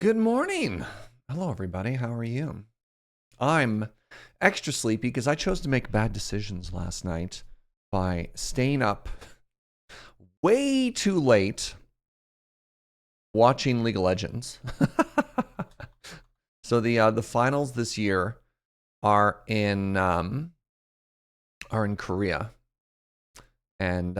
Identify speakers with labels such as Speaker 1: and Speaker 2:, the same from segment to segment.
Speaker 1: Good morning. Hello, everybody. How are you? I'm extra sleepy because I chose to make bad decisions last night by staying up way too late watching League of Legends. So the finals this year are in Korea, and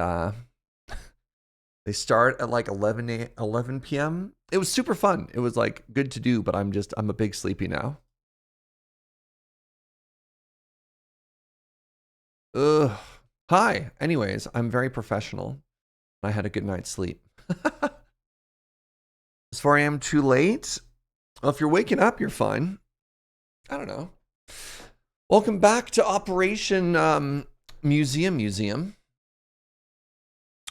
Speaker 1: they start at like 11 p.m. It was super fun. It was like good to do, but I'm a big sleepy now. Ugh. Hi. Anyways, I'm very professional. I had a good night's sleep. As 4 a.m. too late? Well, if you're waking up, you're fine. I don't know. Welcome back to Operation Museum,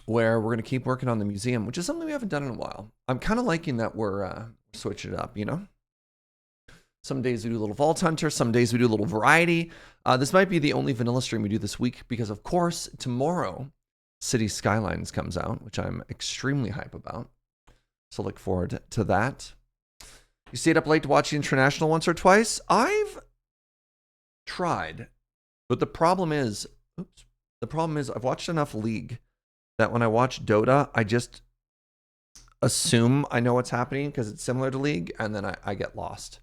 Speaker 1: where we're going to keep working on the museum, which is something we haven't done in a while. I'm kind of liking that we're switching it up, you know? Some days we do a little Vault Hunter. Some days we do a little variety. This might be the only vanilla stream we do this week because, of course, tomorrow, City Skylines comes out, which I'm extremely hype about. So look forward to that. You stayed up late to watch the International once or twice? I've tried. But the problem is I've watched enough League that when I watch Dota, I just assume I know what's happening because it's similar to League, and then I get lost.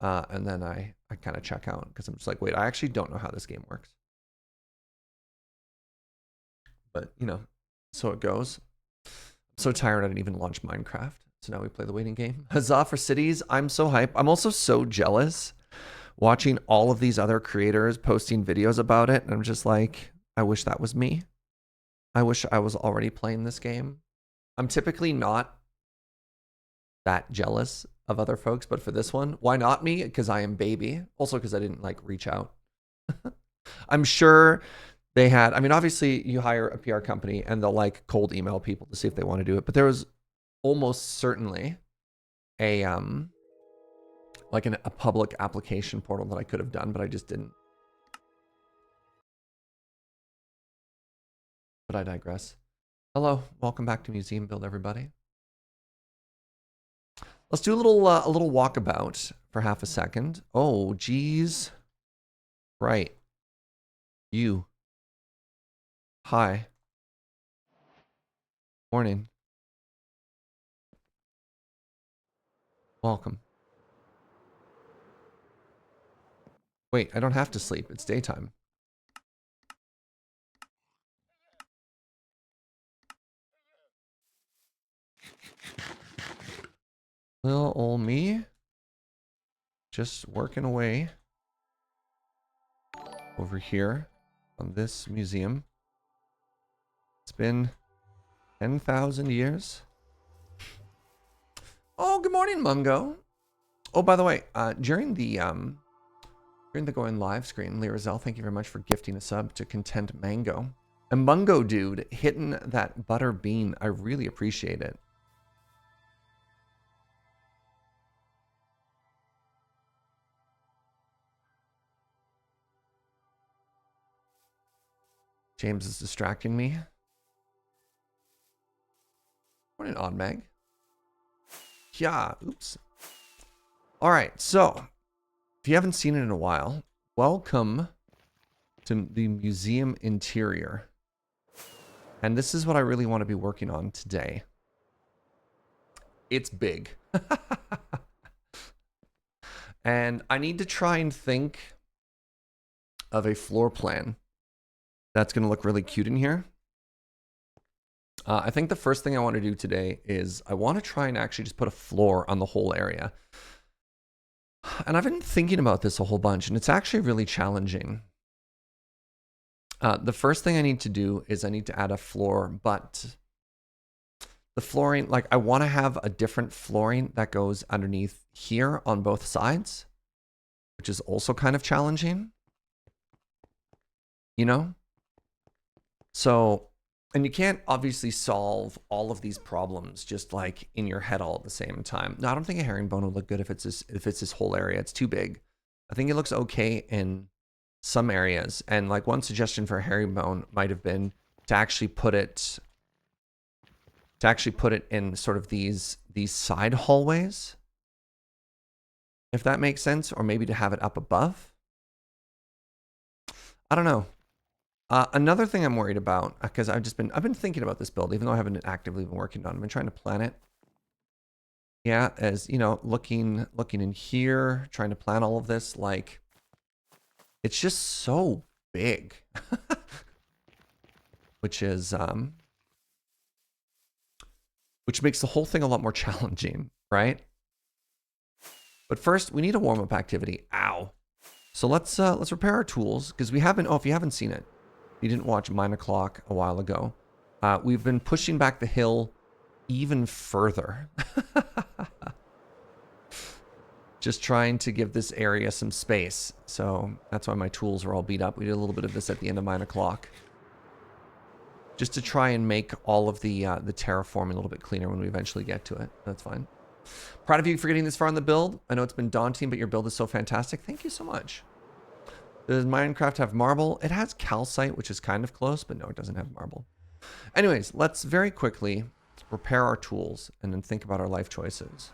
Speaker 1: And then I kind of check out because I'm just like, wait, I actually don't know how this game works. But, you know, so it goes. I'm so tired I didn't even launch Minecraft. So now we play the waiting game. Huzzah for cities. I'm so hype. I'm also so jealous watching all of these other creators posting videos about it. And I'm just like, I wish that was me. I wish I was already playing this game. I'm typically not that jealous of other folks, but for this one, why not me? Because I am baby. Also because I didn't like reach out. I'm sure they had, I mean, obviously you hire a PR company and they'll like cold email people to see if they want to do it. But there was almost certainly a public application portal that I could have done, but I just didn't. But I digress. Hello, welcome back to Museum Build, everybody. Let's do a little walkabout for half a second. Oh, geez. Right. You. Hi. Morning. Welcome. Wait, I don't have to sleep. It's daytime. Little old me. Just working away over here on this museum. It's been 10,000 years. Oh, good morning, Mungo. Oh, by the way, during the going live screen, Lyrazel, thank you very much for gifting a sub to Content Mango. And Mungo dude hitting that butter bean. I really appreciate it. James is distracting me. What an odd Meg. Yeah, oops. All right, so if you haven't seen it in a while, welcome to the museum interior. And this is what I really want to be working on today. It's big. And I need to try and think of a floor plan that's going to look really cute in here. I think the first thing I want to do today is I want to try and actually just put a floor on the whole area. And I've been thinking about this a whole bunch, and it's actually really challenging. The first thing I need to do is I need to add a floor, but the flooring, like I want to have a different flooring that goes underneath here on both sides, which is also kind of challenging, you know? So, and you can't obviously solve all of these problems just like in your head all at the same time. No, I don't think a herringbone would look good if it's this whole area. It's too big. I think it looks okay in some areas. And like one suggestion for a herringbone might have been to actually put it in sort of these side hallways. if that makes sense, or maybe to have it up above. I don't know. Another thing I'm worried about, because I've been thinking about this build, even though I haven't actively been working on it. I've been trying to plan it. Yeah, as you know, looking in here, trying to plan all of this, like it's just so big. which makes the whole thing a lot more challenging, right? But first, we need a warm-up activity. Ow. So let's repair our tools, because we haven't, oh, if you haven't seen it, you didn't watch Mine O'Clock a while ago. We've been pushing back the hill even further. Just trying to give this area some space. So that's why my tools are all beat up. We did a little bit of this at the end of Mine O'Clock. Just to try and make all of the terraforming a little bit cleaner when we eventually get to it. That's fine. Proud of you for getting this far in the build. I know it's been daunting, but your build is so fantastic. Thank you so much. Does Minecraft have marble? It has calcite, which is kind of close, but no, it doesn't have marble. Anyways, let's very quickly repair our tools and then think about our life choices.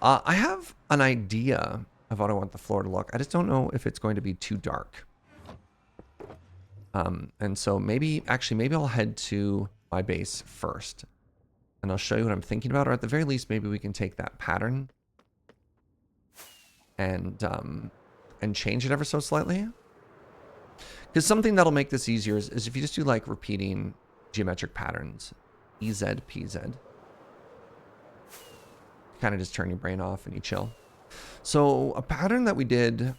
Speaker 1: I have an idea of what I want the floor to look. I just don't know if it's going to be too dark. And so maybe I'll head to my base first. And I'll show you what I'm thinking about. Or at the very least, maybe we can take that pattern and change it ever so slightly. Because something that'll make this easier is if you just do like repeating geometric patterns. EZ, PZ. Kind of just turn your brain off and you chill. So a pattern that we did,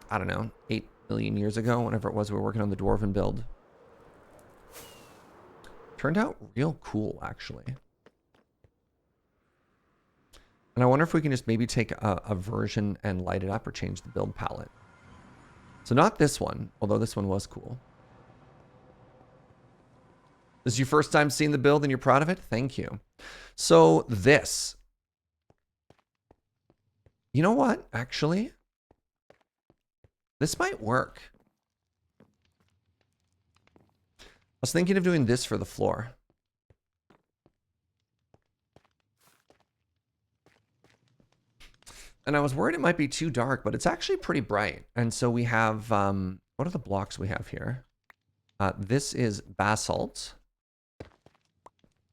Speaker 1: I don't know, 8 million years ago, whenever it was we were working on the Dwarven build. Turned out real cool, actually. And I wonder if we can just maybe take a version and light it up or change the build palette. So not this one, although this one was cool. This is your first time seeing the build and you're proud of it? Thank you. So this. You know what, actually? This might work. I was thinking of doing this for the floor. And I was worried it might be too dark, but it's actually pretty bright. And so we have, what are the blocks we have here? This is basalt.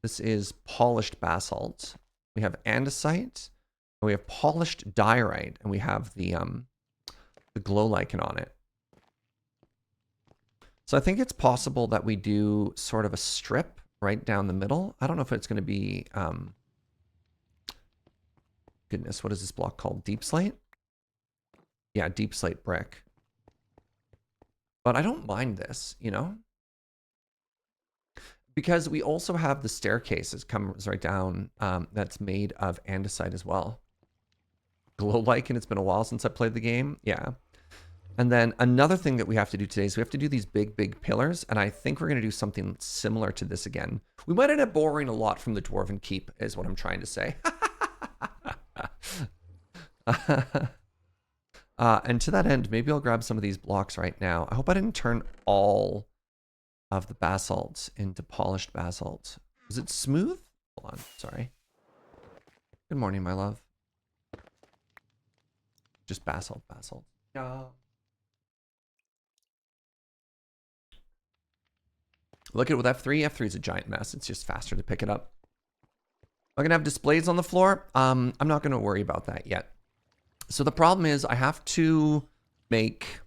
Speaker 1: This is polished basalt. We have andesite. And we have polished diorite. And we have the glow lichen on it. So I think it's possible that we do sort of a strip right down the middle. I don't know if it's going to be, goodness, what is this block called? Deep slate? Yeah, deep slate brick. But I don't mind this, you know? Because we also have the staircases comes right down that's made of andesite as well. Glow lichen, it's been a while since I played the game. Yeah. And then another thing that we have to do today is we have to do these big pillars. And I think we're going to do something similar to this again. We might end up borrowing a lot from the Dwarven Keep is what I'm trying to say. And to that end, maybe I'll grab some of these blocks right now. I hope I didn't turn all of the basalt into polished basalt. Is it smooth? Hold on, sorry. Good morning, my love. Just basalt. Yeah. Look at it with F3. F3 is a giant mess. It's just faster to pick it up. I'm going to have displays on the floor. I'm not going to worry about that yet. So the problem is I have to make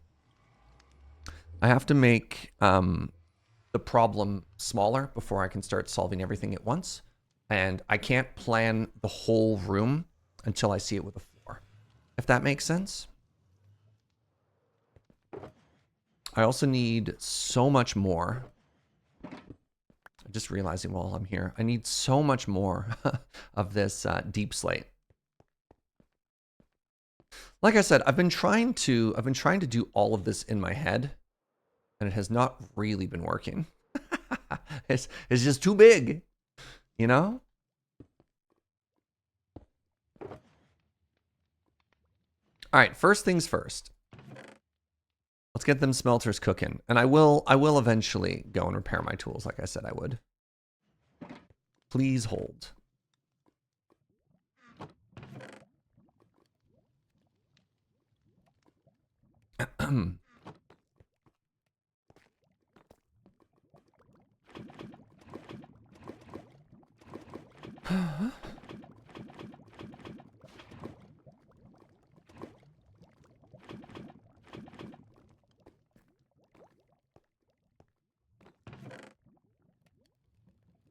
Speaker 1: the problem smaller before I can start solving everything at once. And I can't plan the whole room until I see it with a floor. If that makes sense. I also need so much more. I'm just realizing while I'm here, I need so much more of this deep slate. Like I said, I've been trying to do all of this in my head, and it has not really been working. It's just too big, you know? All right, first things first. Let's get them smelters cooking. And I will eventually go and repair my tools like I said I would. Please hold.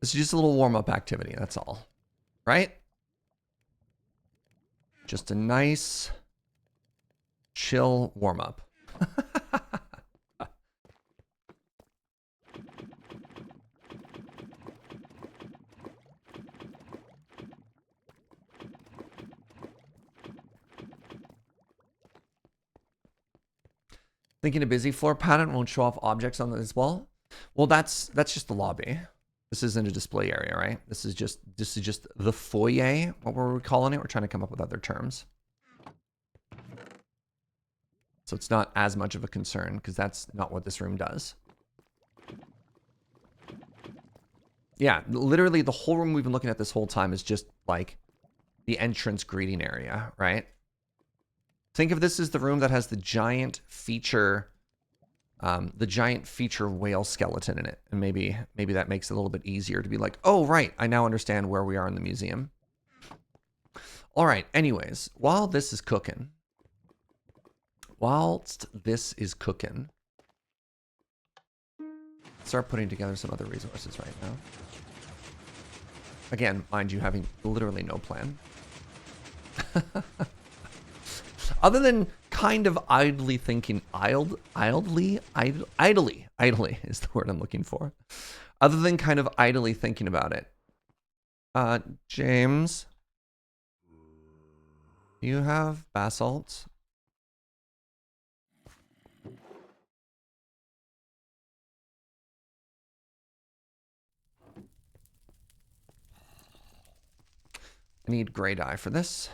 Speaker 1: This is just a little warm-up activity, that's all. Right? Just a nice, chill warm-up. Thinking a busy floor pattern won't show off objects on this wall? Well, that's just the lobby. This isn't a display area, right? This is just the foyer. What were we calling it? We're trying to come up with other terms. So it's not as much of a concern because that's not what this room does. Yeah, literally the whole room we've been looking at this whole time is just like the entrance greeting area, right? Think of this as the room that has the giant feature whale skeleton in it. And maybe that makes it a little bit easier to be like, oh, right, I now understand where we are in the museum. All right, anyways, whilst this is cooking, start putting together some other resources right now. Again, mind you, having literally no plan. Other than kind of idly thinking, idly is the word I'm looking for. Other than kind of idly thinking about it. James, do you have basalt? I need gray dye for this.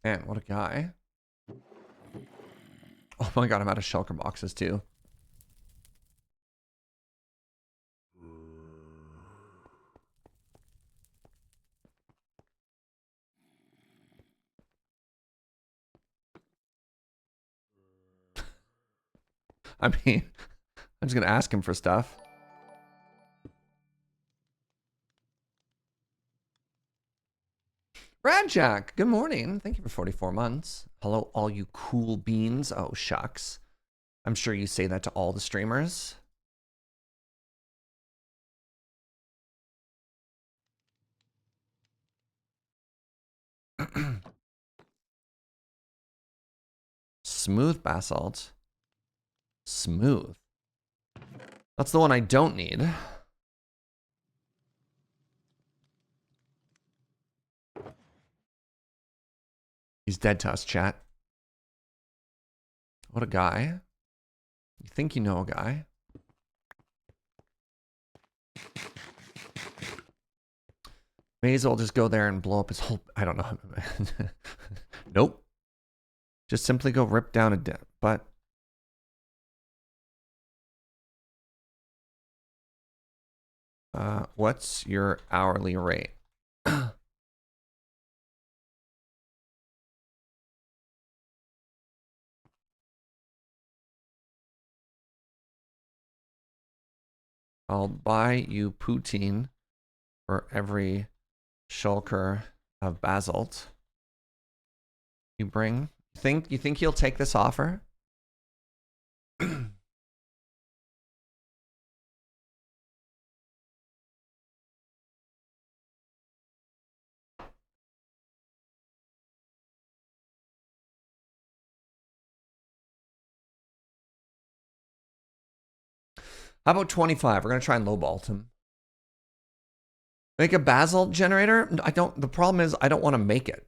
Speaker 1: Man, what a guy. Oh my god, I'm out of shulker boxes too. I mean, I'm just gonna ask him for stuff. Radjack, good morning. Thank you for 44 months. Hello, all you cool beans. Oh, shucks. I'm sure you say that to all the streamers. Smooth basalt. Smooth. That's the one I don't need. He's dead to us, chat. What a guy. You think you know a guy? May as well just go there and blow up his whole... I don't know. Nope. Just simply go rip down a debt. But... what's your hourly rate? I'll buy you poutine for every shulker of basalt you bring. You think he'll take this offer? How about 25? We're gonna try and lowball him. Make a basalt generator? I don't, the problem is I don't want to make it.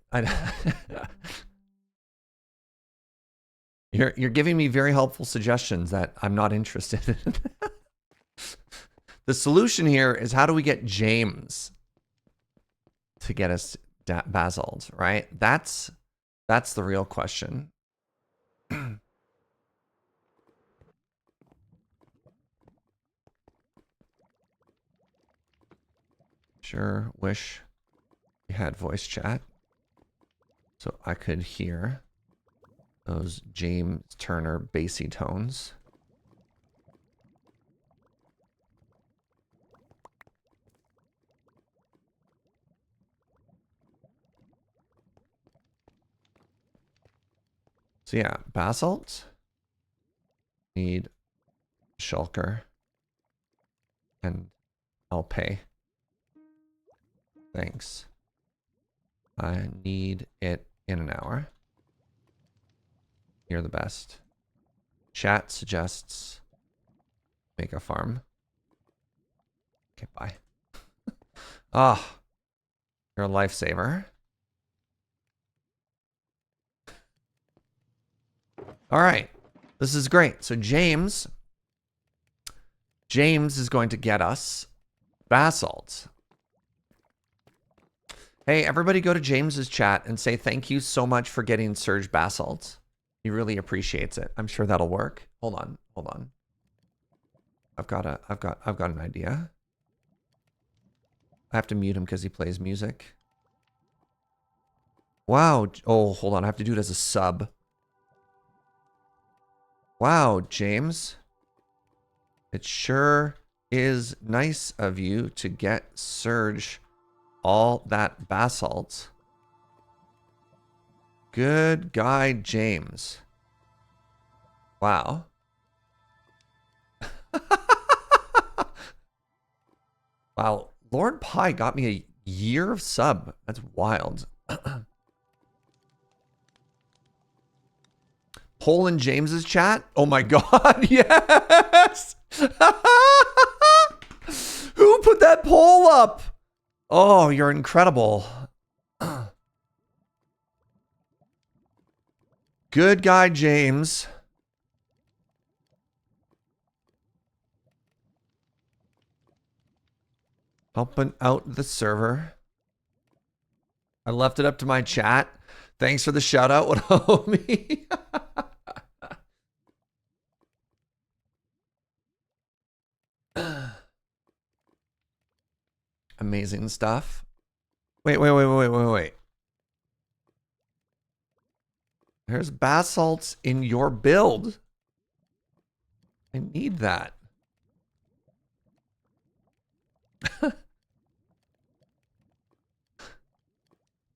Speaker 1: You're giving me very helpful suggestions that I'm not interested in. The solution here is how do we get James to get us basalt, right? That's the real question. Sure wish we had voice chat so I could hear those James Turner bassy tones. So yeah, basalt, need shulker, and I'll pay. Thanks. I need it in an hour. You're the best. Chat suggests make a farm. Okay, bye. Ah, you're a lifesaver. All right, this is great. So James is going to get us basalt. Hey, everybody go to James's chat and say thank you so much for getting Serge basalt. He really appreciates it. I'm sure that'll work. Hold on. I've got an idea. I have to mute him because he plays music. Wow. Oh, hold on. I have to do it as a sub. Wow, James. It sure is nice of you to get Serge all that basalt. Good guy, James. Wow. Wow. Lord Pi got me a year of sub. That's wild. Poll in James's chat? Oh my god, yes! Who put that poll up? Oh, you're incredible. Good guy, James. Helping out the server. I left it up to my chat. Thanks for the shout out, what a homie. Amazing stuff. Wait. There's basalts in your build. I need that.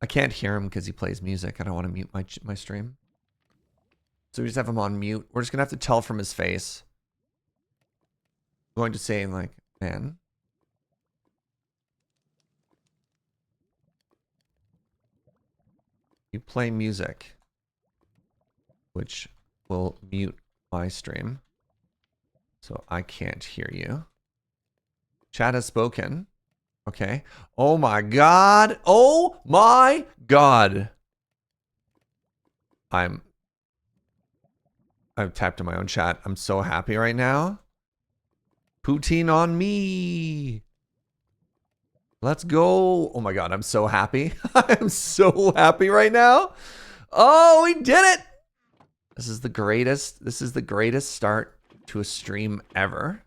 Speaker 1: I can't hear him because he plays music. I don't want to mute my stream. So we just have him on mute. We're just going to have to tell from his face. I'm going to say, like, man. You play music, which will mute my stream. So I can't hear you. Chat has spoken. Okay. Oh my god. Oh my god. I've tapped in my own chat. I'm so happy right now. Poutine on me. Let's go. Oh my god, I'm so happy. I'm so happy right now. Oh, we did it. This is the greatest start to a stream ever.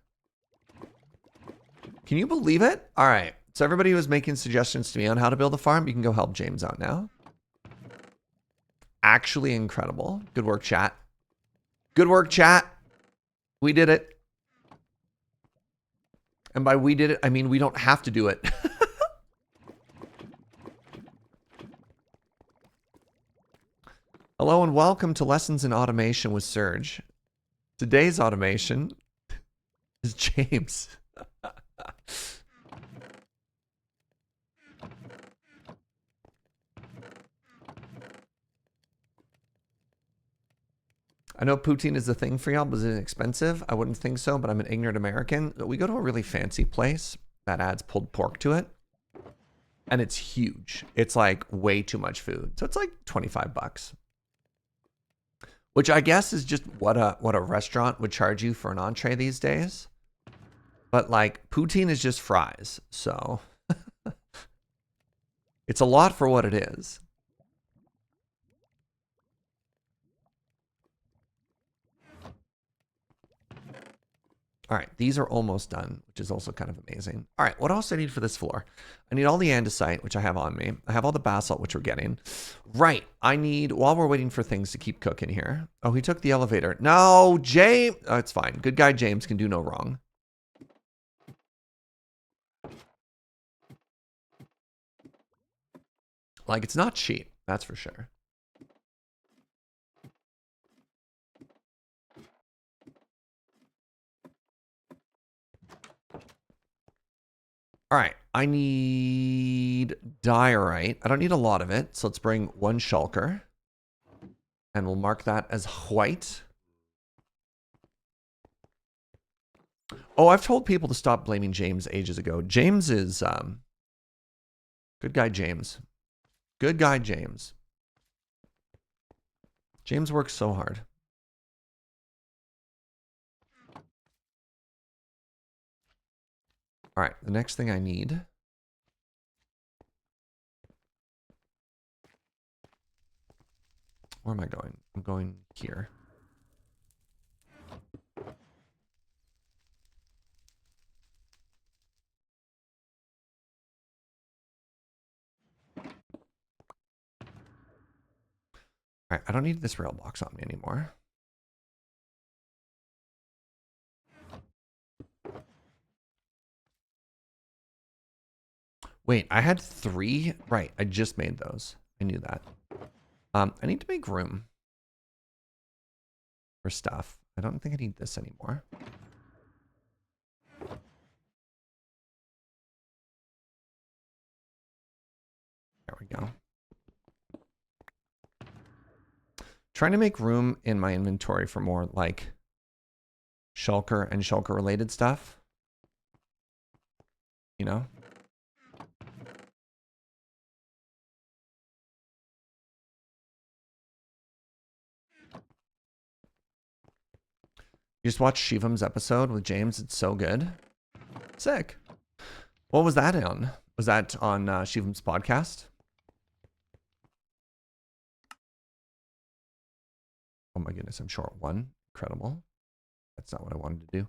Speaker 1: Can you believe it? All right. So everybody who was making suggestions to me on how to build a farm, you can go help James out now. Actually incredible. Good work, chat. Good work, chat. We did it. And by we did it, I mean we don't have to do it. Hello and welcome to Lessons in Automation with Serge. Today's automation is James. I know poutine is the thing for y'all, but is it expensive? I wouldn't think so, but I'm an ignorant American. We go to a really fancy place that adds pulled pork to it. And it's huge. It's like way too much food. So it's like 25 bucks. Which I guess is just what a restaurant would charge you for an entree these days. But like poutine is just fries. So it's a lot for what it is. All right, these are almost done, which is also kind of amazing. All right, what else do I need for this floor? I need all the andesite, which I have on me. I have all the basalt, which we're getting. Right, I need, while we're waiting for things to keep cooking here. Oh, he took the elevator. No, James. Oh, it's fine. Good guy James can do no wrong. Like, it's not cheap, that's for sure. All right, I need diorite. I don't need a lot of it, so let's bring one shulker. And we'll mark that as white. Oh, I've told people to stop blaming James ages ago. James is, good guy James. Good guy James. James works so hard. All right, the next thing I need. Where am I going? I'm going here. All right, I don't need this rail box on me anymore. Wait, I had 3? Right, I just made those. I knew that. I need to make room for stuff. I don't think I need this anymore. There we go. Trying to make room in my inventory for more like shulker and shulker related stuff. You know? You just watched Shivam's episode with James. It's so good. Sick. What was that on? Was that on Shivam's podcast? Oh my goodness, I'm short 1. Incredible. That's not what I wanted to do.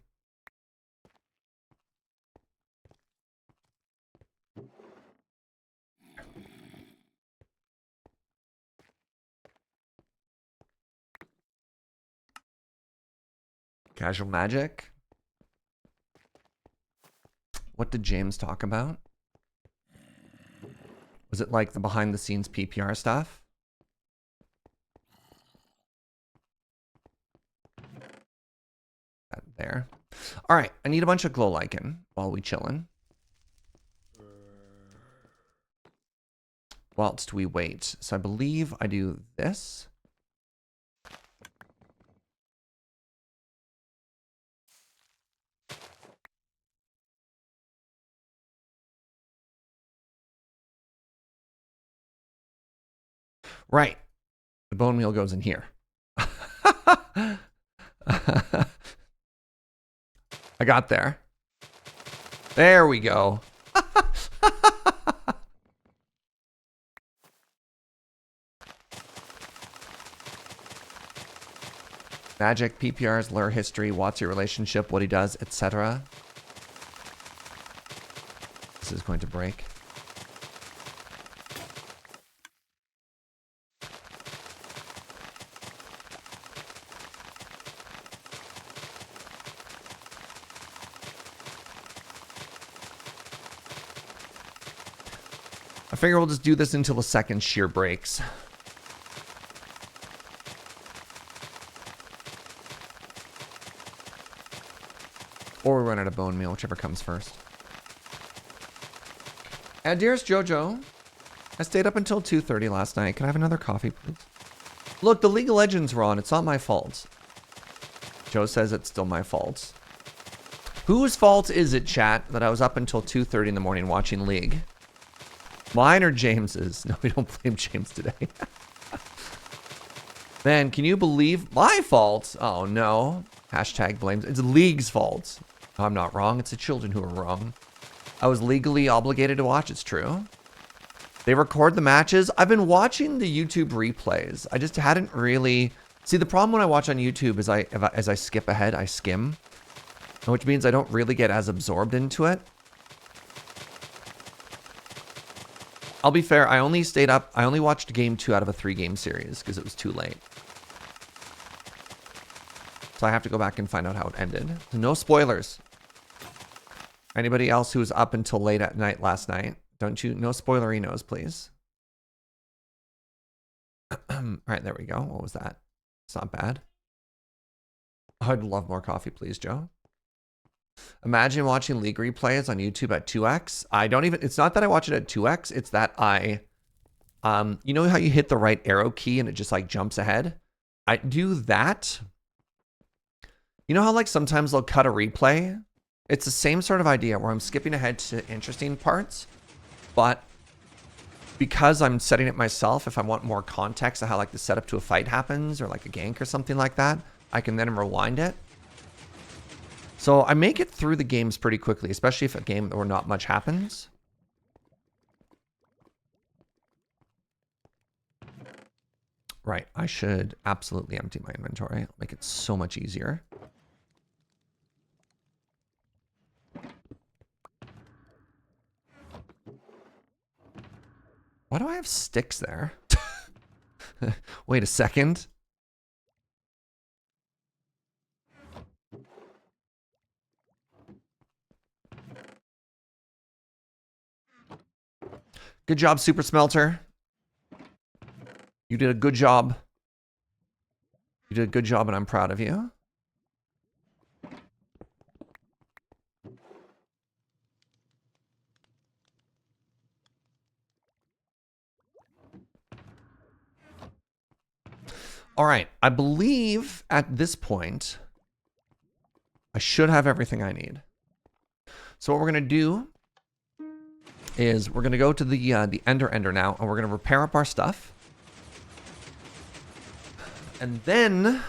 Speaker 1: Casual magic. What did James talk about? Was it like the behind the scenes PPR stuff? That there. All right, I need a bunch of glow lichen while we chillin'. Whilst we wait. So I believe I do this. Right. The bone meal goes in here. I got there. There we go. Magic, PPRs, lure history, what's your relationship, what he does, etc. This is going to break. I figure we'll just do this until the second shear breaks. Or we run out of bone meal, whichever comes first. And dearest Jojo, I stayed up until 2:30 last night. Can I have another coffee, please? Look, the League of Legends were on. It's not my fault. Joe says it's still my fault. Whose fault is it, chat, that I was up until 2:30 in the morning watching League? Mine or James's? No, we don't blame James today. Man, can you believe my fault? Oh no. Hashtag blames. It's the league's fault. I'm not wrong. It's the children who are wrong. I was legally obligated to watch. It's true. They record the matches. I've been watching the YouTube replays. I just hadn't really... See, the problem when I watch on YouTube is as I skip ahead, I skim. Which means I don't really get as absorbed into it. I'll be fair, I only stayed up, I only watched game 2 out of a 3-game series because it was too late. So I have to go back and find out how it ended. So no spoilers. Anybody else who was up until late at night last night, don't you, no spoilerinos, please. All right, there we go. What was that? It's not bad. I'd love more coffee, please, Joe. Imagine watching league replays on YouTube at 2x. I don't even, it's not that I watch it at 2x. It's that you know how you hit the right arrow key and it just like jumps ahead? I do that. You know how like sometimes they'll cut a replay? It's the same sort of idea where I'm skipping ahead to interesting parts, but because I'm setting it myself, if I want more context of how like the setup to a fight happens or like a gank or something like that, I can then rewind it. So I make it through the games pretty quickly, especially if a game where not much happens. Right, I should absolutely empty my inventory. It'll make it so much easier. Why do I have sticks there? Wait a second. Good job, Super Smelter. You did a good job. You did a good job, and I'm proud of you. All right, I believe at this point, I should have everything I need. So what we're gonna do is we're gonna go to the Ender now, and we're gonna repair up our stuff. And then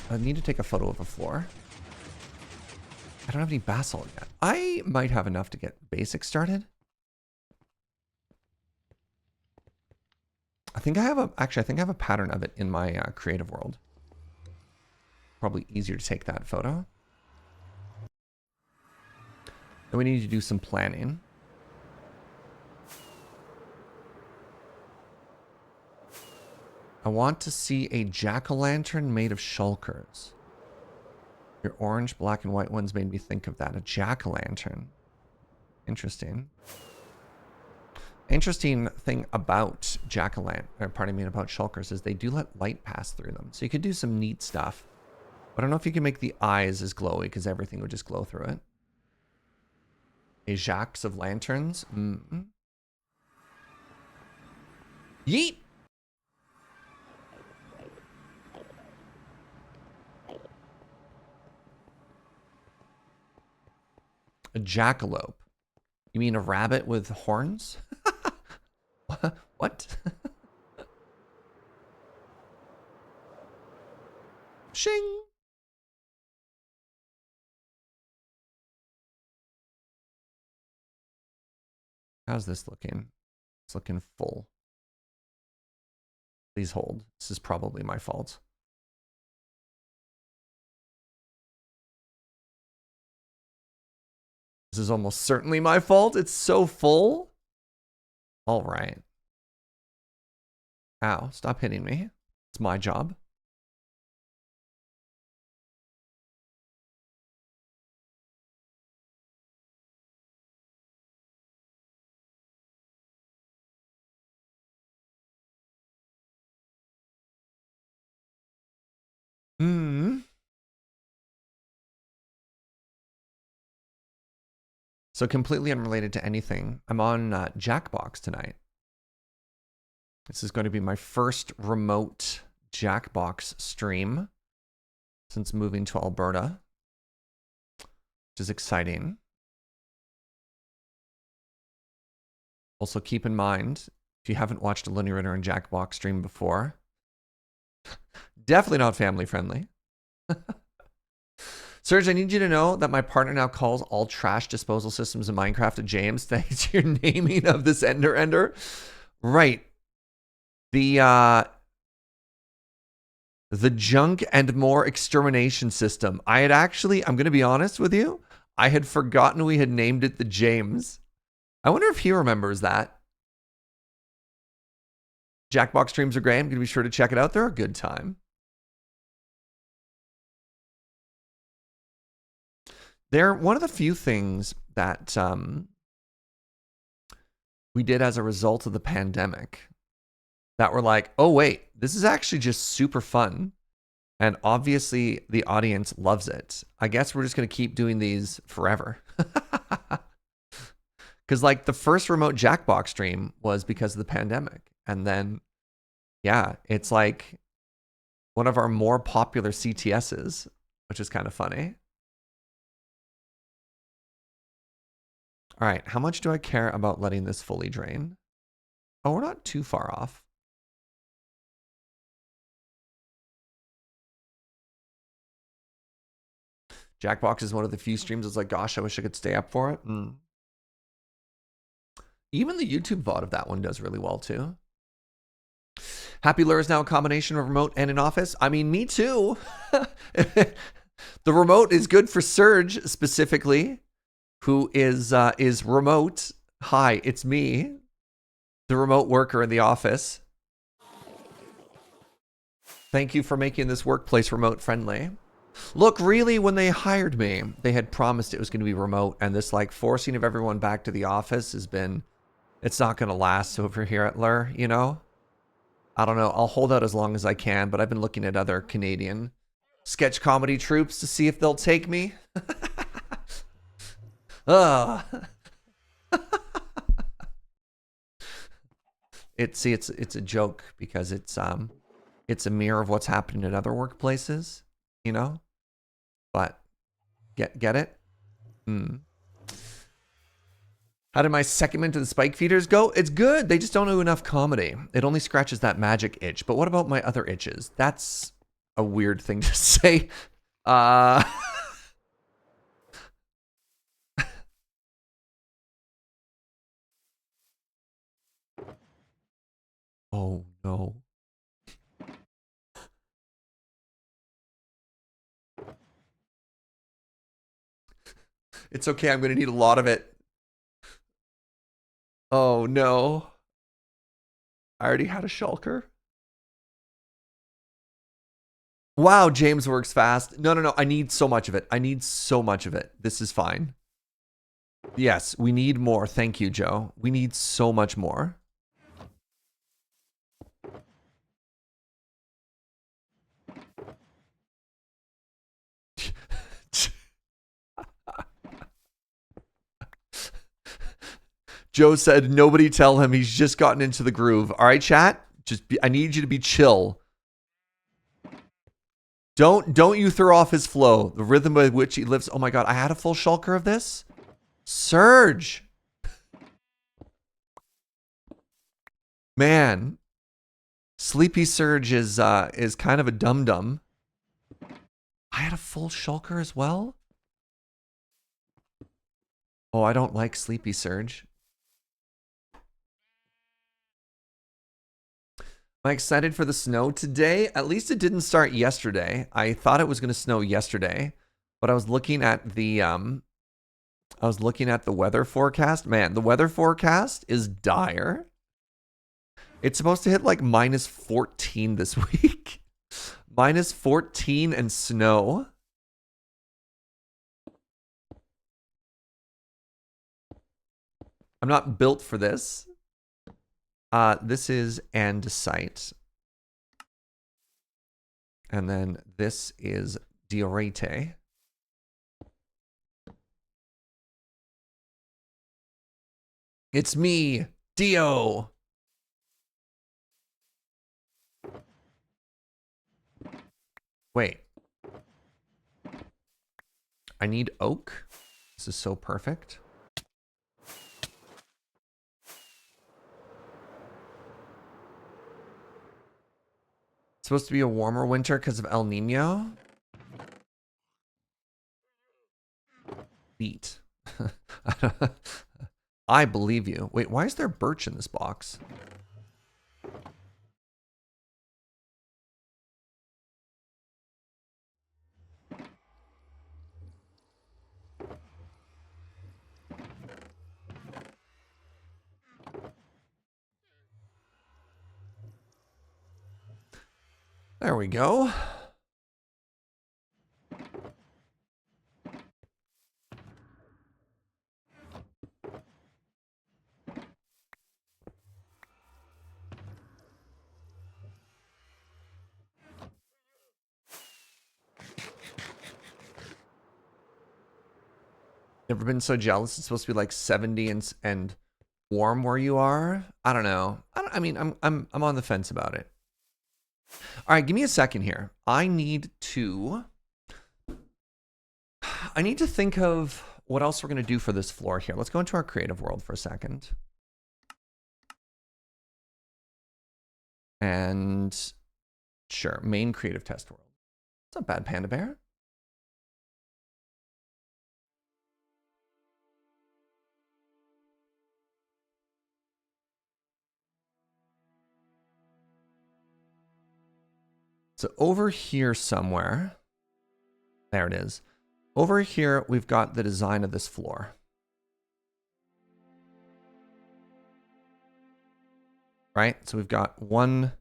Speaker 1: I need to take a photo of a floor. I don't have any basalt yet. I might have enough to get basic started. I think I have actually, I think I have a pattern of it in my creative world. Probably easier to take that photo. And we need to do some planning. I want to see a jack-o'-lantern made of shulkers. Your orange, black, and white ones made me think of that. A jack-o'-lantern. Interesting. Interesting thing about jack-o'-lantern, pardon me, about shulkers is they do let light pass through them. So you could do some neat stuff. But I don't know if you can make the eyes as glowy because everything would just glow through it. A jacks of lanterns. Yeet! A jackalope. You mean a rabbit with horns? What? Shing! How's this looking? It's looking full. Please hold. This is probably my fault. This is almost certainly my fault. It's so full. All right. Ow, stop hitting me. It's my job. So completely unrelated to anything. I'm on Jackbox tonight. This is going to be my first remote Jackbox stream since moving to Alberta, which is exciting. Also, keep in mind, if you haven't watched a Linear and Jackbox stream before, definitely not family friendly. Serge, I need you to know that my partner now calls all trash disposal systems in Minecraft a James thanks to your naming of this ender. Right. The junk and more extermination system. I had actually, I'm going to be honest with you, I had forgotten we had named it the James. I wonder if he remembers that. Jackbox streams are great. I'm going to be sure to check it out. They're a good time. They're one of the few things that we did as a result of the pandemic that were like, oh, wait, this is actually just super fun. And obviously the audience loves it. I guess we're just going to keep doing these forever. Because like the first remote Jackbox stream was because of the pandemic. And then, yeah, it's like one of our more popular CTSs, which is kind of funny. All right, how much do I care about letting this fully drain? Oh, we're not too far off. Jackbox is one of the few streams that's like, gosh, I wish I could stay up for it. Even the YouTube VOD of that one does really well too. Happy Lure is now a combination of remote and in office. I mean, me too. The remote is good for Serge specifically, who is remote. Hi, it's me, the remote worker in the office. Thank you for making this workplace remote friendly. Look, really, when they hired me, they had promised it was going to be remote, and this like forcing of everyone back to the office has been, it's not going to last over here at Lure, you know? I don't know. I'll hold out as long as I can, but I've been looking at other Canadian sketch comedy troupes to see if they'll take me. It's a joke because it's a mirror of what's happening in other workplaces, you know? But get it? How did my secondment to the spike feeders go? It's good. They just don't do enough comedy. It only scratches that magic itch. But what about my other itches? That's a weird thing to say. Oh, no. It's okay. I'm going to need a lot of it. Oh, no. I already had a shulker. Wow, James works fast. No. I need so much of it. I need so much of it. This is fine. Yes, we need more. Thank you, Joe. We need so much more. Joe said, nobody tell him he's just gotten into the groove. All right, chat? I need you to be chill. Don't you throw off his flow. The rhythm by which he lives. Oh my God, I had a full shulker of this? Serge. Man. Sleepy Serge is kind of a dum-dum. I had a full shulker as well? Oh, I don't like Sleepy Serge. Am I excited for the snow today? At least it didn't start yesterday. I thought it was going to snow yesterday, but I was looking at the weather forecast. Man, the weather forecast is dire. It's supposed to hit like -14 this week. -14 and snow. I'm not built for this. This is andesite. And then this is diorite. It's me, Dio. Wait. I need oak. This is so perfect. supposed to be a warmer winter because of El Nino. Beat. I believe you. Wait, why is there birch in this box? There we go. Never been so jealous. It's supposed to be like 70 and warm where you are. I don't know. I mean, I'm on the fence about it. All right, give me a second here. I need to think of what else we're going to do for this floor here. Let's go into our creative world for a second. And sure, main creative test world. It's not bad, Panda Bear. So over here somewhere, there it is. Over here, we've got the design of this floor. Right? So we've got one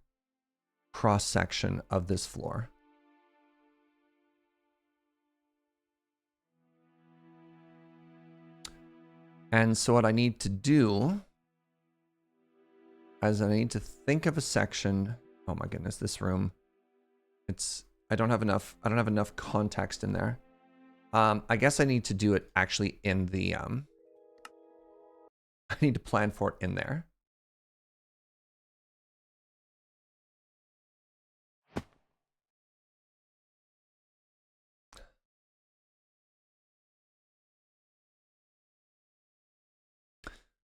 Speaker 1: cross section of this floor. And so what I need to do is I need to think of a section. Oh my goodness, this room. I don't have enough context in there. I guess I need to do it actually in the I need to plan for it in there.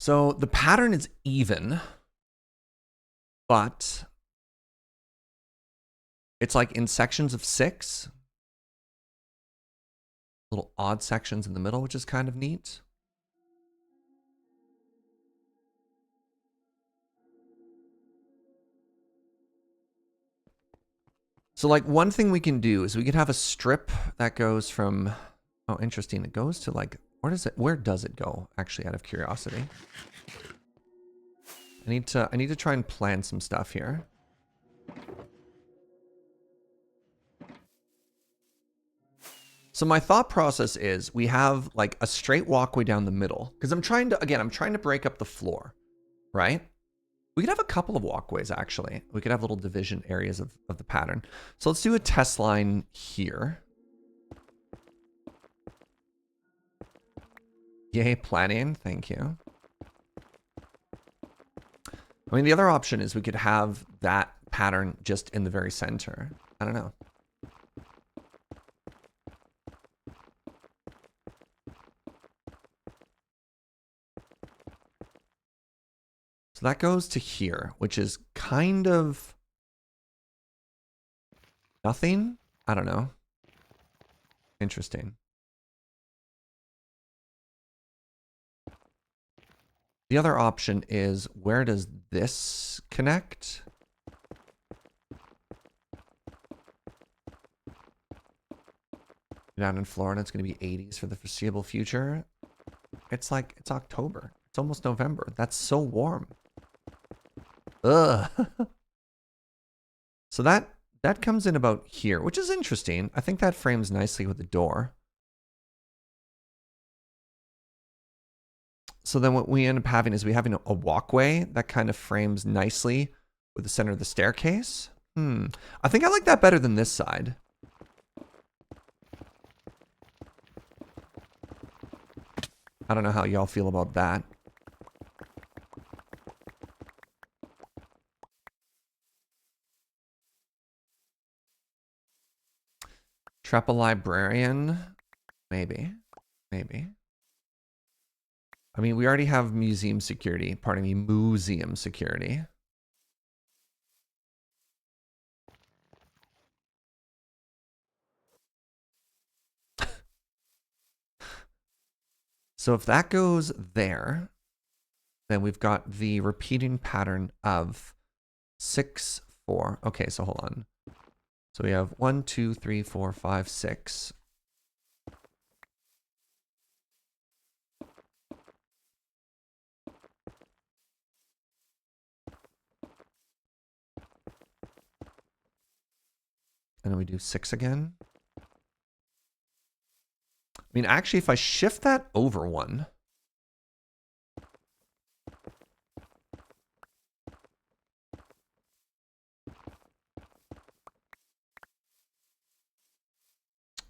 Speaker 1: So the pattern is even, but it's like in sections of 6. Little odd sections in the middle, which is kind of neat. So like one thing we can do is we could have a strip that goes from, oh, interesting. It goes to like, where does it go? Actually, out of curiosity. I need to try and plan some stuff here. So my thought process is we have like a straight walkway down the middle because I'm trying to break up the floor, right? We could have a couple of walkways actually. We could have little division areas of the pattern. So let's do a test line here. Yay, planning. Thank you. I mean, the other option is we could have that pattern just in the very center. I don't know. So that goes to here, which is kind of nothing. I don't know. Interesting. The other option is, where does this connect? Down in Florida, it's going to be 80s for the foreseeable future. It's like, it's October. It's almost November. That's so warm. Ugh. So that comes in about here, which is interesting. I think that frames nicely with the door. So then what we end up having is we having a walkway that kind of frames nicely with the center of the staircase. I think I like that better than this side. I don't know how y'all feel about that. Trap a librarian? Maybe. Maybe. I mean, we already have museum security. Pardon me, museum security. So if that goes there, then we've got the repeating pattern of 6, 4. Okay, so hold on. So we have 1, 2, 3, 4, 5, 6. And then we do 6 again. I mean, actually, if I shift that over 1,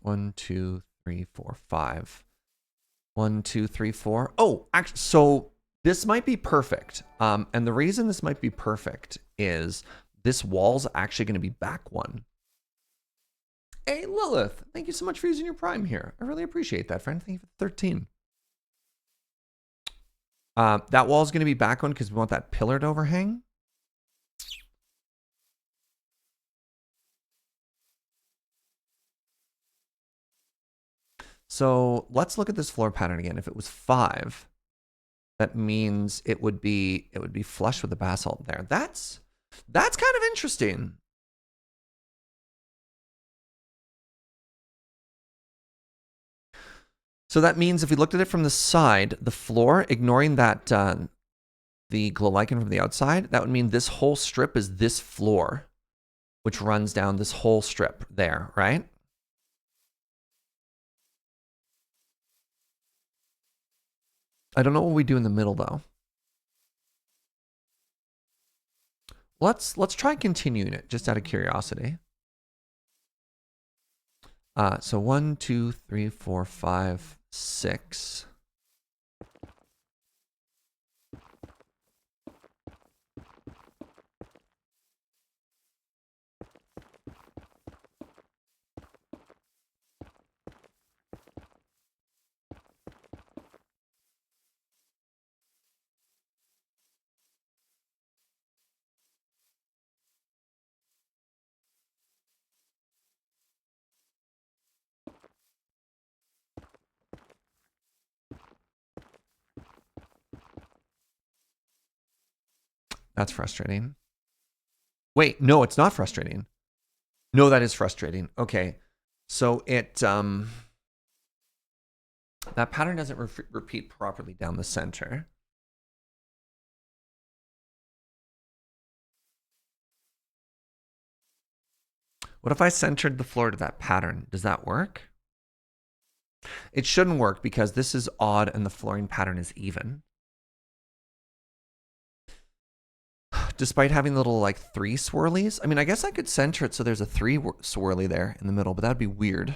Speaker 1: one, 2, 3, 4, 5. 1, 2, 3, 4. Oh, actually, so this might be perfect. And the reason this might be perfect is this wall's actually going to be back 1. Hey, Lilith, thank you so much for using your Prime here. I really appreciate that, friend. Thank you for 13. That wall's going to be back 1 because we want that pillar to overhang. So let's look at this floor pattern again. If it was 5, that means it would be flush with the basalt there. That's kind of interesting. So that means if we looked at it from the side, the floor, ignoring that the glow lichen from the outside, that would mean this whole strip is this floor, which runs down this whole strip there, right? I don't know what we do in the middle though. Let's try continuing it just out of curiosity. So 1, 2, 3, 4, 5, 6. That's frustrating. Wait, no, it's not frustrating. No, that is frustrating. Okay. So it, that pattern doesn't repeat properly down the center. What if I centered the floor to that pattern? Does that work? It shouldn't work because this is odd and the flooring pattern is even. Despite having little like 3 swirlies. I mean, I guess I could center it so there's a 3 swirly there in the middle, but that'd be weird.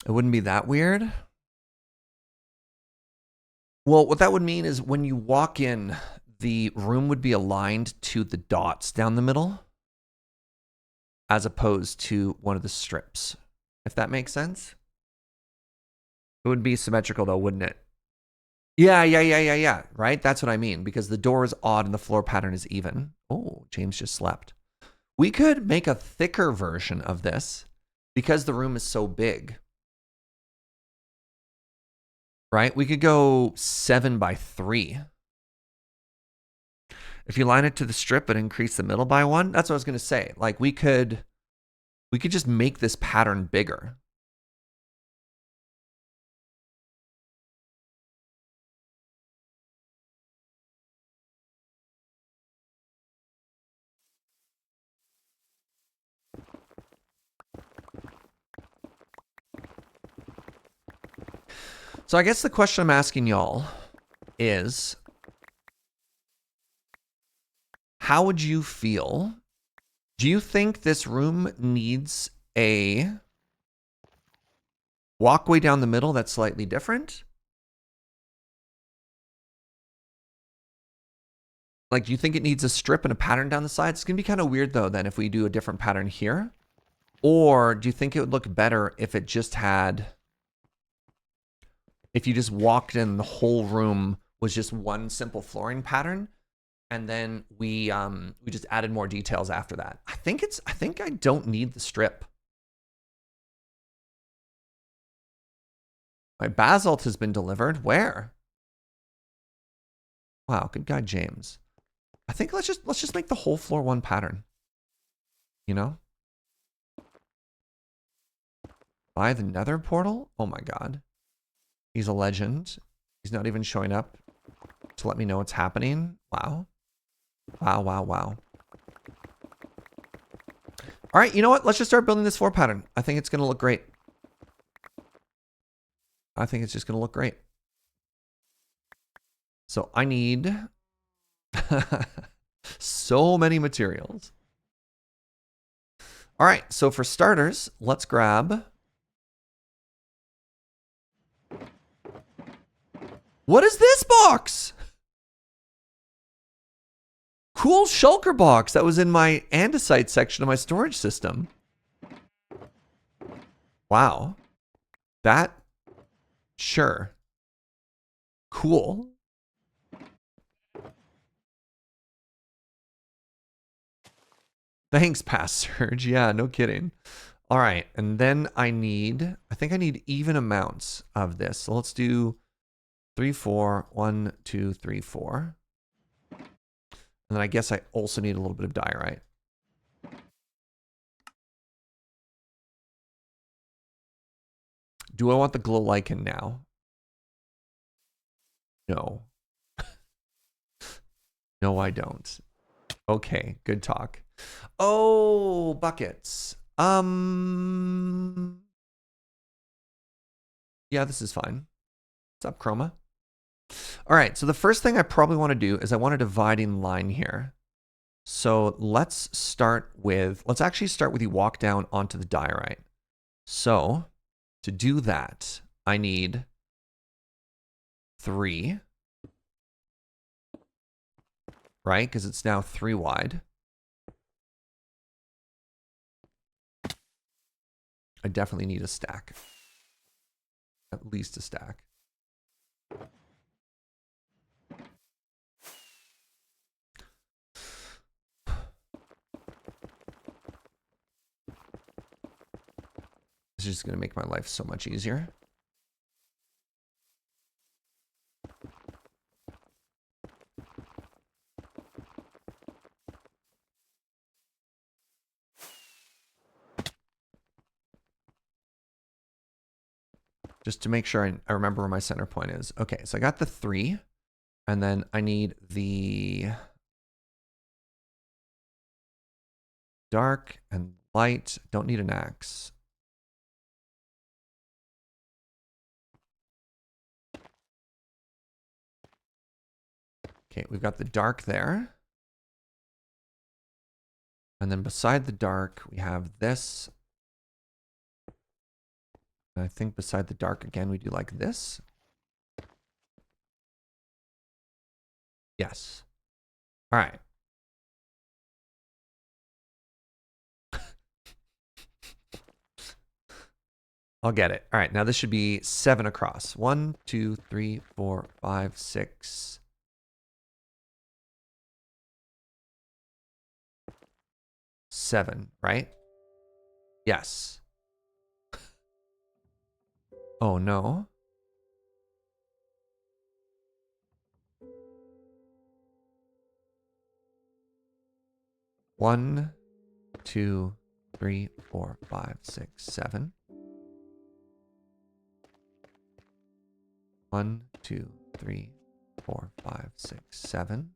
Speaker 1: It wouldn't be that weird. Well, what that would mean is when you walk in, the room would be aligned to the dots down the middle, as opposed to one of the strips, if that makes sense. It would be symmetrical though, wouldn't it? Yeah, right? That's what I mean, because the door is odd and the floor pattern is even. Oh, James just slept. We could make a thicker version of this because the room is so big. Right? We could go 7 by 3. If you line it to the strip and increase the middle by 1, that's what I was going to say. Like we could just make this pattern bigger. So I guess the question I'm asking y'all is, how would you feel? Do you think this room needs a walkway down the middle that's slightly different? Like, do you think it needs a strip and a pattern down the side? It's going to be kind of weird, though, then, if we do a different pattern here. Or do you think it would look better if it just had... If you just walked in, the whole room was just one simple flooring pattern, and then we just added more details after that. I think I don't need the strip. My basalt has been delivered. Where? Wow, good guy, James. I think let's just make the whole floor one pattern. You know? Buy the nether portal? Oh my god. He's a legend. He's not even showing up to let me know what's happening. Wow. Wow, wow, wow. All right, you know what? Let's just start building this floor pattern. I think it's going to look great. I think it's just going to look great. So I need so many materials. All right, so for starters, let's grab... What is this box? Cool shulker box that was in my andesite section of my storage system. Wow. That, sure. Cool. Thanks, Past Serge. Yeah, no kidding. All right, and then I think I need even amounts of this. So let's do 3, 4, 1, 2, 3, 4. And then I guess I also need a little bit of diorite. Do I want the glow lichen now? No. No, I don't. Okay, good talk. Oh, buckets. Yeah, this is fine. What's up, Chroma? All right, so the first thing I probably want to do is I want a dividing line here. So let's actually start with you walk down onto the diorite. So to do that, I need 3, right? Because it's now 3 wide. I definitely need a stack. At least a stack. This is just going to make my life so much easier. Just to make sure I remember where my center point is. Okay, so I got the 3, and then I need the dark and light. Don't need an axe. Okay, we've got the dark there. And then beside the dark, we have this. And I think beside the dark again, we do like this. Yes. All right. I'll get it. All right, now this should be 7 across. 1, 2, 3, 4, 5, 6. 7, right? Yes. Oh no. One, 2, 3, 4, 5, 6, 7. 1, 2, 3, 4, 5, 6, 7.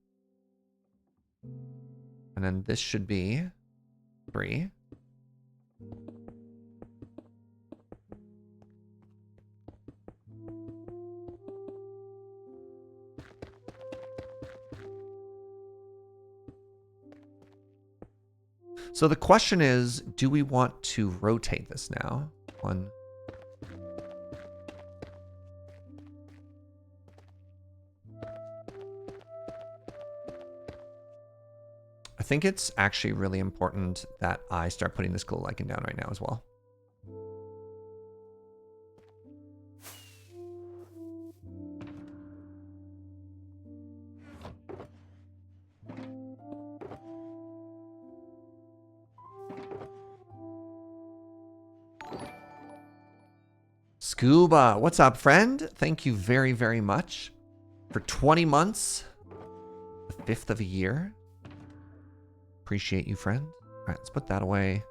Speaker 1: And then this should be 3. So the question is, do we want to rotate this now? 1. I think it's actually really important that I start putting this glow lichen down right now as well. Scuba, what's up, friend? Thank you very, very much for 20 months, the 5th of a year. Appreciate you, friend. All right, let's put that away.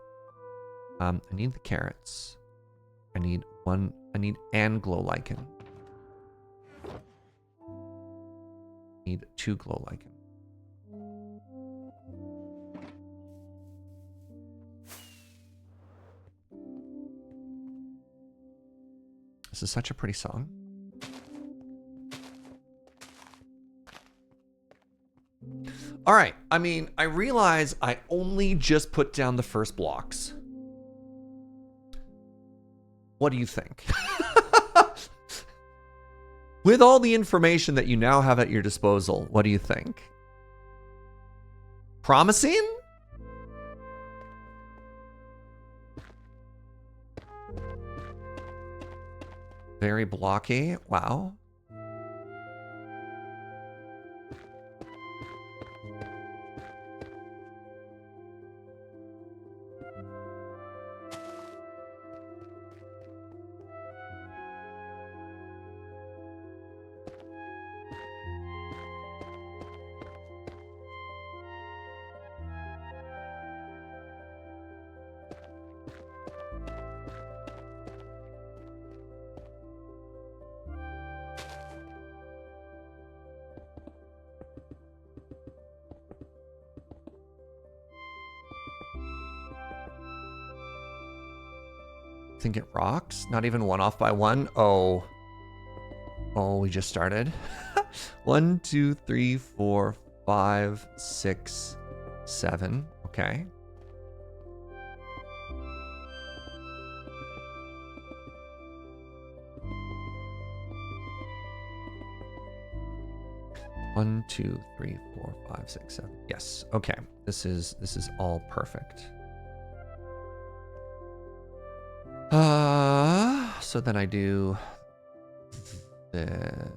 Speaker 1: I need the carrots. I need and glow lichen. Need 2 glow lichen. This is such a pretty song. All right. I mean, I realize I only just put down the first blocks. What do you think? With all the information that you now have at your disposal, what do you think? Promising? Very blocky. Wow. Think it rocks? Not even 1 off by 1? Oh. Oh, we just started. 1, 2, 3, 4, 5, 6, 7. Okay. One, 2, 3, 4, 5, 6, 7. Yes. Okay. This is all perfect. So then I do the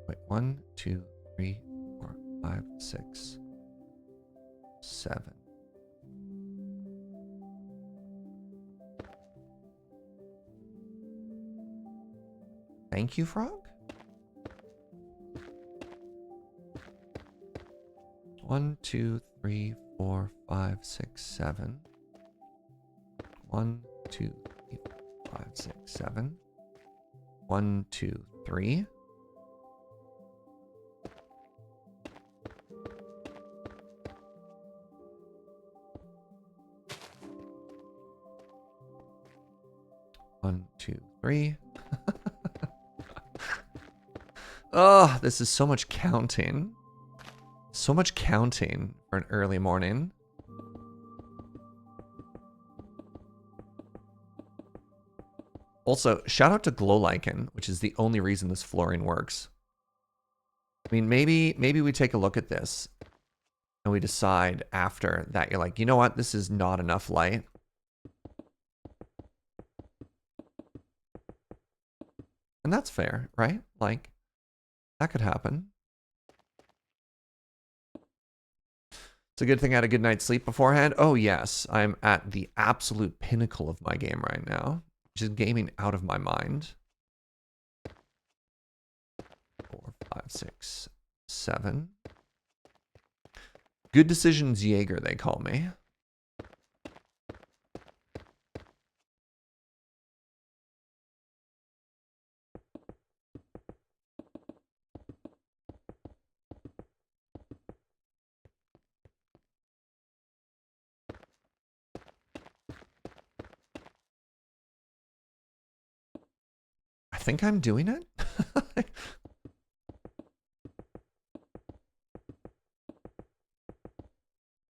Speaker 1: wait, 1, 2, 3, 4, 5, 6, 7. Thank you, Frog. 1, 2, 3, 4, 5, 6, 7. 1, 2, 3, 4, 5, 6, 7. 1, 2, 3. One, two, three. Oh, this is so much counting. So much counting for an early morning. Also, shout out to Glow Lichen, which is the only reason this flooring works. I mean, maybe we take a look at this and we decide after that you're like, you know what, this is not enough light. And that's fair, right? Like, that could happen. It's a good thing I had a good night's sleep beforehand. Oh, yes. I'm at the absolute pinnacle of my game right now, which is gaming out of my mind. 4, 5, 6, 7. Good decisions, Jaeger, they call me. I think I'm doing it.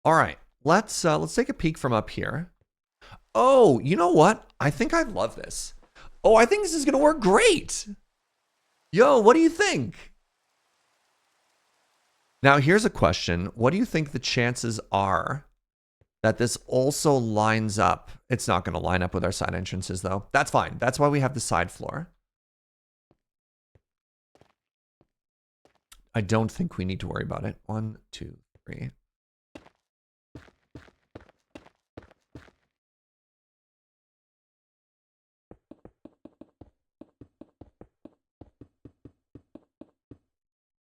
Speaker 1: All right, let's take a peek from up here. Oh, you know what? I think I love this. Oh, I think this is gonna work great. Yo, what do you think? Now, here's a question. What do you think the chances are that this also lines up? It's not gonna line up with our side entrances though. That's fine. That's why we have the side floor. I don't think we need to worry about it. 1, 2, 3.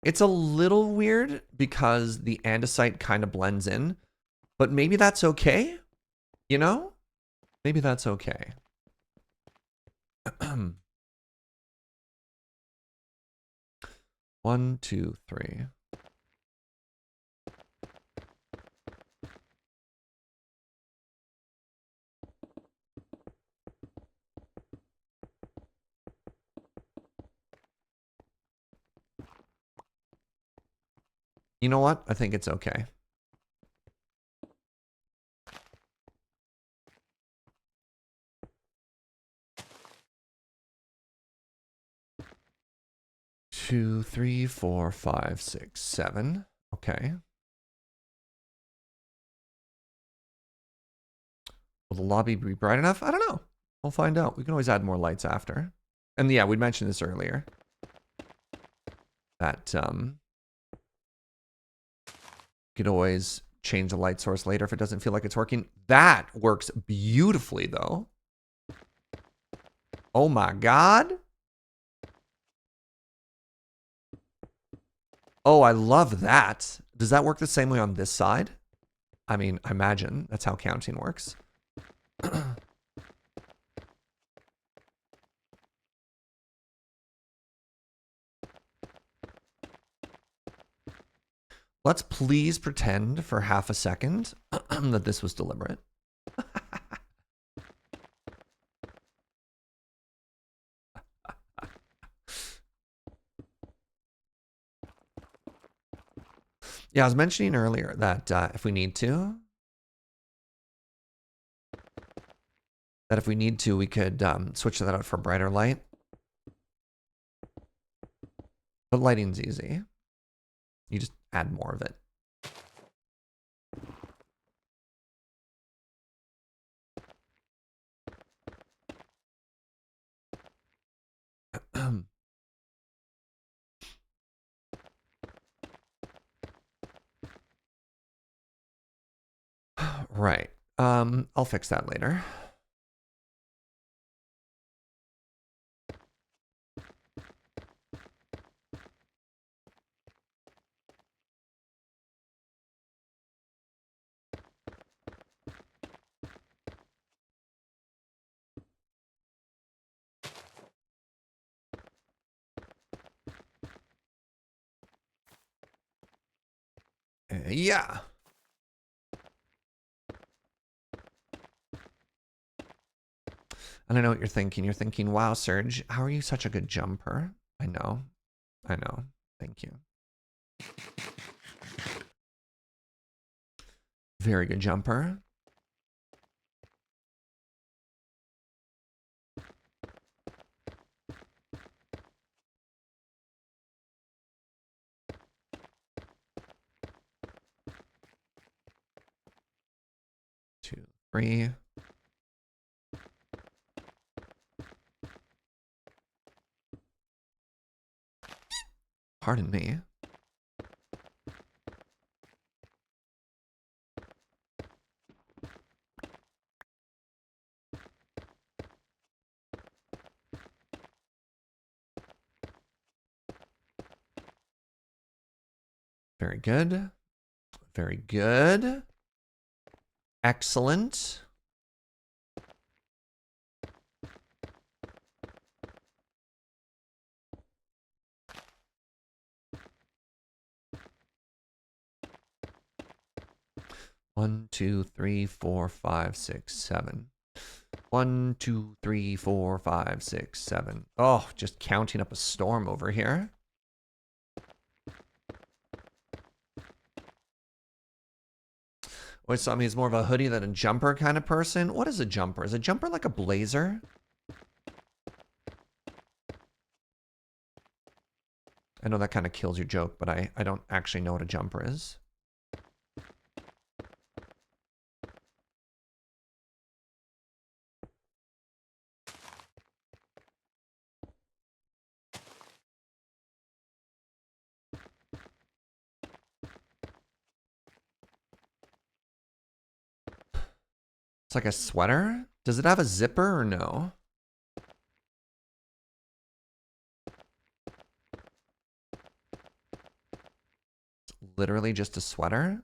Speaker 1: It's a little weird because the andesite kind of blends in, but maybe that's okay, you know? Maybe that's okay. 1, 2, 3. You know what? I think it's okay. Two, 3, 4, 5, 6, 7. Okay. Will the lobby be bright enough? I don't know. We'll find out. We can always add more lights after. And yeah, we mentioned this earlier. That you could always change the light source later if it doesn't feel like it's working. That works beautifully though. Oh my God. Oh, I love that. Does that work the same way on this side? I mean, I imagine that's how counting works. Let's please pretend for half a second that this was deliberate. Yeah, I was mentioning earlier that if we need to, we could switch that out for brighter light. But lighting's easy. You just add more of it. Right. I'll fix that later. Yeah. And I know what you're thinking. You're thinking, wow, Serge, how are you such a good jumper? I know. I know. Thank you. Very good jumper. Two, 3. Pardon me. Very good. Very good. Excellent. One, 2, 3, 4, 5, 6, 7. 1, 2, 3, 4, 5, 6, 7. Oh, just counting up a storm over here. Wait, so I mean, he's more of a hoodie than a jumper kind of person. What is a jumper? Is a jumper like a blazer? I know that kind of kills your joke, but I don't actually know what a jumper is. like a sweater. Does it have a zipper or no? It's literally just a sweater.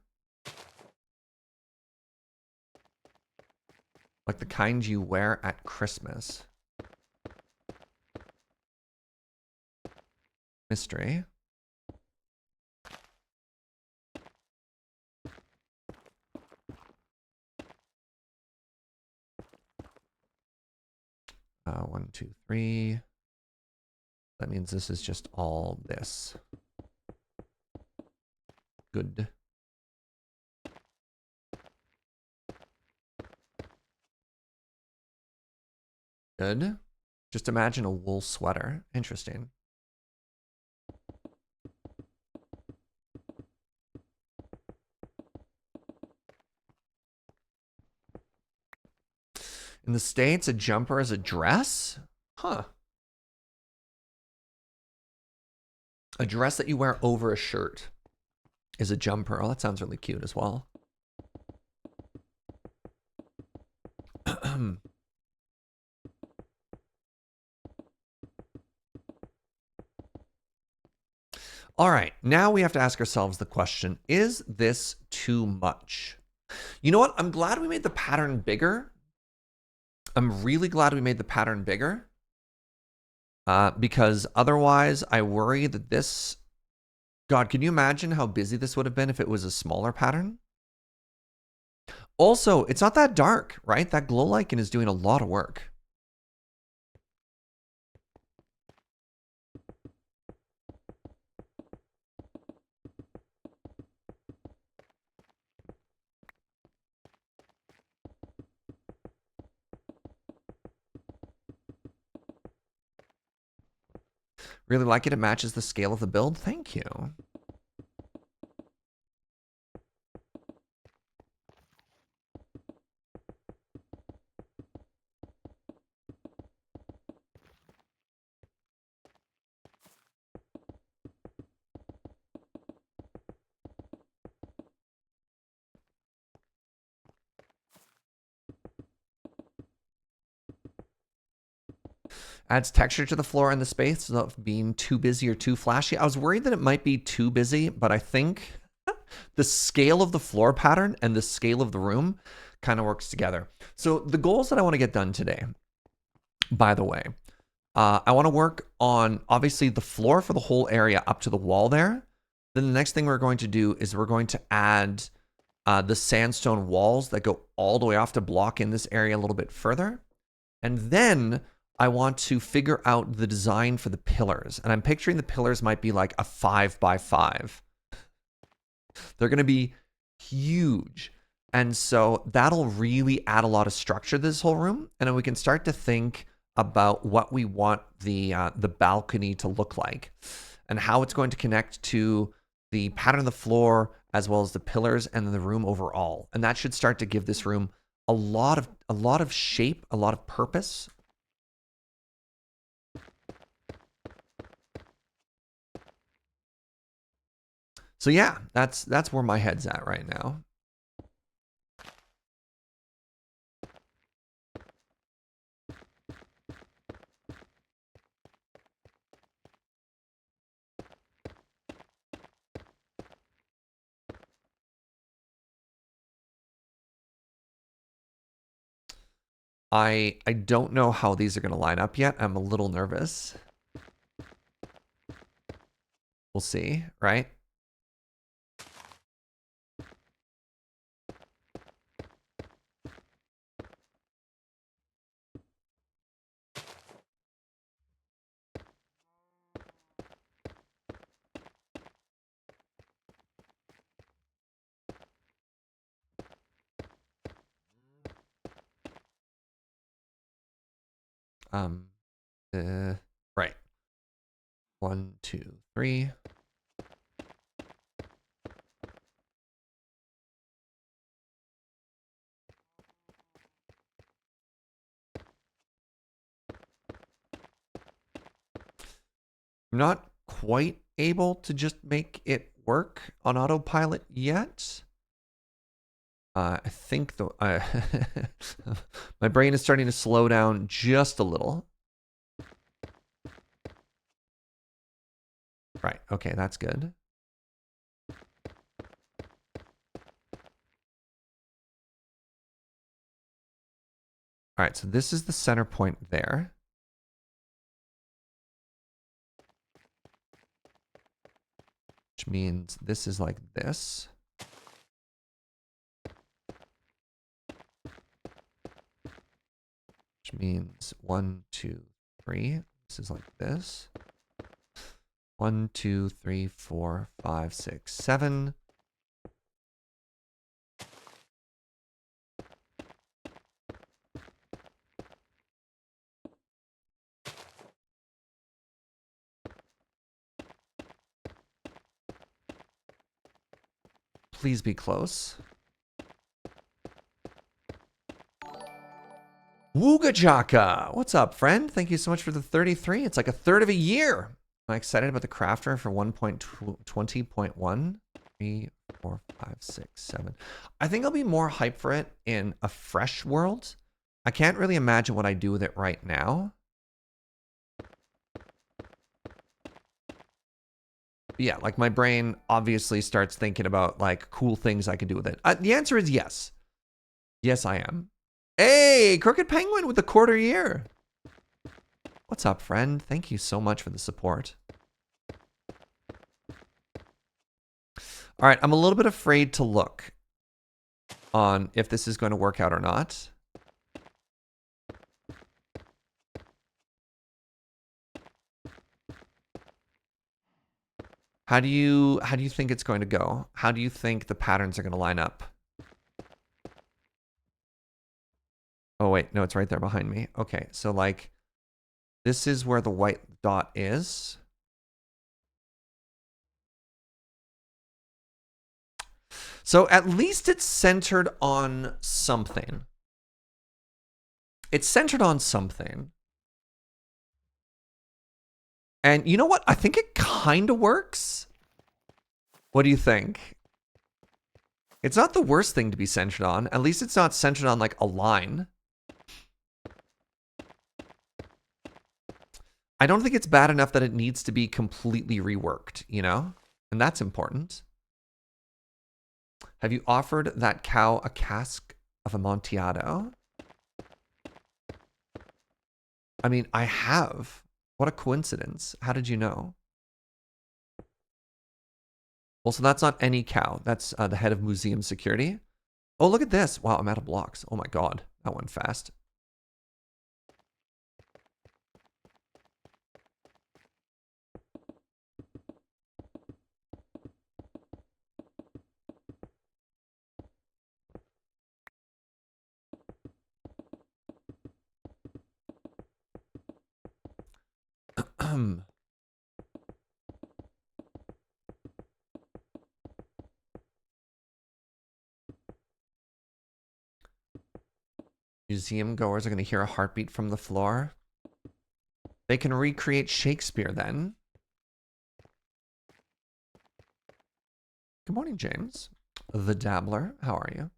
Speaker 1: Like the kind you wear at Christmas. Mystery. One, two, three. That means this is just all this. Good. Good. Just imagine a wool sweater. Interesting. In the States, a jumper is a dress? Huh. A dress that you wear over a shirt is a jumper. Oh, that sounds really cute as well. All right, now we have to ask ourselves the question, is this too much? You know what? I'm glad we made the pattern bigger. I'm really glad we made the pattern bigger. Because otherwise, I worry that this... God, can you imagine how busy this would have been if it was a smaller pattern? Also, it's not that dark, right? That glow lichen is doing a lot of work. Really like it. It matches the scale of the build. Thank you. Adds texture to the floor and the space without being too busy or too flashy. I was worried that it might be too busy, but I think the scale of the floor pattern and the scale of the room kind of works together. So the goals that I want to get done today, by the way, I want to work on obviously the floor for the whole area up to the wall there. Then the next thing we're going to do is we're going to add the sandstone walls that go all the way off to block in this area a little bit further. And then I want to figure out the design for the pillars. And I'm picturing the pillars might be like a 5x5. They're going to be huge. And so that'll really add a lot of structure to this whole room. And then we can start to think about what we want the balcony to look like and how it's going to connect to the pattern of the floor as well as the pillars and the room overall. And that should start to give this room a lot of shape, a lot of purpose. So yeah, that's where my head's at right now. I don't know how these are going to line up yet. I'm a little nervous. We'll see, right? Right. 1, 2, 3. I'm not quite able to just make it work on autopilot yet. I think my brain is starting to slow down just a little. Right. Okay, that's good. All right, so this is the center point there. Which means this is like this. Which means 1, 2, 3. This is like this. 1, 2, 3, 4, 5, 6, 7. Please be close. Woogajaka! What's up, friend? Thank you so much for the 33. It's like a third of a year. Am I excited about the crafter for 1.20.1? 3, 4, 5, 6, 7. I think I'll be more hyped for it in a fresh world. I can't really imagine what I do with it right now. Yeah, like my brain obviously starts thinking about like cool things I can do with it. The answer is yes. Yes, I am. Hey, Crooked Penguin with the quarter year. What's up, friend? Thank you so much for the support. All right, I'm a little bit afraid to look on if this is going to work out or not. How do you think it's going to go? How do you think the patterns are going to line up? Oh wait, no, it's right there behind me. Okay, so like this is where the white dot is. So at least it's centered on something. It's centered on something. And you know what? I think it kind of works. What do you think? It's not the worst thing to be centered on. At least it's not centered on like a line. I don't think it's bad enough that it needs to be completely reworked, you know? And that's important. Have you offered that cow a cask of Amontillado? I mean, I have. What a coincidence. How did you know? Well, so that's not any cow. That's the head of museum security. Oh, look at this. Wow, I'm out of blocks. Oh my God, that went fast. Museum goers are going to hear a heartbeat from the floor. They can recreate Shakespeare then. Good morning, James. The Dabbler, how are you?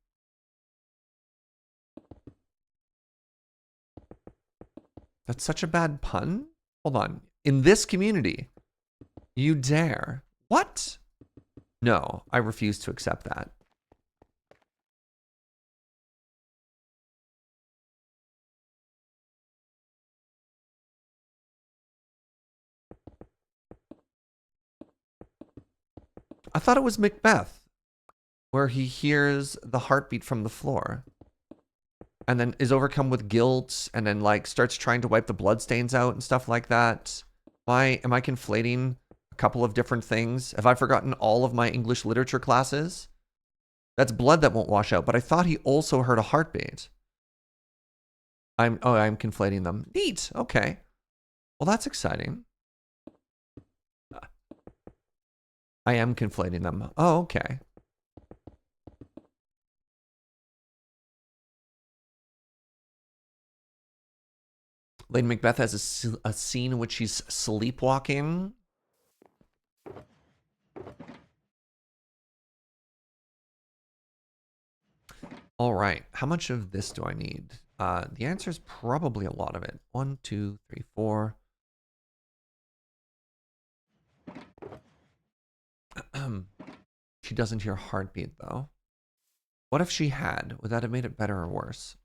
Speaker 1: That's such a bad pun? Hold on. In this community, you dare. What? No, I refuse to accept that. I thought it was Macbeth, where he hears the heartbeat from the floor and then is overcome with guilt and then like starts trying to wipe the bloodstains out and stuff like that. Am I conflating a couple of different things? Have I forgotten all of my English literature classes? That's blood that won't wash out, but I thought he also heard a heartbeat. I'm conflating them. Neat. Okay. Well, that's exciting. I am conflating them. Oh, okay. Lady Macbeth has a scene in which she's sleepwalking. All right. How much of this do I need? The answer is probably a lot of it. 1, 2, 3, 4. She doesn't hear a heartbeat, though. What if she had? Would that have made it better or worse?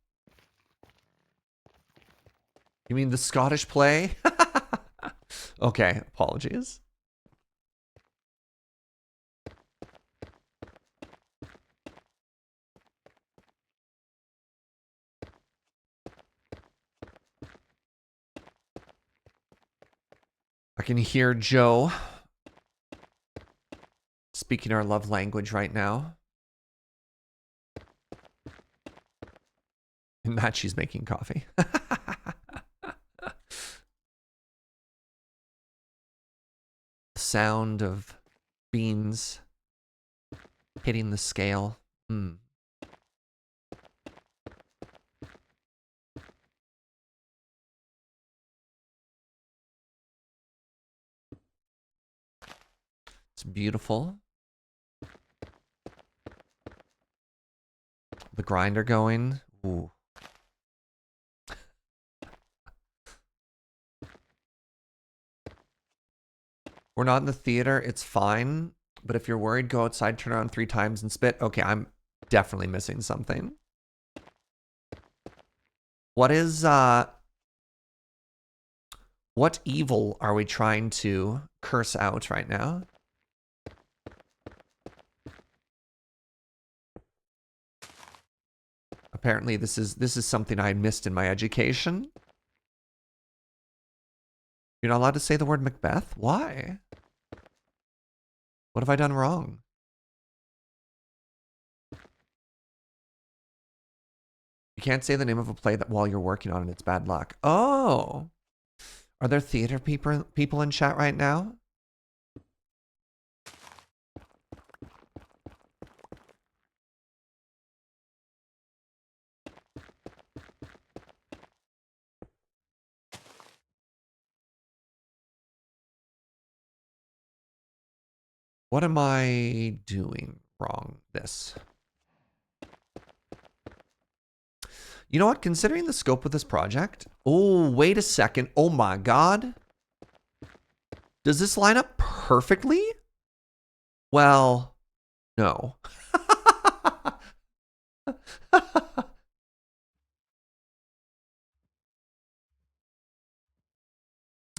Speaker 1: You mean the Scottish play? Okay, apologies. I can hear Joe speaking our love language right now. And that she's making coffee. Sound of beans hitting the scale. It's beautiful. The grinder going. Ooh. We're not in the theater. It's fine. But if you're worried, go outside, turn around 3 times and spit. Okay, I'm definitely missing something. What is, what evil are we trying to curse out right now? Apparently this is something I missed in my education. You're not allowed to say the word Macbeth? Why? What have I done wrong? You can't say the name of a play that while you're working on it, it's bad luck. Oh. Are there theater people in chat right now? What am I doing wrong this? You know what? Considering the scope of this project... Oh, wait a second. Oh my god. Does this line up perfectly? Well, no.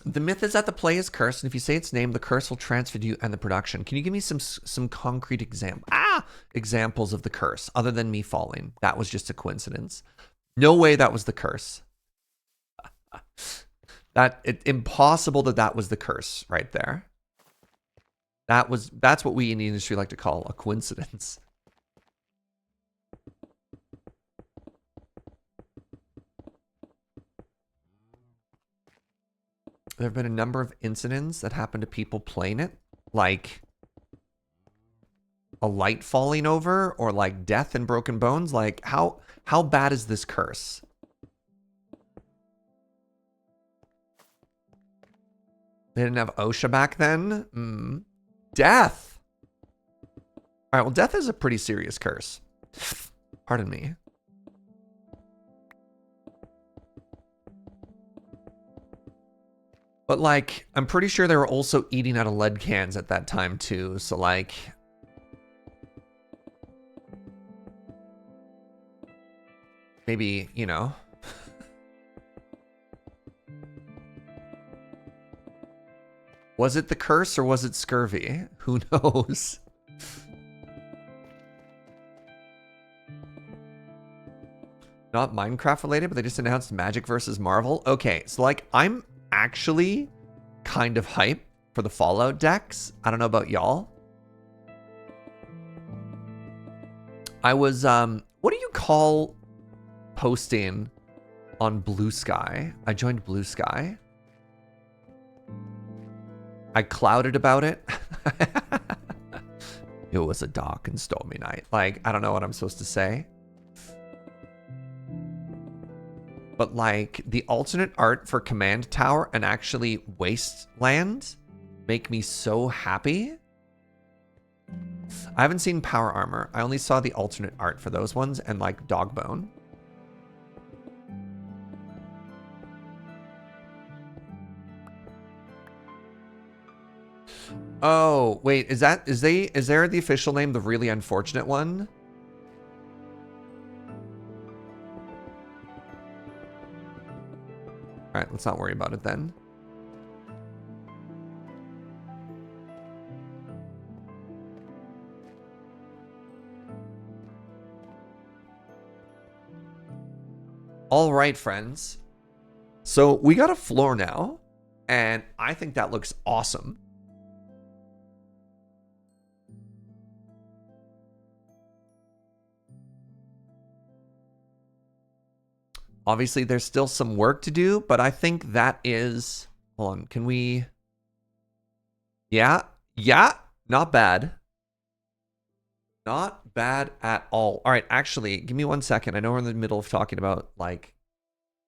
Speaker 1: The myth is that the play is cursed, and if you say its name, the curse will transfer to you and the production. Can you give me some concrete examples of the curse, other than me falling? That was just a coincidence. No way that was the curse. Impossible that was the curse right there. That's what we in the industry like to call a coincidence. There have been a number of incidents that happened to people playing it, like a light falling over or like death and broken bones. Like how bad is this curse? They didn't have OSHA back then? Death! Alright, well, death is a pretty serious curse. Pardon me. But, like, I'm pretty sure they were also eating out of lead cans at that time, too. So, like... maybe, you know... Was it the curse or was it scurvy? Who knows? Not Minecraft related, but they just announced Magic versus Marvel. Okay, so like I'm actually kind of hype for the Fallout decks. I don't know about y'all. I was what do you call posting on Blue Sky? I joined Blue Sky. I clouded about it. It was a dark and stormy night. Like, I don't know what I'm supposed to say. But like, the alternate art for Command Tower and actually Wasteland make me so happy. I haven't seen Power Armor. I only saw the alternate art for those ones and like Dogbone. Oh, wait, is there the official name, the Really Unfortunate One? All right, let's not worry about it then. All right, friends. So we got a floor now, and I think that looks awesome. Obviously, there's still some work to do, but I think that is... Hold on, can we... Yeah, not bad. Not bad at all. All right, actually, give me 1 second. I know we're in the middle of talking about, like,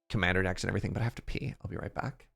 Speaker 1: commander decks and everything, but I have to pee. I'll be right back.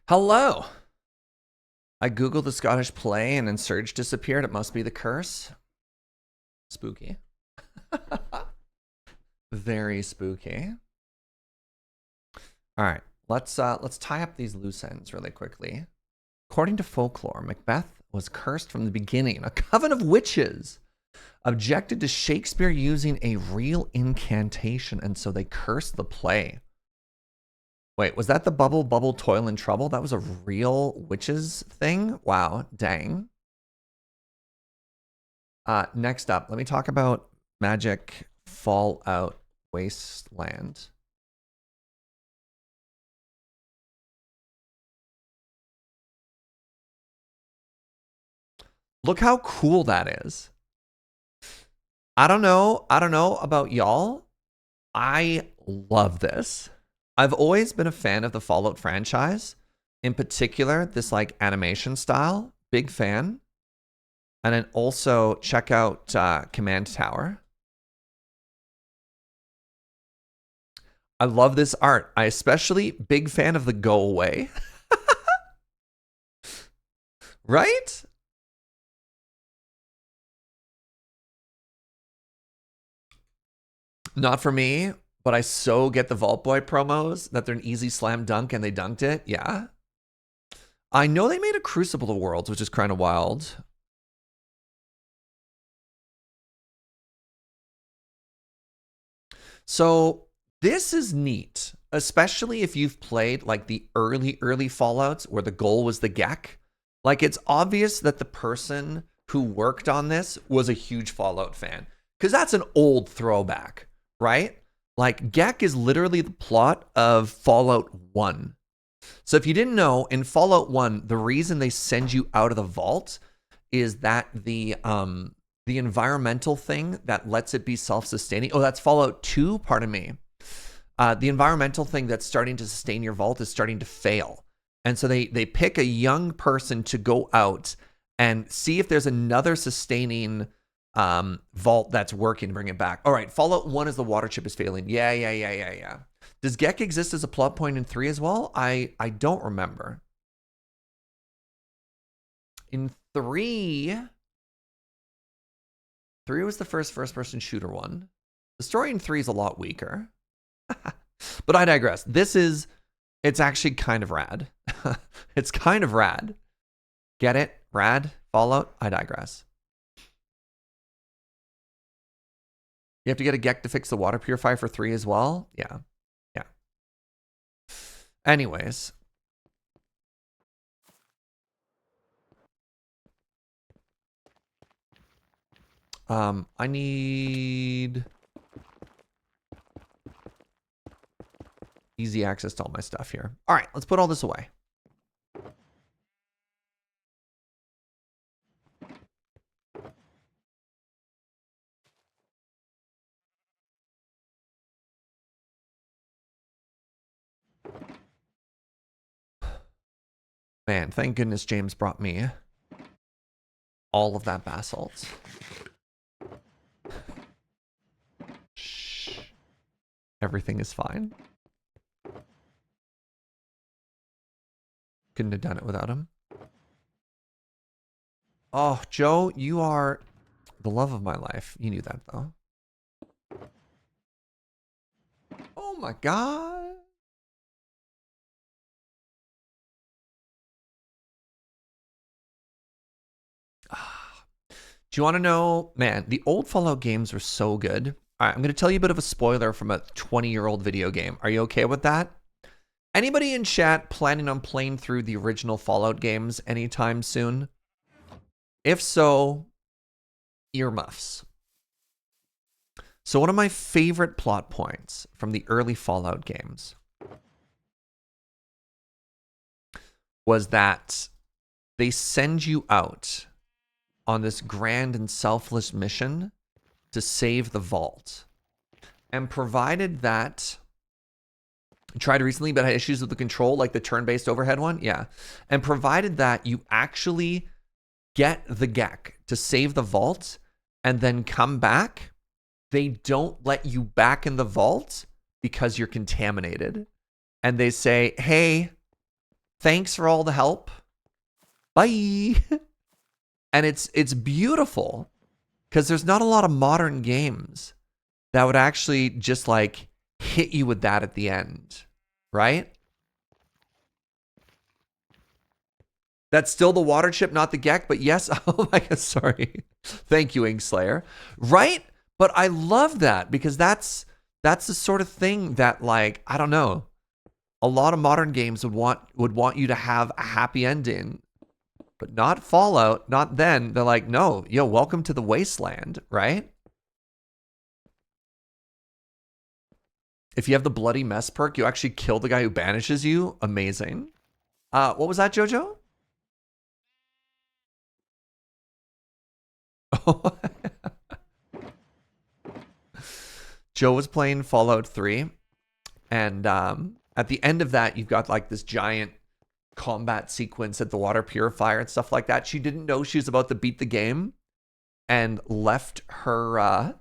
Speaker 1: Hello. I googled the Scottish play and then Serge disappeared. It must be the curse. Spooky. Very spooky. All right, let's tie up these loose ends really quickly. According to folklore, Macbeth was cursed from the beginning. A coven of witches objected to Shakespeare using a real incantation, and so they cursed the play. Wait, was that the bubble, bubble, toil, and trouble? That was a real witches thing? Wow, dang. Next up, let me talk about Magic Fallout Wasteland. Look how cool that is. I don't know about y'all. I love this. I've always been a fan of the Fallout franchise. In particular, this like animation style. Big fan. And then also check out Command Tower. I love this art. I especially big fan of the go away. Right? Not for me, but I so get the Vault Boy promos that they're an easy slam dunk and they dunked it. Yeah. I know they made a Crucible of Worlds, which is kind of wild. So this is neat, especially if you've played like the early Fallouts where the goal was the Gek. Like it's obvious that the person who worked on this was a huge Fallout fan because that's an old throwback, right? Like Gek is literally the plot of Fallout 1. So if you didn't know, in Fallout 1, the reason they send you out of the vault is that the environmental thing that lets it be self-sustaining. Oh, that's Fallout 2, pardon me. The environmental thing that's starting to sustain your vault is starting to fail. And so they pick a young person to go out and see if there's another sustaining vault that's working to bring it back. All right, Fallout 1 is the water chip is failing. Yeah. Does Gek exist as a plot point in 3 as well? I don't remember. In 3 was the first-person shooter one. The story in 3 is a lot weaker. But I digress. It's actually kind of rad. It's kind of rad. Get it? Rad? Fallout? I digress. You have to get a Gek to fix the water purifier for 3 as well? Yeah. Anyways. I need easy access to all my stuff here. All right, let's put all this away. Man, thank goodness James brought me all of that basalt. Shh. Everything is fine. Couldn't have done it without him. Oh, Joe, you are the love of my life. You knew that, though. Oh my God. Do you want to know, man, the old Fallout games were so good. All right, I'm going to tell you a bit of a spoiler from a 20-year-old video game. Are you okay with that? Anybody in chat planning on playing through the original Fallout games anytime soon? If so, earmuffs. So one of my favorite plot points from the early Fallout games was that they send you out on this grand and selfless mission to save the vault. And provided that, I tried recently but had issues with the control, like the turn-based overhead one, yeah. And provided that you actually get the Gek to save the vault and then come back, they don't let you back in the vault because you're contaminated. And they say, hey, thanks for all the help. Bye. And it's beautiful because there's not a lot of modern games that would actually just like hit you with that at the end, right? That's still the water chip, not the Gek, but yes. Oh my God, sorry. Thank you, Inkslayer. Right? But I love that because that's the sort of thing that, like, I don't know, a lot of modern games would want you to have a happy ending. But not Fallout, not then. They're like, no, yo, welcome to the wasteland, right? If you have the bloody mess perk, you actually kill the guy who banishes you. Amazing. What was that, Jojo? Joe was playing Fallout 3, and at the end of that, you've got like this giant combat sequence at the water purifier and stuff like that. She didn't know she was about to beat the game and left her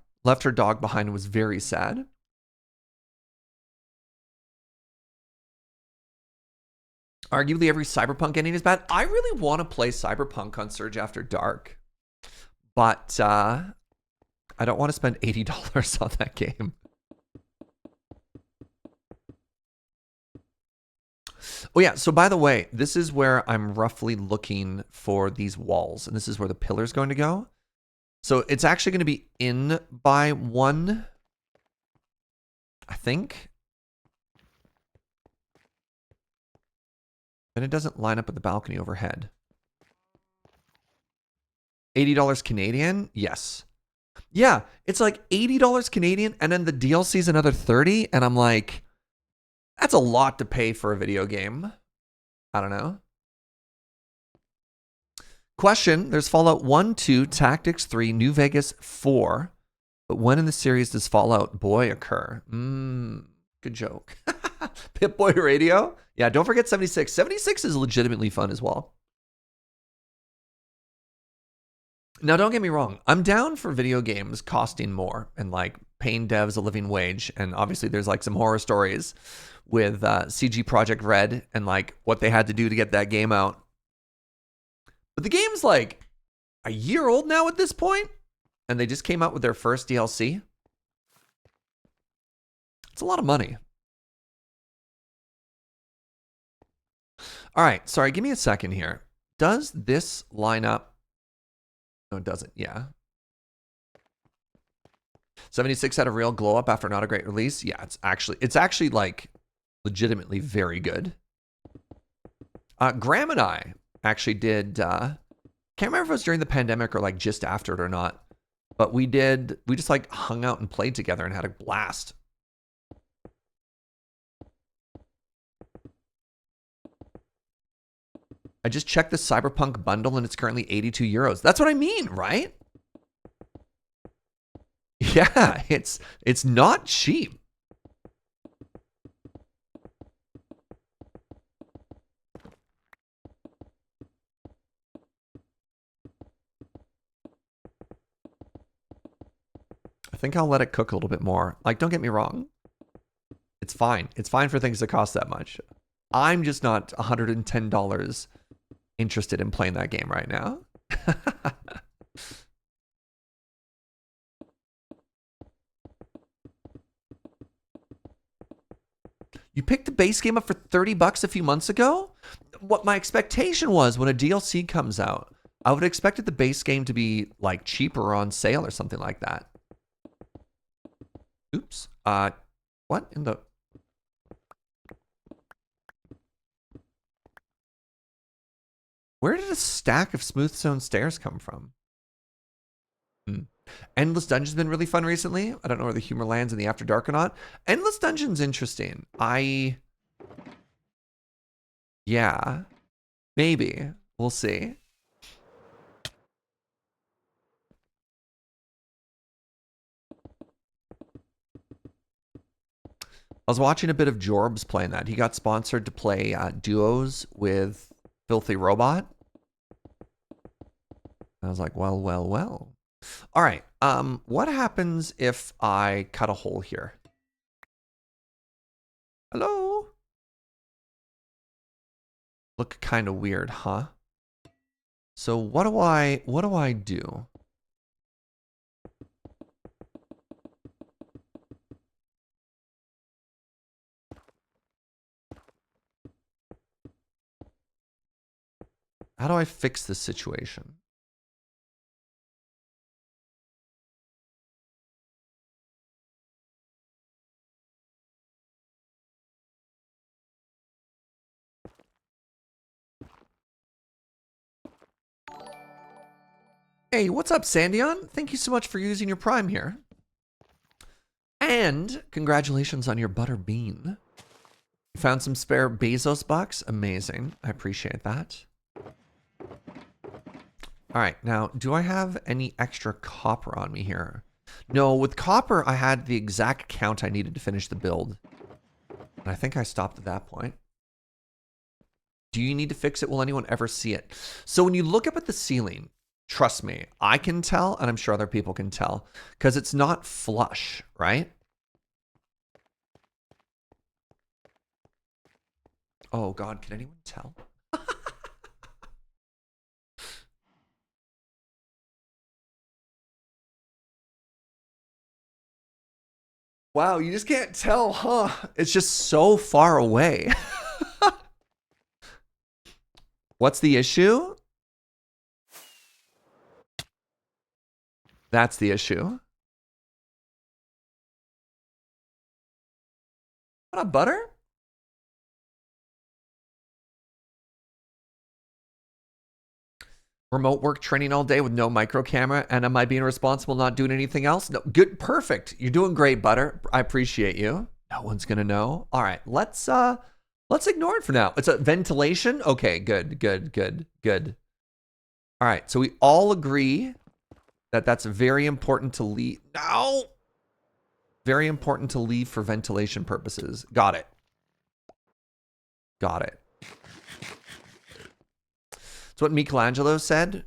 Speaker 1: dog behind and was very sad. Arguably every Cyberpunk ending is bad. I really want to play Cyberpunk on Surge After Dark, but I don't want to spend $80 on that game. Oh yeah, so by the way, this is where I'm roughly looking for these walls, and this is where the pillar's going to go. So it's actually going to be in by 1, I think. And it doesn't line up with the balcony overhead. $80 Canadian? Yes. Yeah, it's like $80 Canadian, and then the DLC is another 30, and I'm like, that's a lot to pay for a video game. I don't know. Question, there's Fallout 1, 2, Tactics 3, New Vegas 4. But when in the series does Fallout Boy occur? Good joke. Pip-Boy Radio? Yeah, don't forget 76. 76 is legitimately fun as well. Now, don't get me wrong. I'm down for video games costing more and like paying devs a living wage. And obviously there's like some horror stories with CG Project Red and like what they had to do to get that game out. But the game's like a year old now at this point, and they just came out with their first DLC. It's a lot of money. All right, sorry, give me a second here. Does this line up? No, it doesn't. Yeah. 76 had a real glow up after not a great release. Yeah, it's actually like legitimately very good. Graham and I actually did, can't remember if it was during the pandemic or like just after it or not, but we just like hung out and played together and had a blast. I just checked the Cyberpunk bundle and it's currently 82 euros. That's what I mean, right? Yeah, it's not cheap. I think I'll let it cook a little bit more. Like, don't get me wrong. It's fine. It's fine for things that cost that much. I'm just not $110 interested in playing that game right now. You picked the base game up for $30 a few months ago? What my expectation was when a DLC comes out, I would have expected the base game to be like cheaper or on sale or something like that. Oops. What in the... Where did a stack of smooth stone stairs come from? Endless Dungeon's been really fun recently. I don't know where the humor lands in the After Dark or not. Endless Dungeon's interesting. Yeah. Maybe. We'll see. I was watching a bit of Jorbs playing that. He got sponsored to play duos with Filthy Robot. I was like, well, well, well. All right. What happens if I cut a hole here? Hello? Look kind of weird, huh? So what do I do? How do I fix this situation? Hey, what's up, Sandyon? Thank you so much for using your Prime here. And congratulations on your butter bean. You found some spare Bezos bucks? Amazing. I appreciate that. All right, now, do I have any extra copper on me here? No, with copper, I had the exact count I needed to finish the build. And I think I stopped at that point. Do you need to fix it? Will anyone ever see it? So when you look up at the ceiling, trust me, I can tell, and I'm sure other people can tell, because it's not flush, right? Oh God, can anyone tell? Wow, you just can't tell, huh? It's just so far away. What's the issue? That's the issue. What up, Butter? Remote work training all day with no micro camera, and am I being responsible not doing anything else? No, good, perfect. You're doing great, Butter. I appreciate you. No one's gonna know. All right, let's ignore it for now. It's a ventilation. Okay, good, good, good, good. All right, so we all agree that that's very important to leave. No, very important to leave for ventilation purposes. Got it. Got it. It's what Michelangelo said.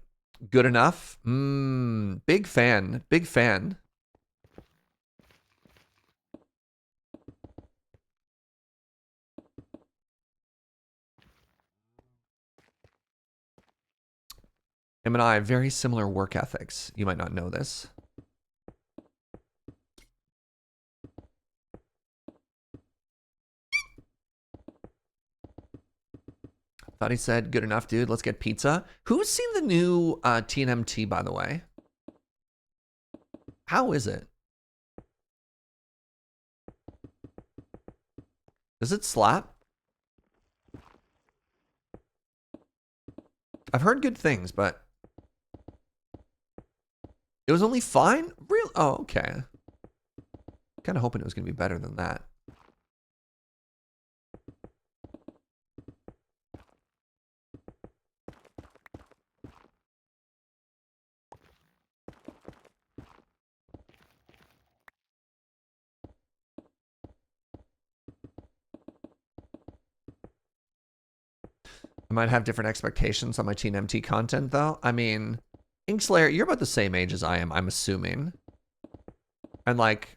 Speaker 1: Good enough. Big fan. Big fan. Him and I have very similar work ethics. You might not know this. Thought he said, good enough, dude. Let's get pizza. Who's seen the new TNMT, by the way? How is it? Does it slap? I've heard good things, but it was only fine? Real? Oh, okay. Kind of hoping it was going to be better than that. I might have different expectations on my TNMT content, though. I mean, Inkslayer, you're about the same age as I am, I'm assuming. And, like,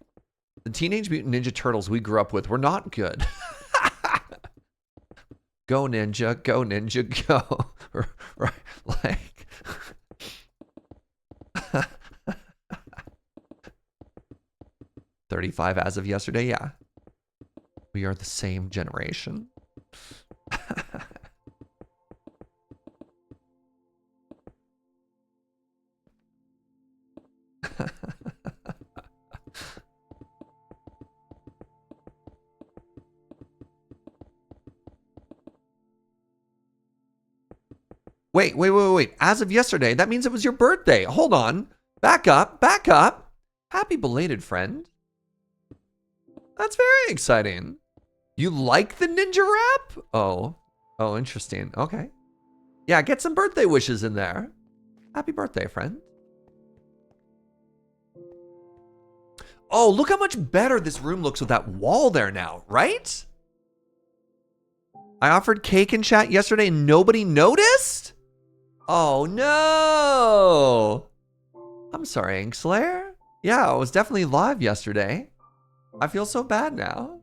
Speaker 1: the Teenage Mutant Ninja Turtles we grew up with were not good. Go Ninja, go. Right, like... 35 as of yesterday, yeah. We are the same generation. Wait. As of yesterday, that means it was your birthday. Hold on. Back up. Happy belated, friend. That's very exciting. You like the ninja rap? Oh, interesting. Okay. Yeah, get some birthday wishes in there. Happy birthday, friend. Oh, look how much better this room looks with that wall there now, right? I offered cake in chat yesterday and nobody noticed? Oh, no. I'm sorry, Inkslayer. Yeah, I was definitely live yesterday. I feel so bad now.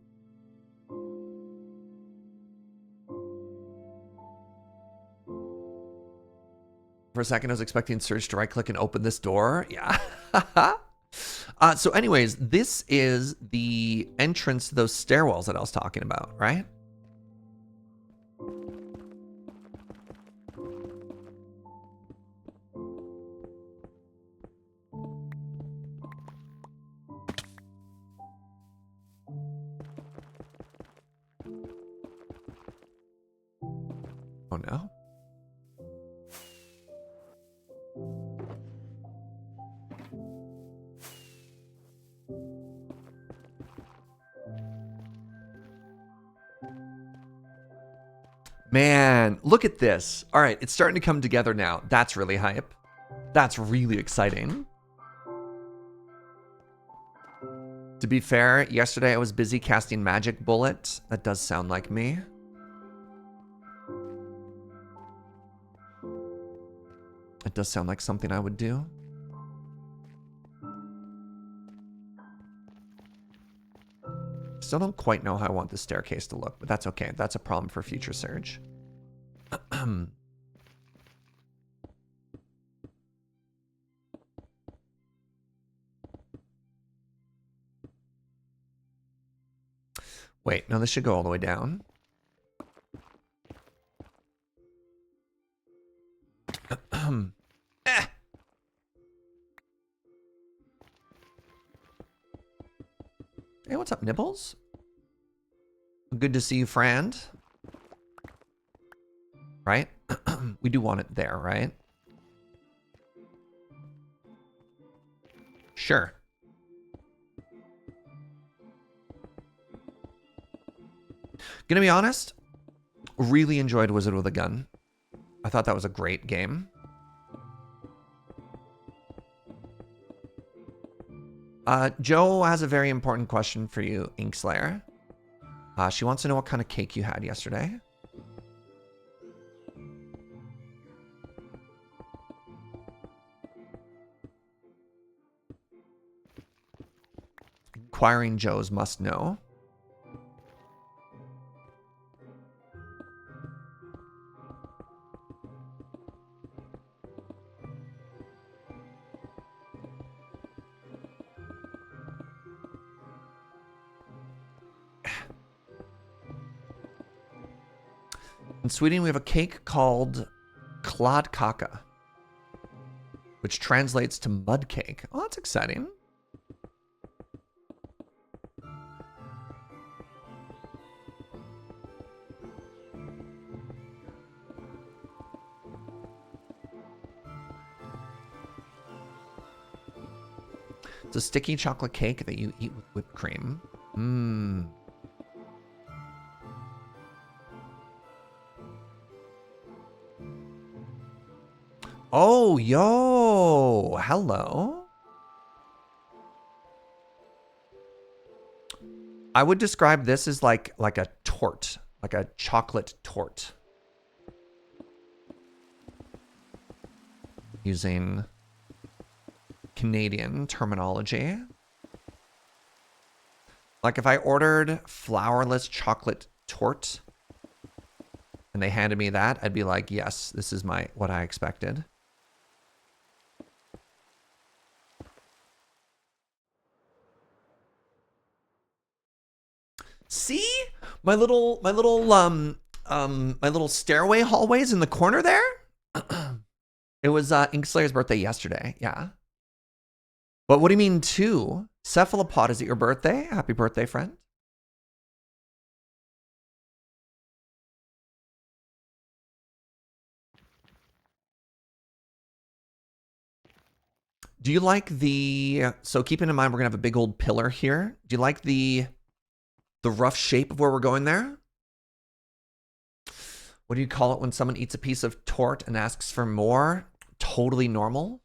Speaker 1: For a second, I was expecting Serge to right-click and open this door. Yeah. So anyways, this is the entrance to those stairwells that I was talking about, right? Oh no. Man, look at this. All right, it's starting to come together now. That's really hype. That's really exciting. To be fair, yesterday I was busy casting Magic Bullet. That does sound like me. It does sound like something I would do. Still don't quite know how I want the staircase to look, but that's okay. That's a problem for future Serge. Wait, no, this should go all the way down. Eh. Hey, what's up, Nibbles? Good to see you, friend. Right? We do want it there, right? Sure. Gonna be honest, really enjoyed Wizard with a Gun. I thought that was a great game. Joe has a very important question for you, Inkslayer. She wants to know what kind of cake you had yesterday. Inquiring Joes must know. In Sweden, we have a cake called kladdkaka, which translates to mud cake. Oh, that's exciting. It's a sticky chocolate cake that you eat with whipped cream. Mmm. Oh, yo, hello. I would describe this as like a tort, like a chocolate tort. Using Canadian terminology. Like if I ordered flourless chocolate tort and they handed me that, I'd be like, yes, this is what I expected. See? My little stairway hallways in the corner there? It was Inkslayer's birthday yesterday, yeah. But what do you mean two? Cephalopod, is it your birthday? Happy birthday, friend. Do you like the, so keeping in mind we're gonna have a big old pillar here. Do you like the rough shape of where we're going there? What do you call it when someone eats a piece of tort and asks for more? Totally normal.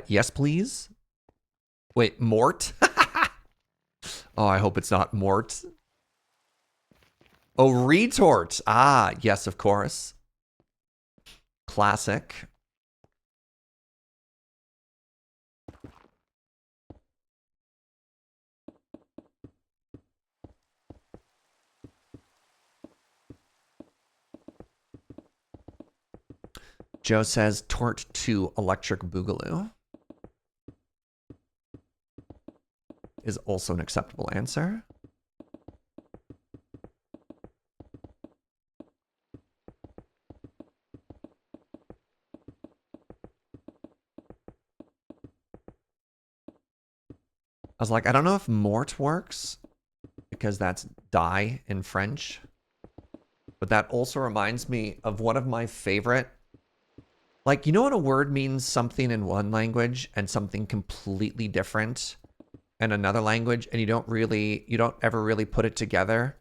Speaker 1: Yes, please. Wait, Mort? Oh, I hope it's not Mort. Oh, retort. Ah, yes, of course. Classic. Joe says tort to electric boogaloo is also an acceptable answer. I was like, I don't know if mort works because that's die in French. But that also reminds me of one of my favorite, like, you know when a word means something in one language and something completely different in another language, and you don't ever really put it together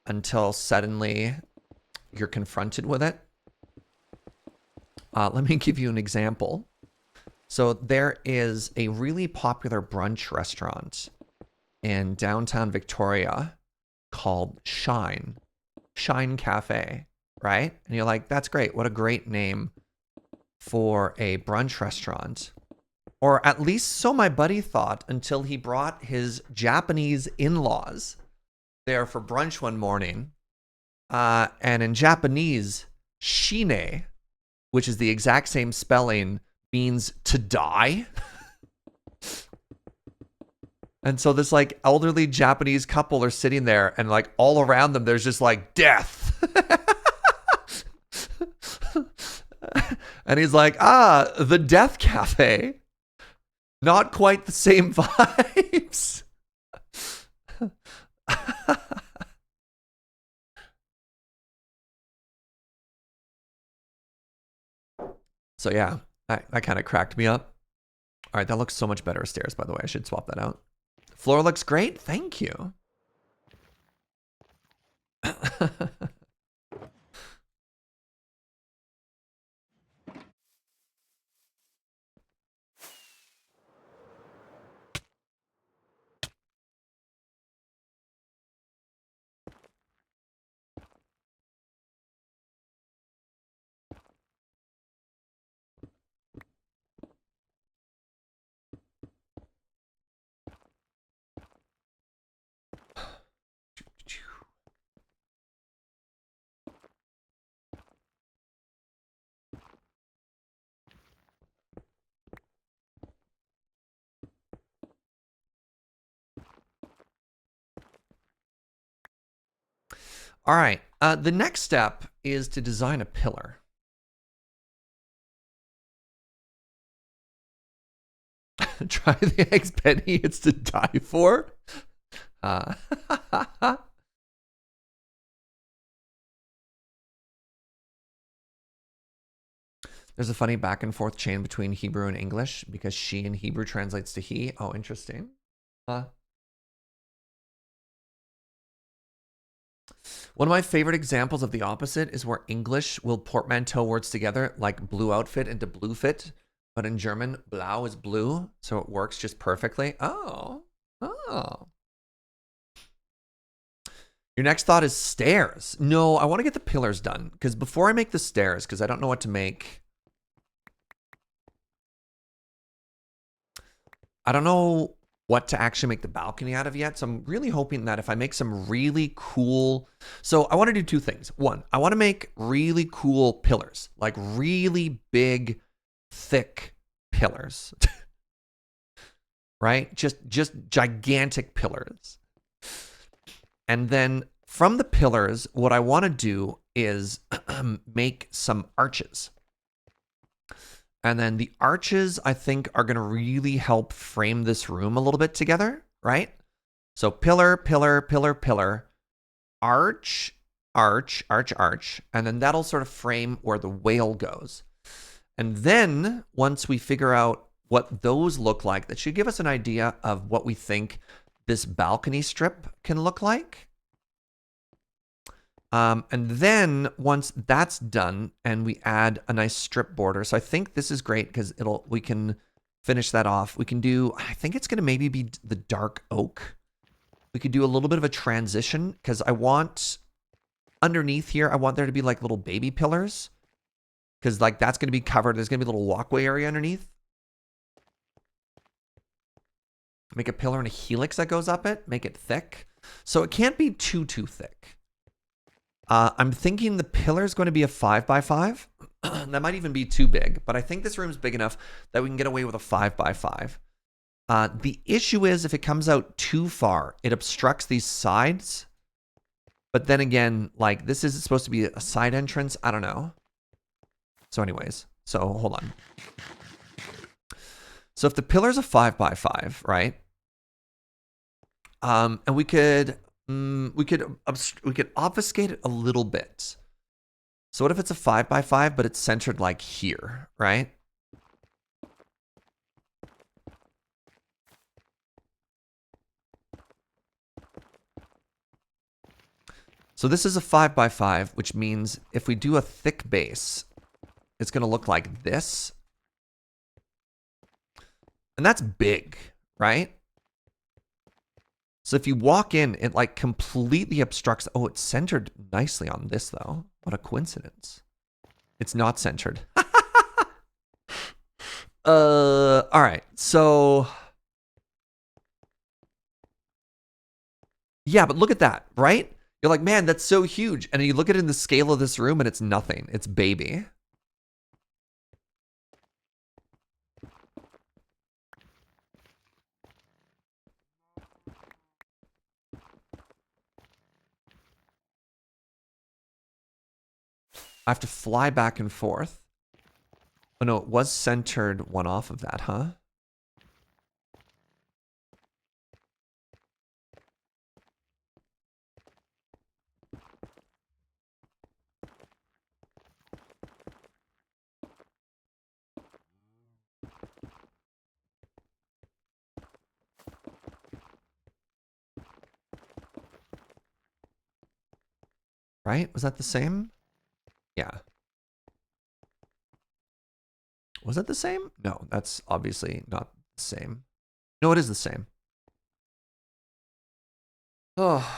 Speaker 1: until suddenly you're confronted with it? Let me give you an example. So there is a really popular brunch restaurant in downtown Victoria called Shine Cafe, right? And you're like, that's great. What a great name for a brunch restaurant. Or at least so my buddy thought until he brought his Japanese in-laws there for brunch one morning. And in Japanese, shine, which is the exact same spelling, means to die. And so this like elderly Japanese couple are sitting there and like all around them, there's just like death. And he's like, the Death Cafe. Not quite the same vibes. So yeah, that kind of cracked me up. All right, that looks so much better stairs, by the way. I should swap that out. Floor looks great. Thank you. All right, the next step is to design a pillar. Try the eggs, Penny. It's to die for. There's a funny back and forth chain between Hebrew and English because she in Hebrew translates to he. Oh, interesting. One of my favorite examples of the opposite is where English will portmanteau words together, like blue outfit into blue fit. But in German, blau is blue, so it works just perfectly. Oh. Your next thought is stairs. No, I want to get the pillars done. Because before I make the stairs, because I don't know what to make. I don't know what to actually make the balcony out of yet. So I'm really hoping that if I make some really cool... So I want to do two things. One, I want to make really cool pillars. Like really big, thick pillars. Right? Just gigantic pillars. And then from the pillars, what I want to do is make some arches. And then the arches, I think, are going to really help frame this room a little bit together, right? So pillar, pillar, pillar, pillar, arch, arch, arch, arch. And then that'll sort of frame where the whale goes. And then once we figure out what those look like, that should give us an idea of what we think this balcony strip can look like. And then once that's done and we add a nice strip border. So I think this is great because we can finish that off. We can do, I think it's going to maybe be the dark oak. We could do a little bit of a transition because I want underneath here, I want there to be like little baby pillars because like that's going to be covered. There's going to be a little walkway area underneath. Make a pillar and a helix that goes up it. Make it thick. So it can't be too thick. I'm thinking the pillar is going to be a 5x5. That might even be too big, but I think this room's big enough that we can get away with a 5x5. The issue is if it comes out too far, it obstructs these sides. But then again, like this is supposed to be a side entrance. I don't know. So anyways, so hold on. So if the pillar's a 5x5, right? And we could obfuscate it a little bit. So what if it's a 5x5, but it's centered like here, right? So this is a 5x5, which means if we do a thick base, it's going to look like this. And that's big, right? So if you walk in, it like completely obstructs. Oh, it's centered nicely on this though. What a coincidence. It's not centered. All right. So yeah, but look at that, right? You're like, man, that's so huge. And you look at it in the scale of this room and it's nothing. It's baby. I have to fly back and forth. Oh no, it was centered one off of that, huh? Right? Was that the same? Yeah. Was that the same? No, that's obviously not the same. No, it is the same. Oh.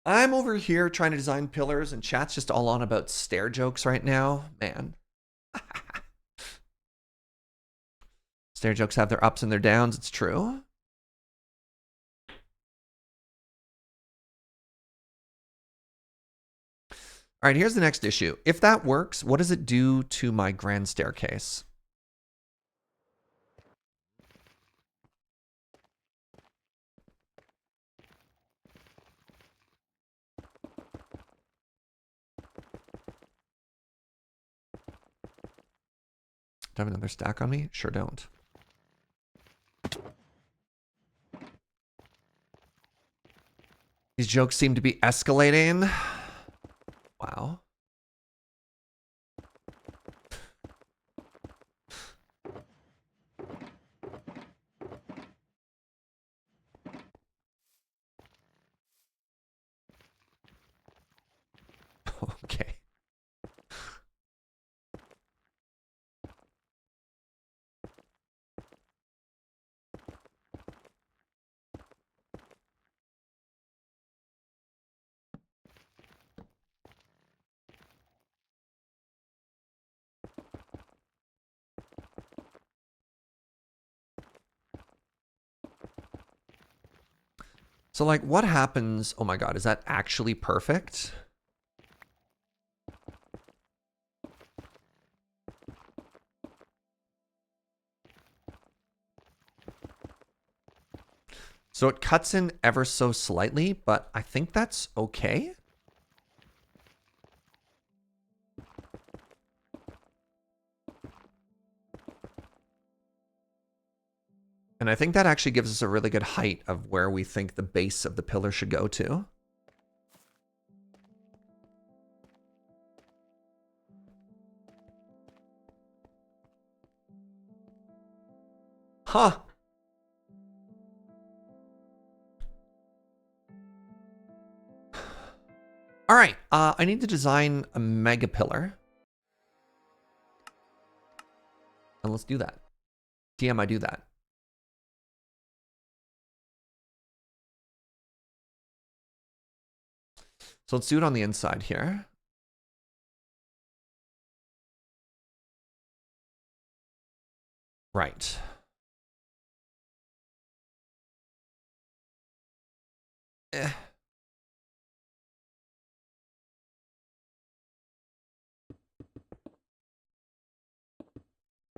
Speaker 1: I'm over here trying to design pillars and chat's just all on about stair jokes right now. Man. Stair jokes have their ups and their downs. It's true. All right, here's the next issue. If that works, what does it do to my grand staircase? Do I have another stack on me? Sure don't. These jokes seem to be escalating. Wow. Okay. So like what happens? Oh my God, is that actually perfect? So it cuts in ever so slightly, but I think that's okay. And I think that actually gives us a really good height of where we think the base of the pillar should go to. Huh. All right, I need to design a mega pillar. And let's do that. TM, I do that. So let's do it on the inside here. Right. Eh.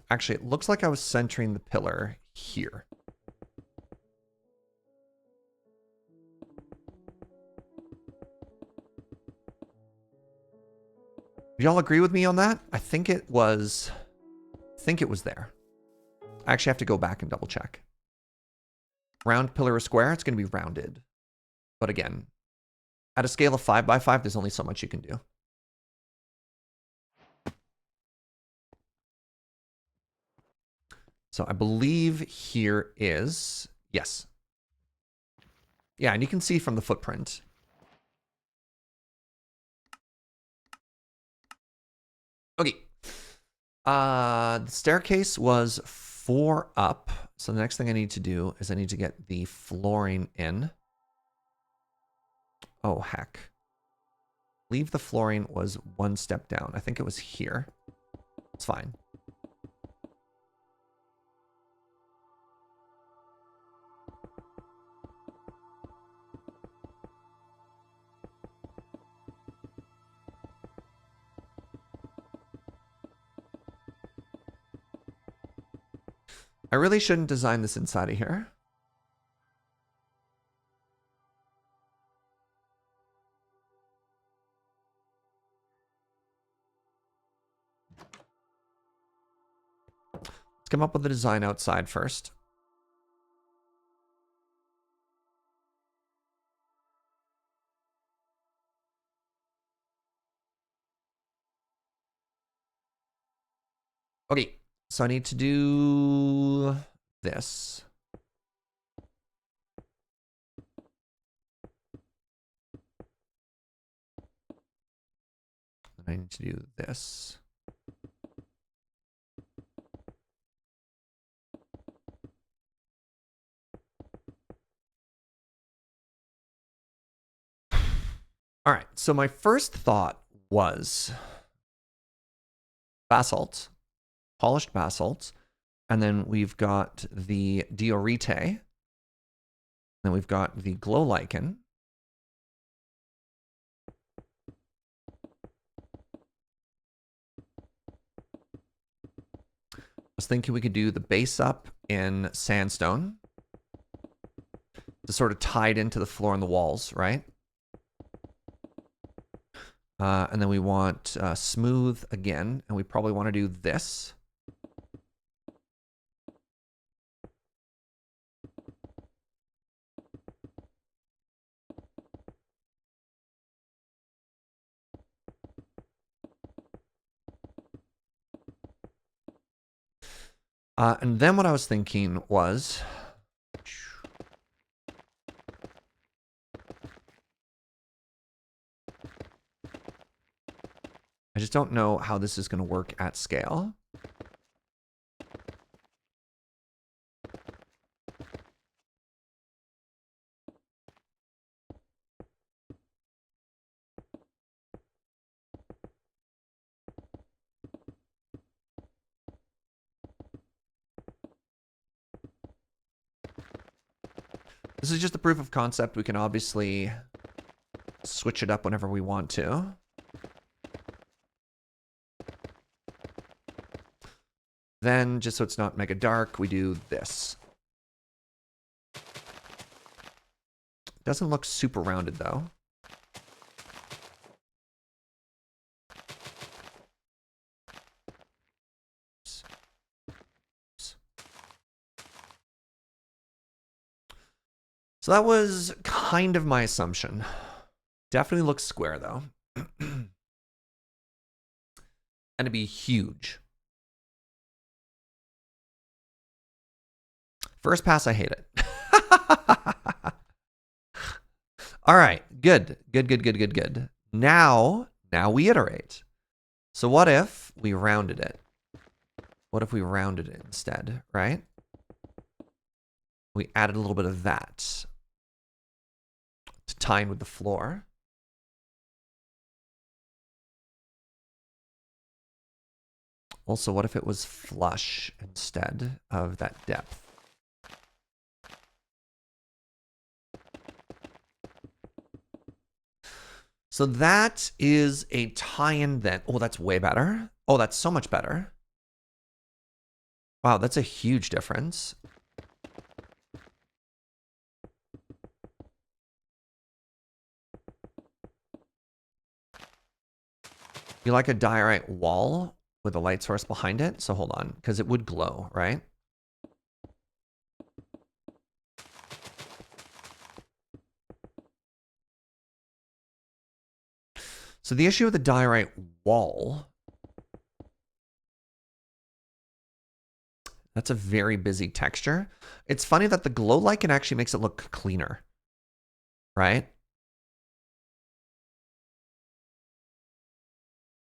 Speaker 1: Actually, it looks like I was centering the pillar here. Do y'all agree with me on that? I think it was there. I actually have to go back and double check. Round pillar or square, it's going to be rounded. But again, at a scale of 5 by 5, there's only so much you can do. So I believe here is, yes. Yeah, and you can see from the footprint. Okay. The staircase was 4 up. So the next thing I need to do is I need to get the flooring in. Oh, heck. Leave the flooring was 1 step down. I think it was here. It's fine. I really shouldn't design this inside of here. Let's come up with a design outside first. Okay, so I need to do this. I need to do this. All right, so my first thought was basalt, polished basalt, and then we've got the diorite, then we've got the glow lichen. I was thinking we could do the base up in sandstone to sort of tie it into the floor and the walls, right? And then we want smooth again, and we probably want to do this. And then what I was thinking was, I just don't know how this is going to work at scale. This is just a proof of concept. We can obviously switch it up whenever we want to. Then, just so it's not mega dark, we do this. Doesn't look super rounded, though. So that was kind of my assumption. Definitely looks square, though. And it'd be huge. First pass, I hate it. All right, good. Good. Now we iterate. So what if we rounded it? What if we rounded it instead, right? We added a little bit of that to tie in with the floor. Also, what if it was flush instead of that depth? So that is a tie-in then. Oh, that's way better. Oh, that's so much better. Wow, that's a huge difference. You like a diorite wall with a light source behind it? So hold on, because it would glow, right? So the issue with the diorite wall, that's a very busy texture. It's funny that the glow lichen actually makes it look cleaner, right?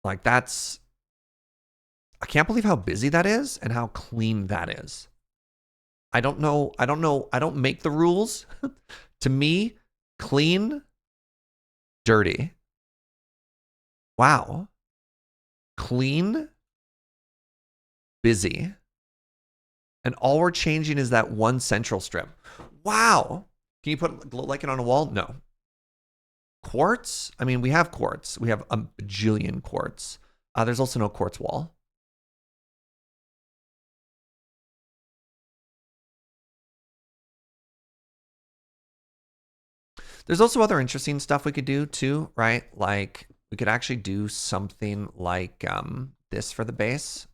Speaker 1: Like that's, I can't believe how busy that is and how clean that is. I don't know. I don't make the rules. To me, clean, dirty. Wow. Clean, busy. And all we're changing is that one central strip. Wow. Can you put glow lichen on a wall? No. Quartz? I mean, we have quartz. We have a bajillion quartz. There's also no quartz wall. There's also other interesting stuff we could do too, right? Like we could actually do something like this for the base.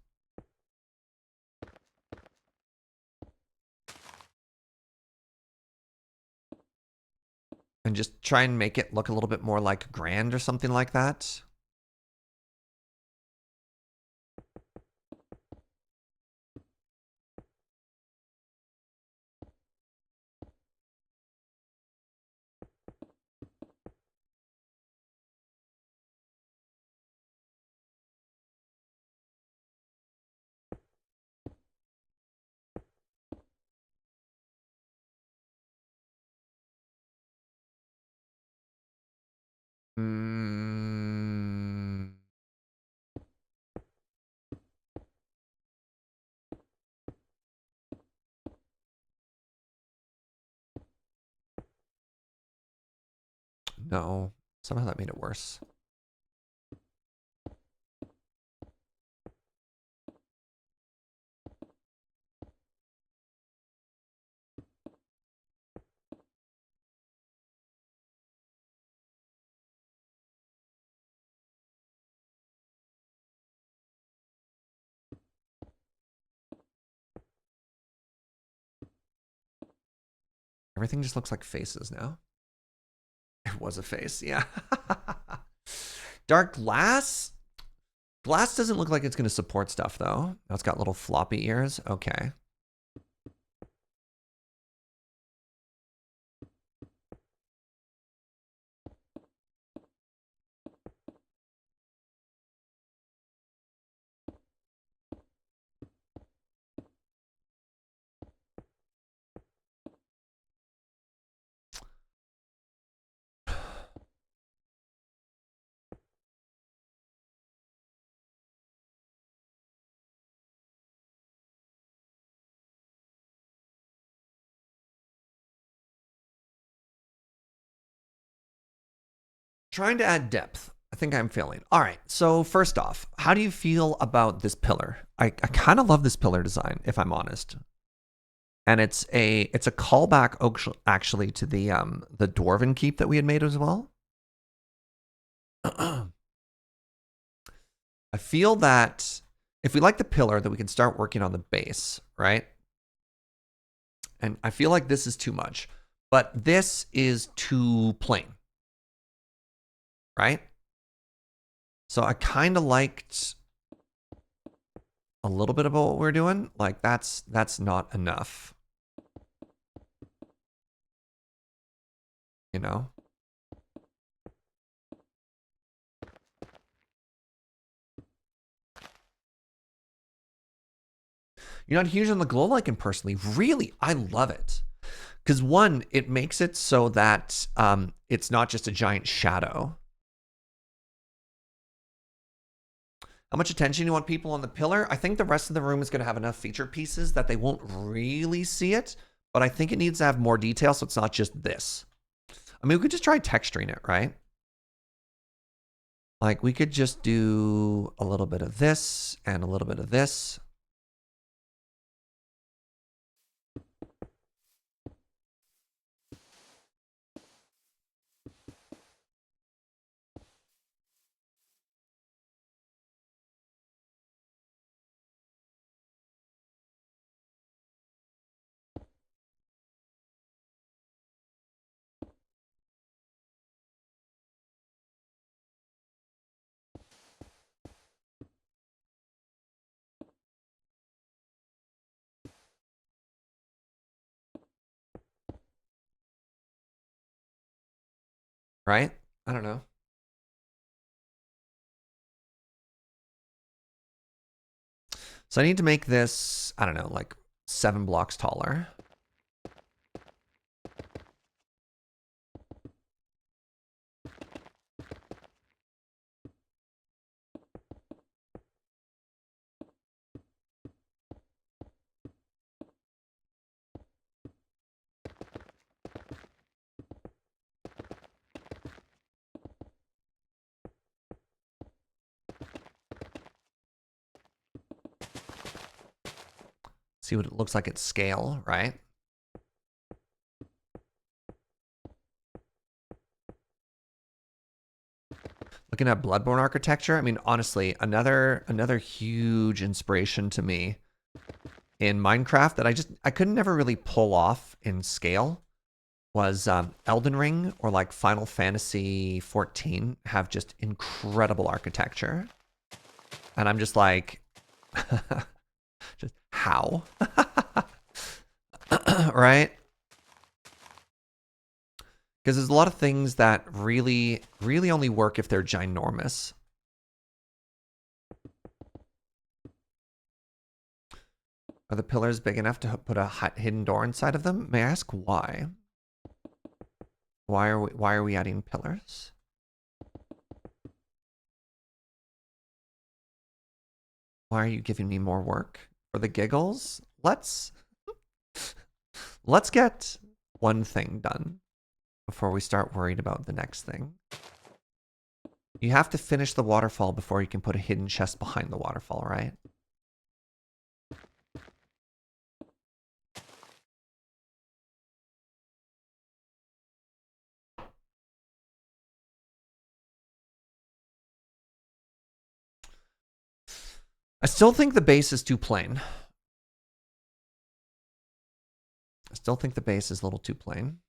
Speaker 1: And just try and make it look a little bit more like grand or something like that. No, somehow that made it worse. Everything just looks like faces now. It was a face, yeah. Dark glass? Glass doesn't look like it's going to support stuff, though. Now it's got little floppy ears. Okay. Trying to add depth. I think I'm failing. All right. So first off, how do you feel about this pillar? I kind of love this pillar design, if I'm honest. And it's a callback actually to the dwarven keep that we had made as well. I feel that if we like the pillar, that we can start working on the base, right? And I feel like this is too much, but this is too plain, right? So I kind of liked a little bit about what we're doing. Like that's not enough, you know? You're not huge on the glow lichen personally. Really, I love it. Because one, it makes it so that it's not just a giant shadow. How much attention you want people on the pillar? I think the rest of the room is going to have enough feature pieces that they won't really see it. But I think it needs to have more detail, so it's not just this. I mean, we could just try texturing it, right? Like, we could just do a little bit of this and a little bit of this. Right? I don't know. So I need to make this, I don't know, like 7 blocks taller. See what it looks like at scale, right? Looking at Bloodborne architecture, I mean, honestly, another huge inspiration to me in Minecraft that I could never really pull off in scale was Elden Ring or like Final Fantasy 14 have just incredible architecture. And I'm just like, just how? Right? Because there's a lot of things that really only work if they're ginormous. Are the pillars big enough to put a hidden door inside of them? May I ask why? Why are we adding pillars? Why are you giving me more work? For the giggles? Let's get one thing done before we start worried about the next thing. You have to finish the waterfall before you can put a hidden chest behind the waterfall, right? I still think the base is too plain. I still think the base is a little too plain.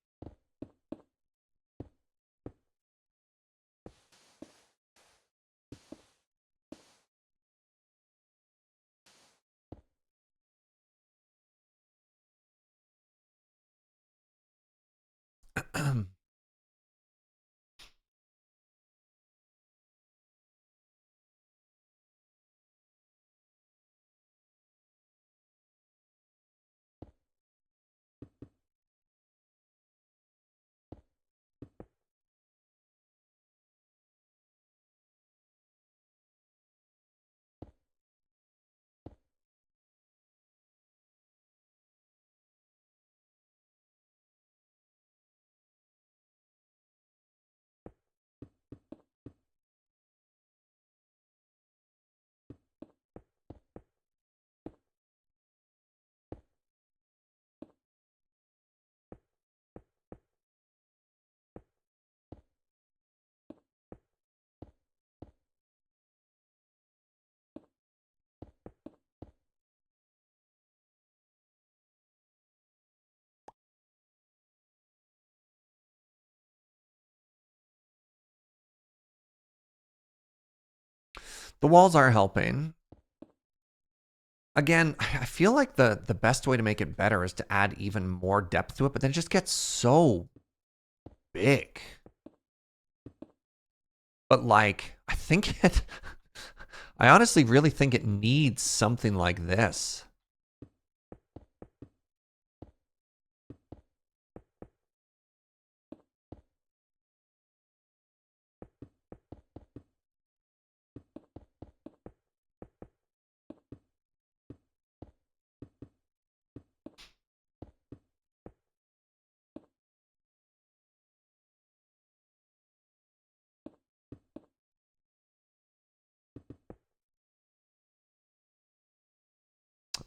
Speaker 1: The walls are helping. Again, I feel like the best way to make it better is to add even more depth to it, but then it just gets so big. But like, I think it... I honestly really think it needs something like this.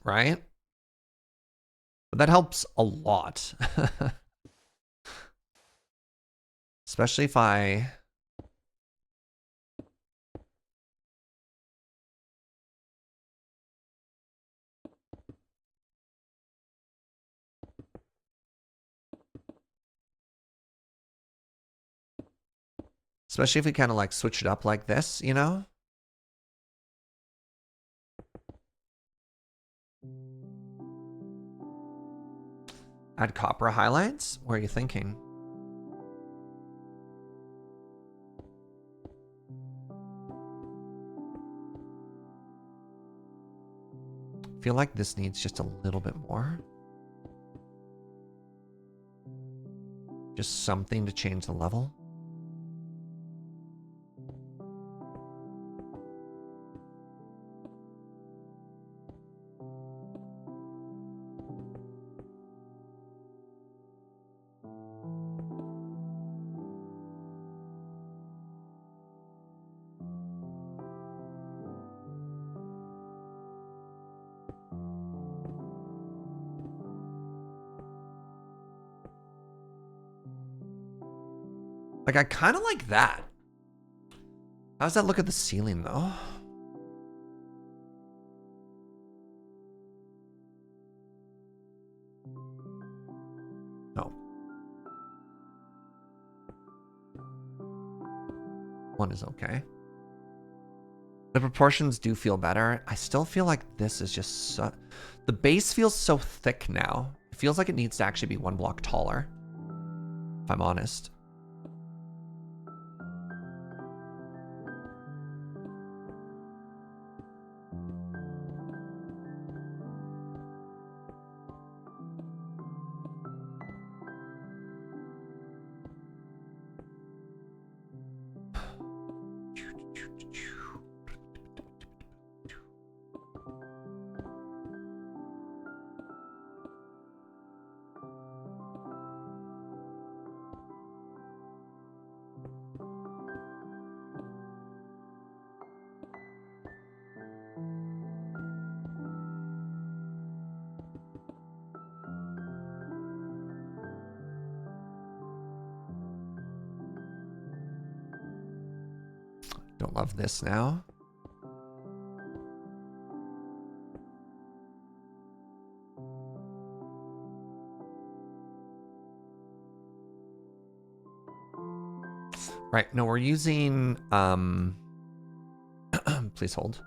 Speaker 1: Right? But that helps a lot. Especially if I... Especially if we kind of like switch it up like this, you know? Add copper highlights? What are you thinking? I feel like this needs just a little bit more. Just something to change the level. Like, I kind of like that. How's that look at the ceiling though? No. One is okay. The proportions do feel better. I still feel like this is just so... The base feels so thick now. It feels like it needs to actually be one block taller, if I'm honest. Don't love this now. Right, no, we're using, please hold.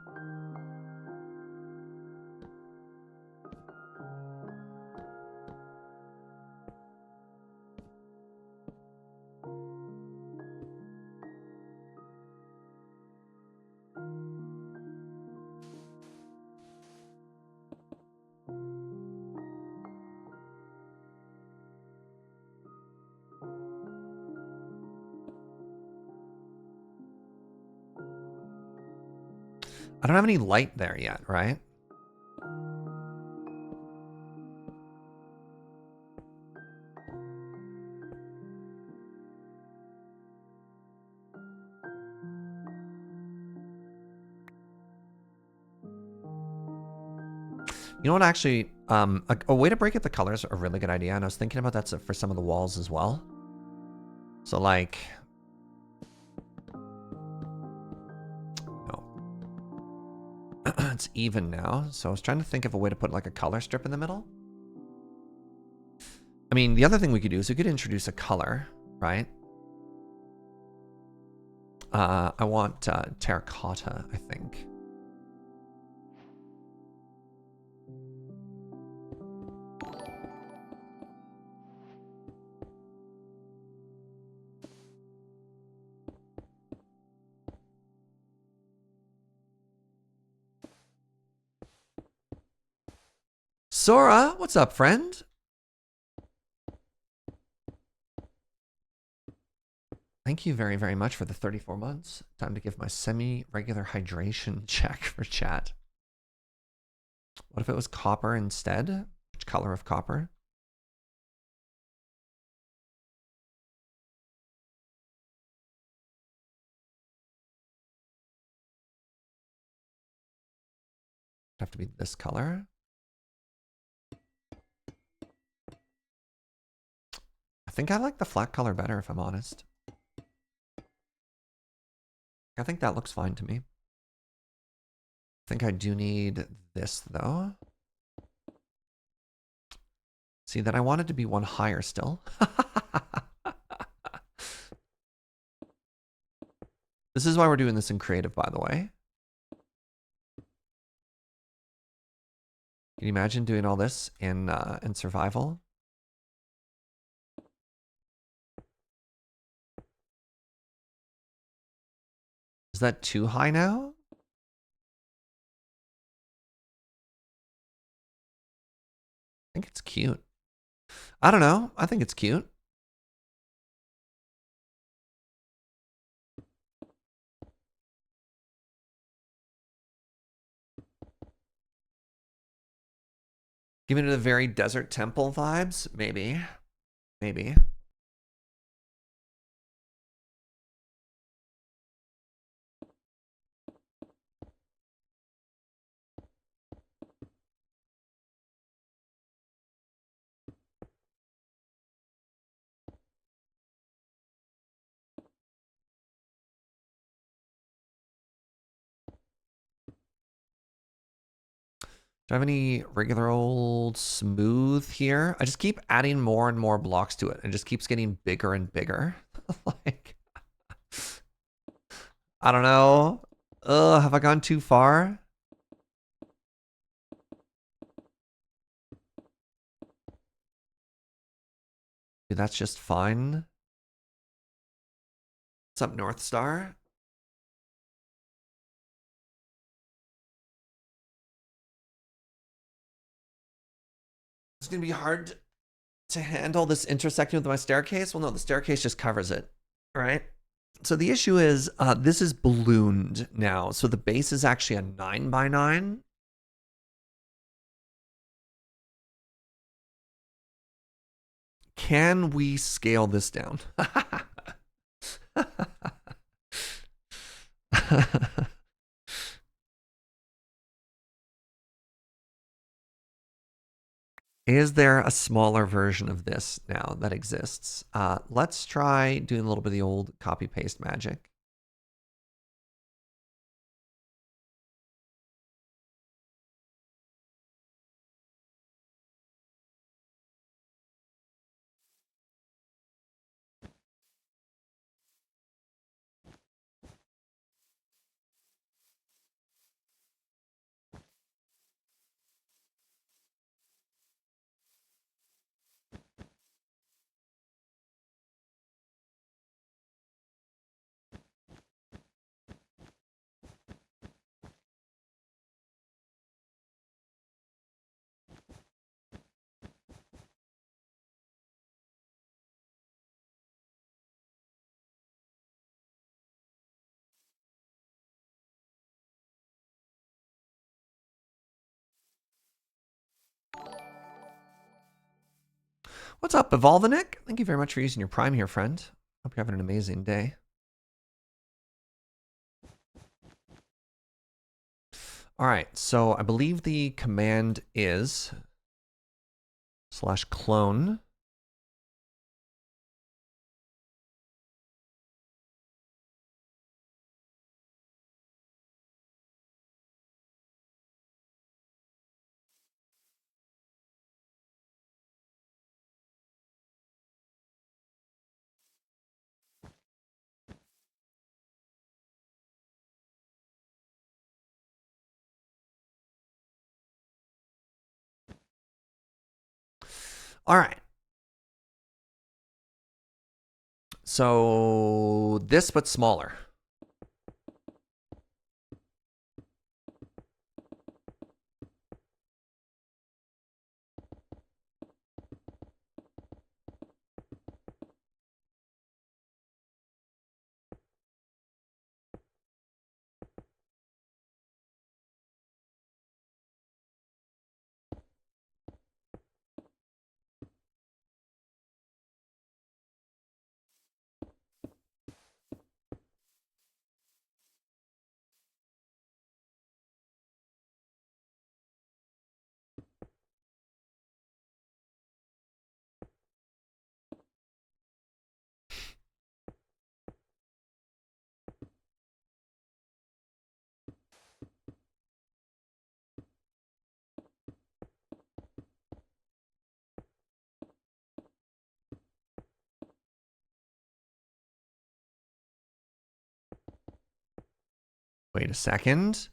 Speaker 1: I don't have any light there yet, right? You know what, actually, a way to break up the colors are a really good idea, and I was thinking about that for some of the walls as well. So, like... No. It's even now, so I was trying to think of a way to put, like, a color strip in the middle. I mean, the other thing we could do is we could introduce a color, right? I want terracotta, I think. Sora, what's up, friend? Thank you very, very much for the 34 months. Time to give my semi-regular hydration check for chat. What if it was copper instead? Which color of copper? It'd have to be this color. I think I like the flat color better, if I'm honest. I think that looks fine to me. I think I do need this, though. See, that I wanted to be one higher still. This is why we're doing this in creative, by the way. Can you imagine doing all this in survival? Is that too high now? I think it's cute. I don't know. I think it's cute. Giving it a very desert temple vibes? Maybe. Maybe. Do I have any regular old smooth here? I just keep adding more and more blocks to it. It just keeps getting bigger and bigger. Like, I don't know. Ugh, have I gone too far? Dude, that's just fine. What's up, North Star? It's gonna be hard to handle this intersecting with my staircase. Well, no, the staircase just covers it, right? So the issue is this is ballooned now. So the base is actually a 9x9. Can we scale this down? Is there a smaller version of this now that exists? Let's try doing a little bit of the old copy paste magic. What's up, Evolvinic? Thank you very much for using your Prime here, friend. Hope you're having an amazing day. All right, so I believe the command is /clone. All right. So this, but smaller. Wait a second.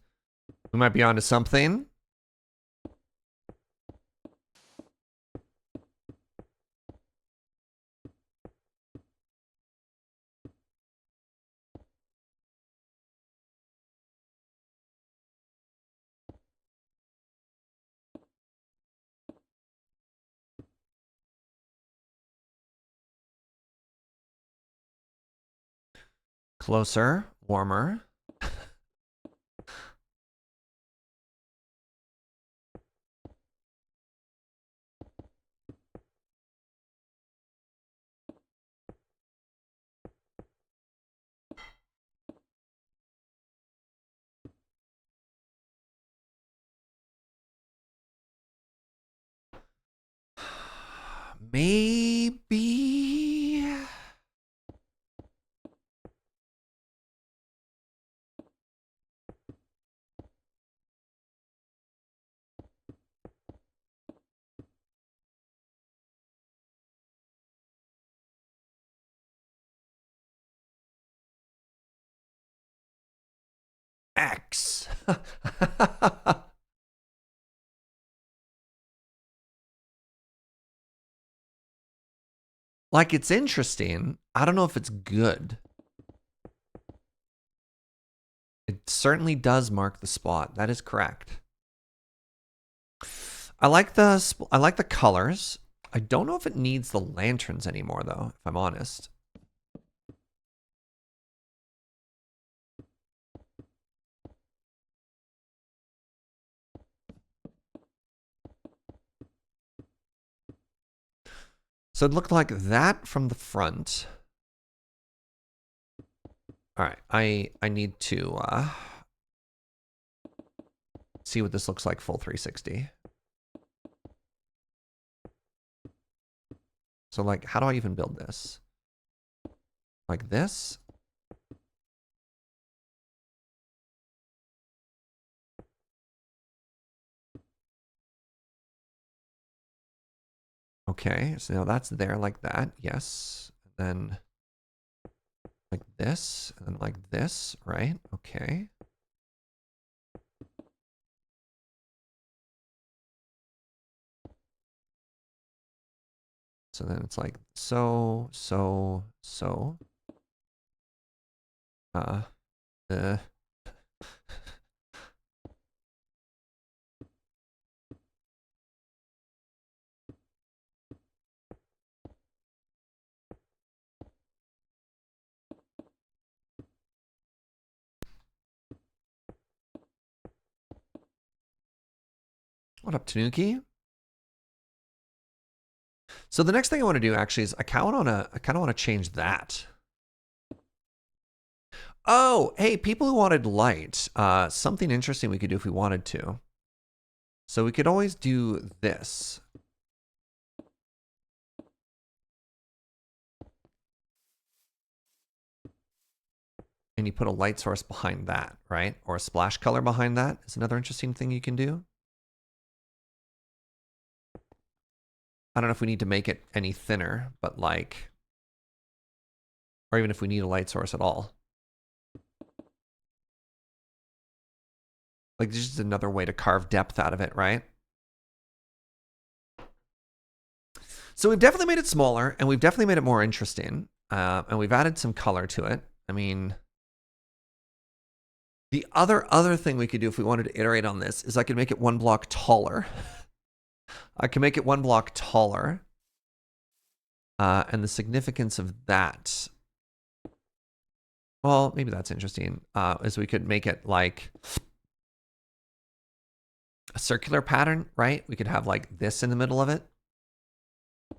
Speaker 1: We might be onto something. Closer, warmer. Maybe. X. Like, it's interesting. I don't know if it's good. It certainly does mark the spot. That is correct. I like the colors. I don't know if it needs the lanterns anymore, though, if I'm honest. So it looked like that from the front. All right, I need to see what this looks like full 360. So like, how do I even build this? Like this? Okay, so now that's there like that, yes. And then like this, and then like this, right? Okay. So then it's like so. Uh, uh. What up, Tanuki? So the next thing I want to do actually is I kind of want to change that. Oh, hey, people who wanted light. Something interesting we could do if we wanted to. So we could always do this. And you put a light source behind that, right? Or a splash color behind that is another interesting thing you can do. I don't know if we need to make it any thinner, but like, or even if we need a light source at all. Like, this is just another way to carve depth out of it, right? So we've definitely made it smaller, and we've definitely made it more interesting, and we've added some color to it. I mean, the other thing we could do if we wanted to iterate on this is I could make it one block taller. I can make it one block taller. And the significance of that, well, maybe that's interesting, is we could make it like a circular pattern, right? We could have like this in the middle of it. I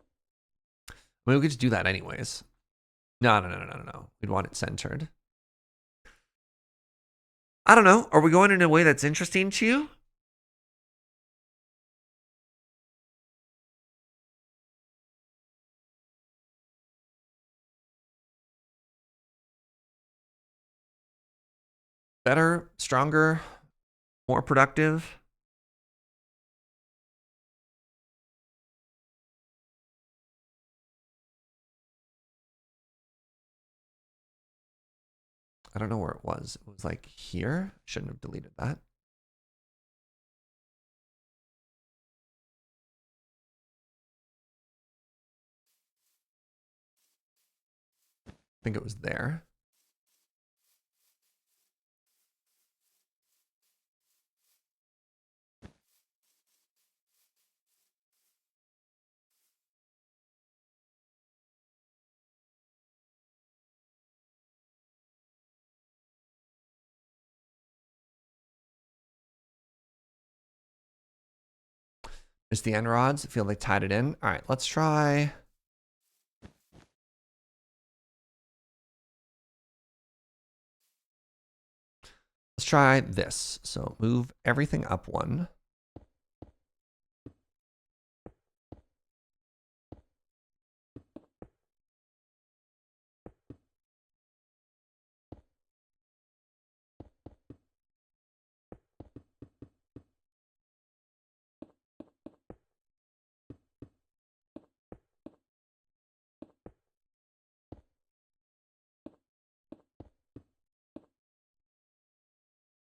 Speaker 1: mean, we could just do that anyways. No. We'd want it centered. I don't know. Are we going in a way that's interesting to you? Better, stronger, more productive? I don't know where it was. It was like here. Shouldn't have deleted that. I think it was there. It's the end rods. I feel like tied it in. All right, let's try. Let's try this. So move everything up one.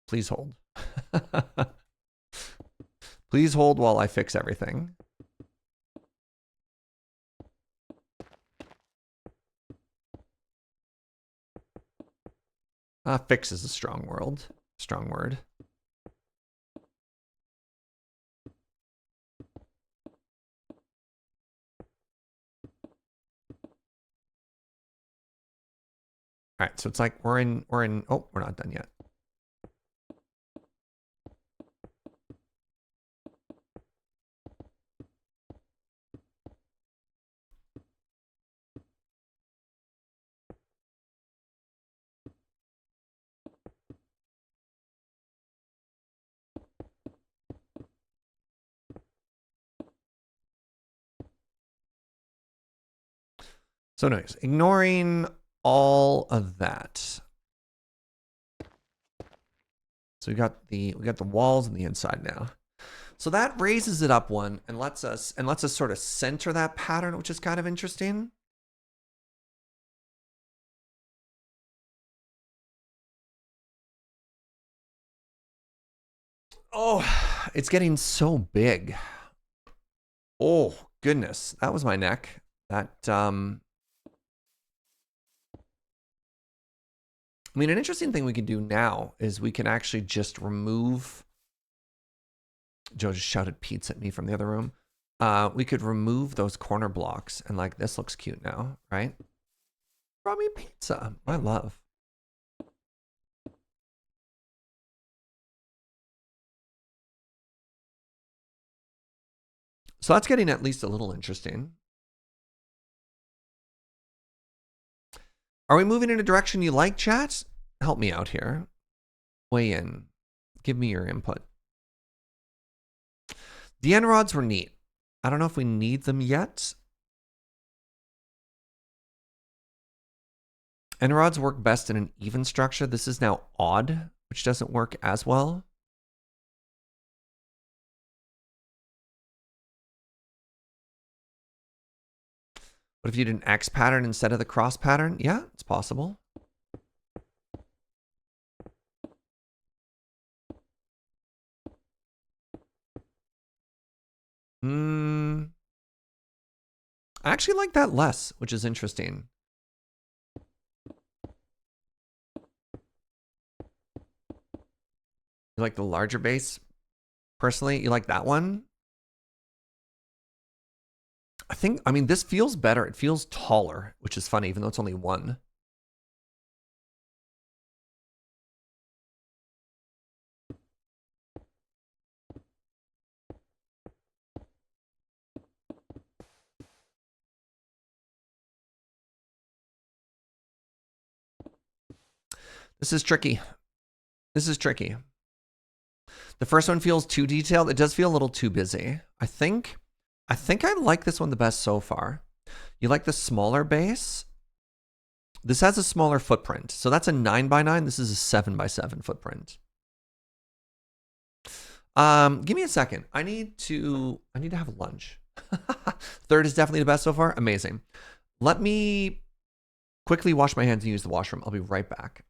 Speaker 1: Please hold. Please hold while I fix everything. Fix is a strong word. Strong word. All right, so it's like we're in, oh, we're not done yet. So nice. Ignoring all of that. So we got the walls on the inside now. So that raises it up one and lets us sort of center that pattern, which is kind of interesting. Oh, it's getting so big. Oh, goodness. That was my neck. That, I mean, an interesting thing we can do now is we can actually just remove. Joe just shouted pizza at me from the other room. We could remove those corner blocks and like this looks cute now, right? Brought me pizza, my love. So that's getting at least a little interesting. Are we moving in a direction you like, chat? Help me out here. Weigh in. Give me your input. The end rods were neat. I don't know if we need them yet. End rods work best in an even structure. This is now odd, which doesn't work as well. What if you did an X pattern instead of the cross pattern? Yeah, it's possible. I actually like that less, which is interesting. You like the larger base? Personally, you like that one? I mean, this feels better. It feels taller, which is funny, even though it's only one. This is tricky. This is tricky. The first one feels too detailed. It does feel a little too busy. I think I like this one the best so far. You like the smaller base? This has a smaller footprint. So that's a 9x9. This is a 7x7 footprint. Give me a second. I need to have lunch. Third is definitely the best so far. Amazing. Let me quickly wash my hands and use the washroom. I'll be right back.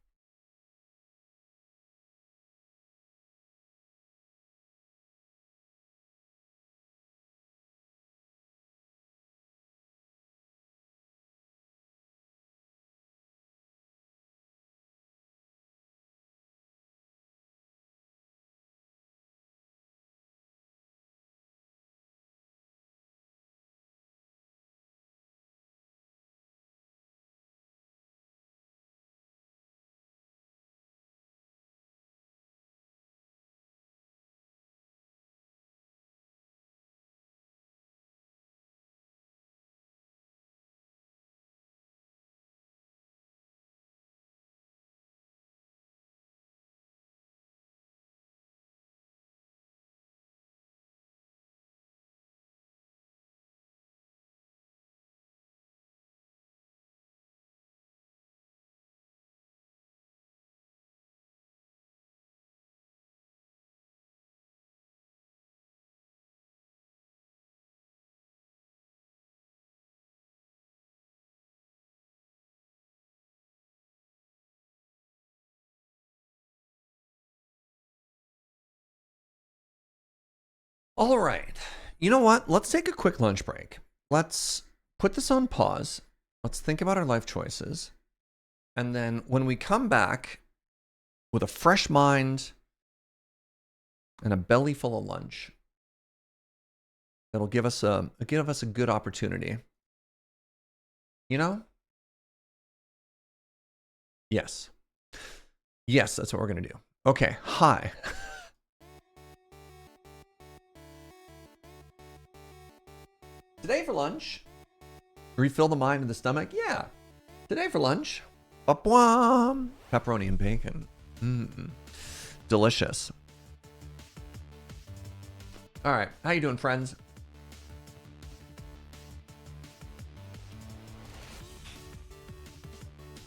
Speaker 1: All right. You know what? Let's take a quick lunch break. Let's put this on pause. Let's think about our life choices. And then when we come back with a fresh mind and a belly full of lunch, that'll give us a good opportunity. You know? Yes. Yes, that's what we're going to do. Okay. Hi. Today for lunch, refill the mind and the stomach. Yeah. Today for lunch, pepperoni and bacon. Delicious. All right. How you doing, friends?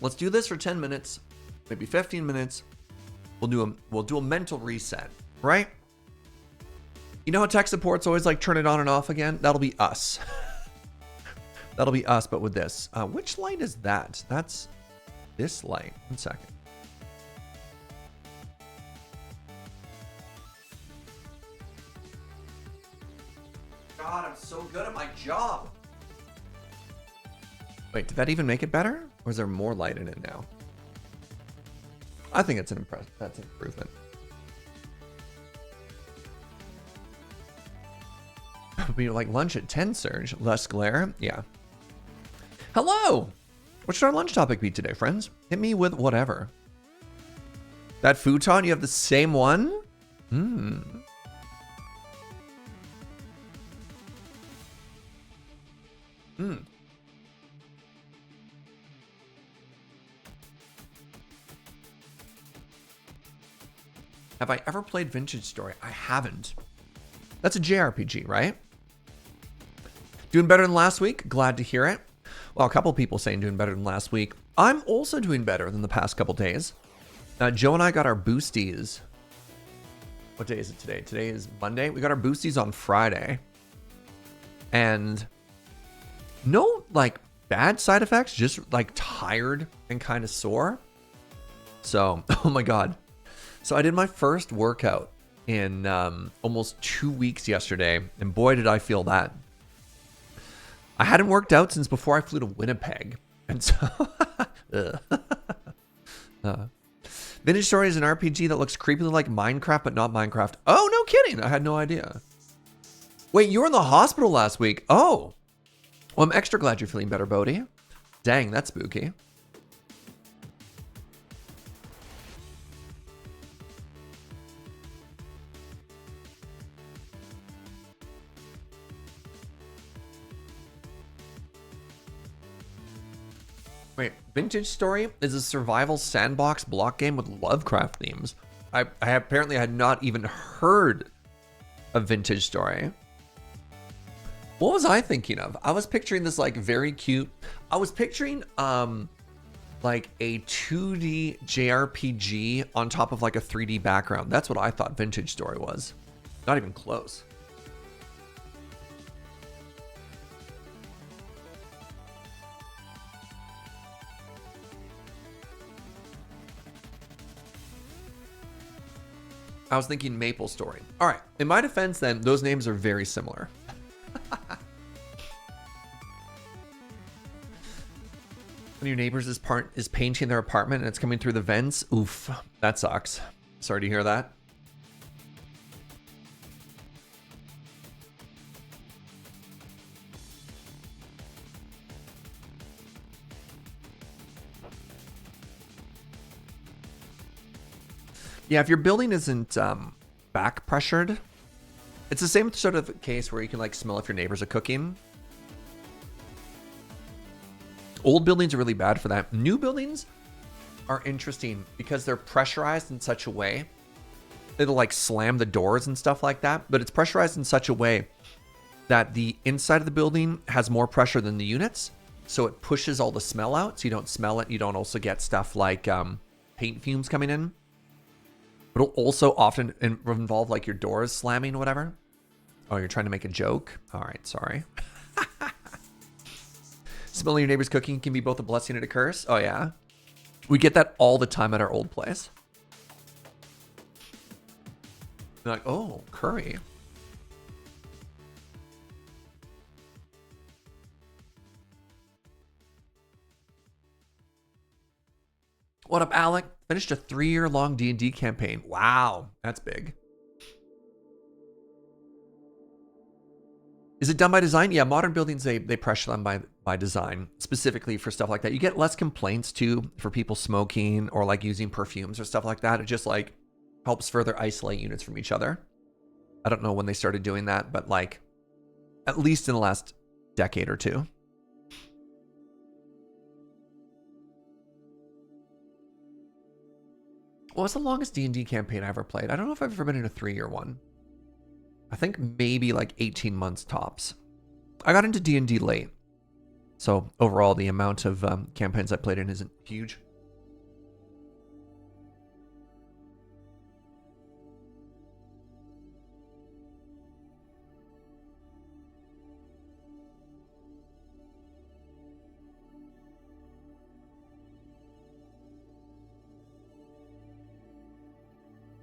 Speaker 1: Let's do this for 10 minutes, maybe 15 minutes. We'll do a mental reset, right? You know how tech support's always like turn it on and off again? That'll be us. That'll be us, but with this. Which light is that? That's this light. 1 second. God, I'm so good at my job. Wait, did that even make it better? Or is there more light in it now? I think it's that's an improvement. Be like lunch at 10, Serge. Less glare. Yeah. Hello. What should our lunch topic be today, friends? Hit me with whatever. That futon, you have the same one? Have I ever played Vintage Story? I haven't. That's a JRPG, right? Doing better than last week? Glad to hear it. Well, a couple people saying doing better than last week. I'm also doing better than the past couple days. Joe and I got our boosties. What day is it today? Today is Monday. We got our boosties on Friday. And no, like, bad side effects. Just, like, tired and kind of sore. So, oh my God. So I did my first workout in almost 2 weeks yesterday. And boy, did I feel that. I hadn't worked out since before I flew to Winnipeg. And so... Vintage Story is an RPG that looks creepily like Minecraft, but not Minecraft. Oh, no kidding. I had no idea. Wait, you were in the hospital last week. Oh. Well, I'm extra glad you're feeling better, Bodhi. Dang, that's spooky. Wait, Vintage Story is a survival sandbox block game with Lovecraft themes. I apparently had not even heard of Vintage Story. What was I thinking of? I was picturing this like very cute. I was picturing like a 2D JRPG on top of like a 3D background. That's what I thought Vintage Story was. Not even close. I was thinking Maple Story. All right. In my defense, then, those names are very similar. One of your neighbors is painting their apartment and it's coming through the vents. Oof, that sucks. Sorry to hear that. Yeah, if your building isn't back pressured, it's the same sort of case where you can like smell if your neighbors are cooking. Old buildings are really bad for that. New buildings are interesting because they're pressurized in such a way. It'll like slam the doors and stuff like that, but it's pressurized in such a way that the inside of the building has more pressure than the units. So it pushes all the smell out. So you don't smell it. You don't also get stuff like paint fumes coming in. It'll also often involve like your doors slamming or whatever. Oh, you're trying to make a joke? All right, sorry. Smelling your neighbor's cooking can be both a blessing and a curse. Oh, yeah. We get that all the time at our old place. They're like, oh, curry. What up, Alec? Finished a 3-year-long D&D campaign. Wow, that's big. Is it done by design? Yeah, modern buildings, they pressure them by design, specifically for stuff like that. You get less complaints too for people smoking or like using perfumes or stuff like that. It just like helps further isolate units from each other. I don't know when they started doing that, but like at least in the last decade or two. What was the longest D&D campaign I ever played? I don't know if I've ever been in a 3-year one. I think maybe like 18 months tops. I got into D&D late. So overall, the amount of campaigns I played in isn't huge.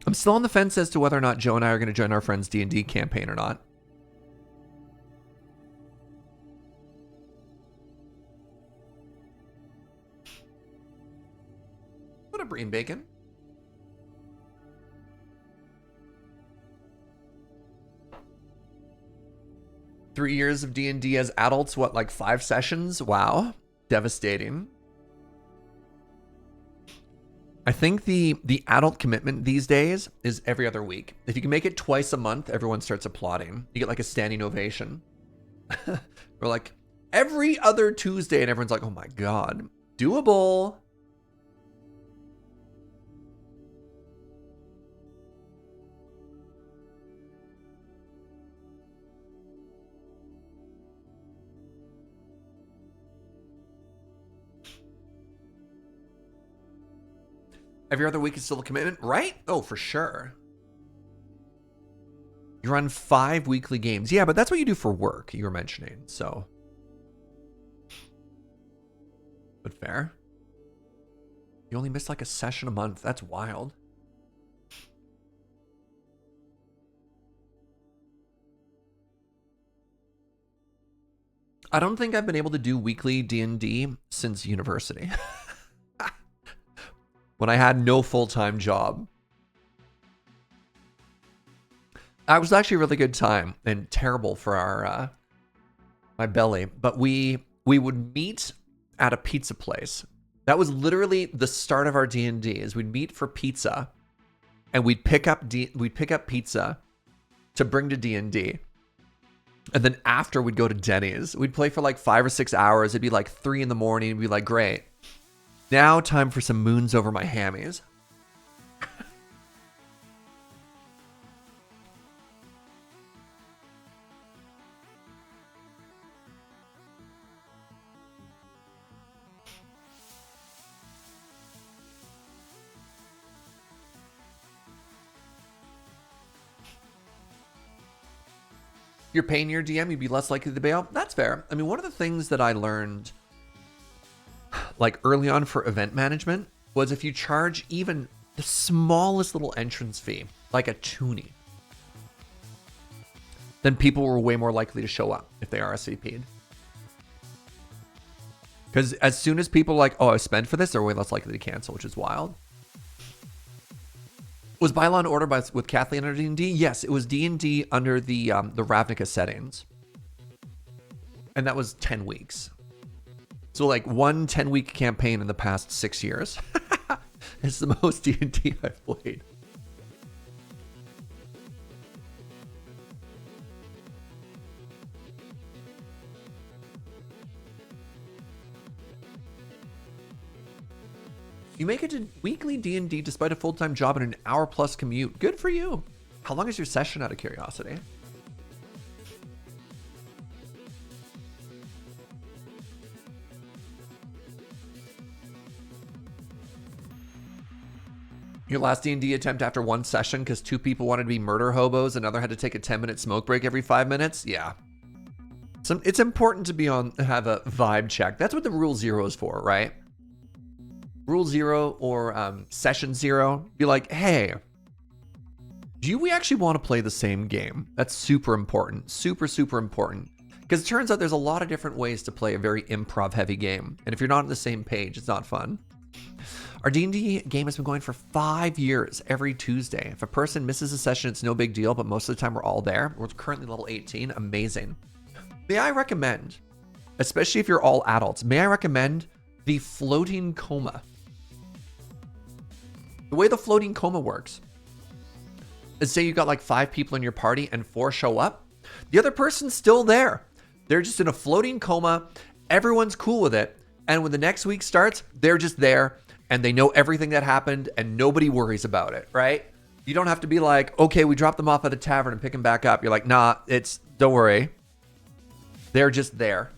Speaker 1: I'm still on the fence as to whether or not Joe and I are going to join our friend's D&D campaign or not. What a Breen Bacon. Three years of D&D as adults, what, like 5 sessions? Wow. Devastating. I think the adult commitment these days is every other week. If you can make it twice a month, everyone starts applauding. You get like a standing ovation. We're like, every other Tuesday, and everyone's like, oh my God, doable. Every other week is still a commitment, right? Oh, for sure. You run 5 weekly games. Yeah, but that's what you do for work, you were mentioning, so. But fair. You only miss like a session a month. That's wild. I don't think I've been able to do weekly D&D since university. When I had no full-time job. That was actually a really good time and terrible for our my belly. But we would meet at a pizza place. That was literally the start of our D&D. Is we'd meet for pizza, and we'd pick up pizza to bring to D&D. And then after we'd go to Denny's. We'd play for like 5 or 6 hours. It'd be like 3 in the morning. We'd be like, great. Now time for some moons over my hammies. You're paying your DM, you'd be less likely to bail. That's fair. I mean, one of the things that I learned like early on for event management was if you charge even the smallest little entrance fee, like a toonie, then people were way more likely to show up if they RSVP'd. Because as soon as people are like, oh, I spent for this, they're way less likely to cancel, which is wild. Was Bylaw and Order with Kathleen under D&D? Yes, it was D&D under the Ravnica settings. And that was 10 weeks. So like one 10-week campaign in the past 6 years. It's the most D&D I've played. You make it to weekly D&D despite a full-time job and an hour-plus commute. Good for you. How long is your session, out of curiosity? Your last D&D attempt after one session because 2 people wanted to be murder hobos, another had to take a 10-minute smoke break every 5 minutes? Yeah. So it's important to have a vibe check. That's what the Rule 0 is for, right? Rule 0 or Session 0. Be like, hey, do we actually want to play the same game? That's super important. Super, super important. Because it turns out there's a lot of different ways to play a very improv-heavy game. And if you're not on the same page, it's not fun. Our D&D game has been going for 5 years every Tuesday. If a person misses a session, it's no big deal, but most of the time we're all there. We're currently level 18. Amazing. May I recommend, especially if you're all adults, may I recommend the floating coma? The way the floating coma works is, say you got like 5 people in your party and 4 show up. The other person's still there. They're just in a floating coma. Everyone's cool with it. And when the next week starts, they're just there and they know everything that happened and nobody worries about it, right? You don't have to be like, okay, we dropped them off at a tavern and pick them back up. You're like, nah, don't worry. They're just there.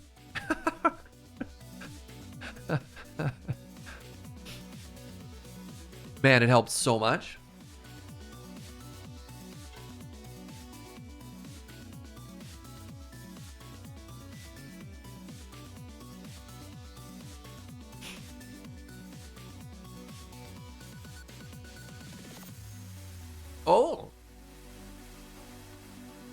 Speaker 1: Man, it helps so much. Oh.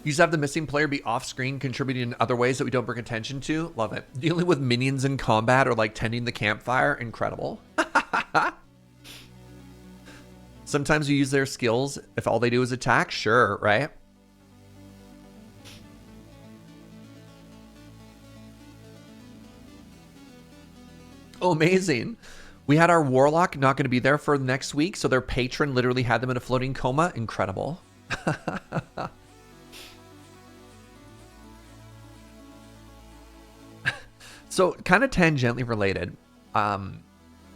Speaker 1: You just have the missing player be off screen, contributing in other ways that we don't bring attention to. Love it. Dealing with minions in combat or like tending the campfire. Incredible. Sometimes you use their skills if all they do is attack. Sure, right? Oh, amazing. We had our warlock not going to be there for the next week, so their patron literally had them in a floating coma. Incredible. So kind of tangentially related.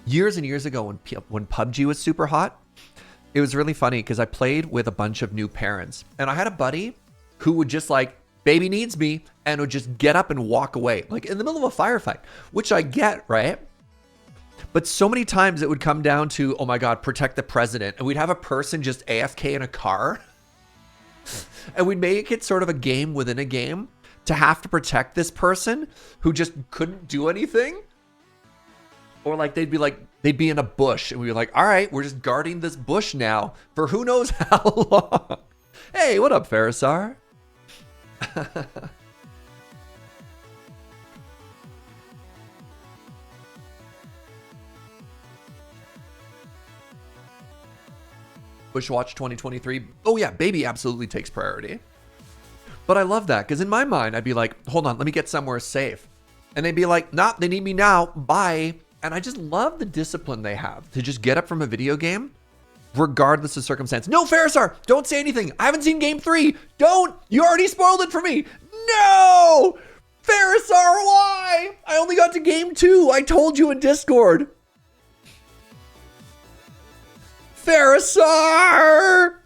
Speaker 1: Years and years ago when PUBG was super hot, it was really funny because I played with a bunch of new parents. And I had a buddy who would just like, baby needs me, and would just get up and walk away, like in the middle of a firefight, which I get, right? But so many times it would come down to, oh my God, protect the president. And we'd have a person just AFK in a car. And we'd make it sort of a game within a game to have to protect this person who just couldn't do anything. Or like they'd be in a bush and we'd be like, all right, we're just guarding this bush now for who knows how long. Hey, what up, Farisar? Bushwatch 2023. Oh yeah, baby absolutely takes priority. But I love that because in my mind, I'd be like, hold on, let me get somewhere safe. And they'd be like, nah, they need me now. Bye. And I just love the discipline they have to just get up from a video game regardless of circumstance. No, Farisar, don't say anything. I haven't seen game 3. Don't. You already spoiled it for me. No. Farisar, why? I only got to game 2. I told you in Discord. Farisar!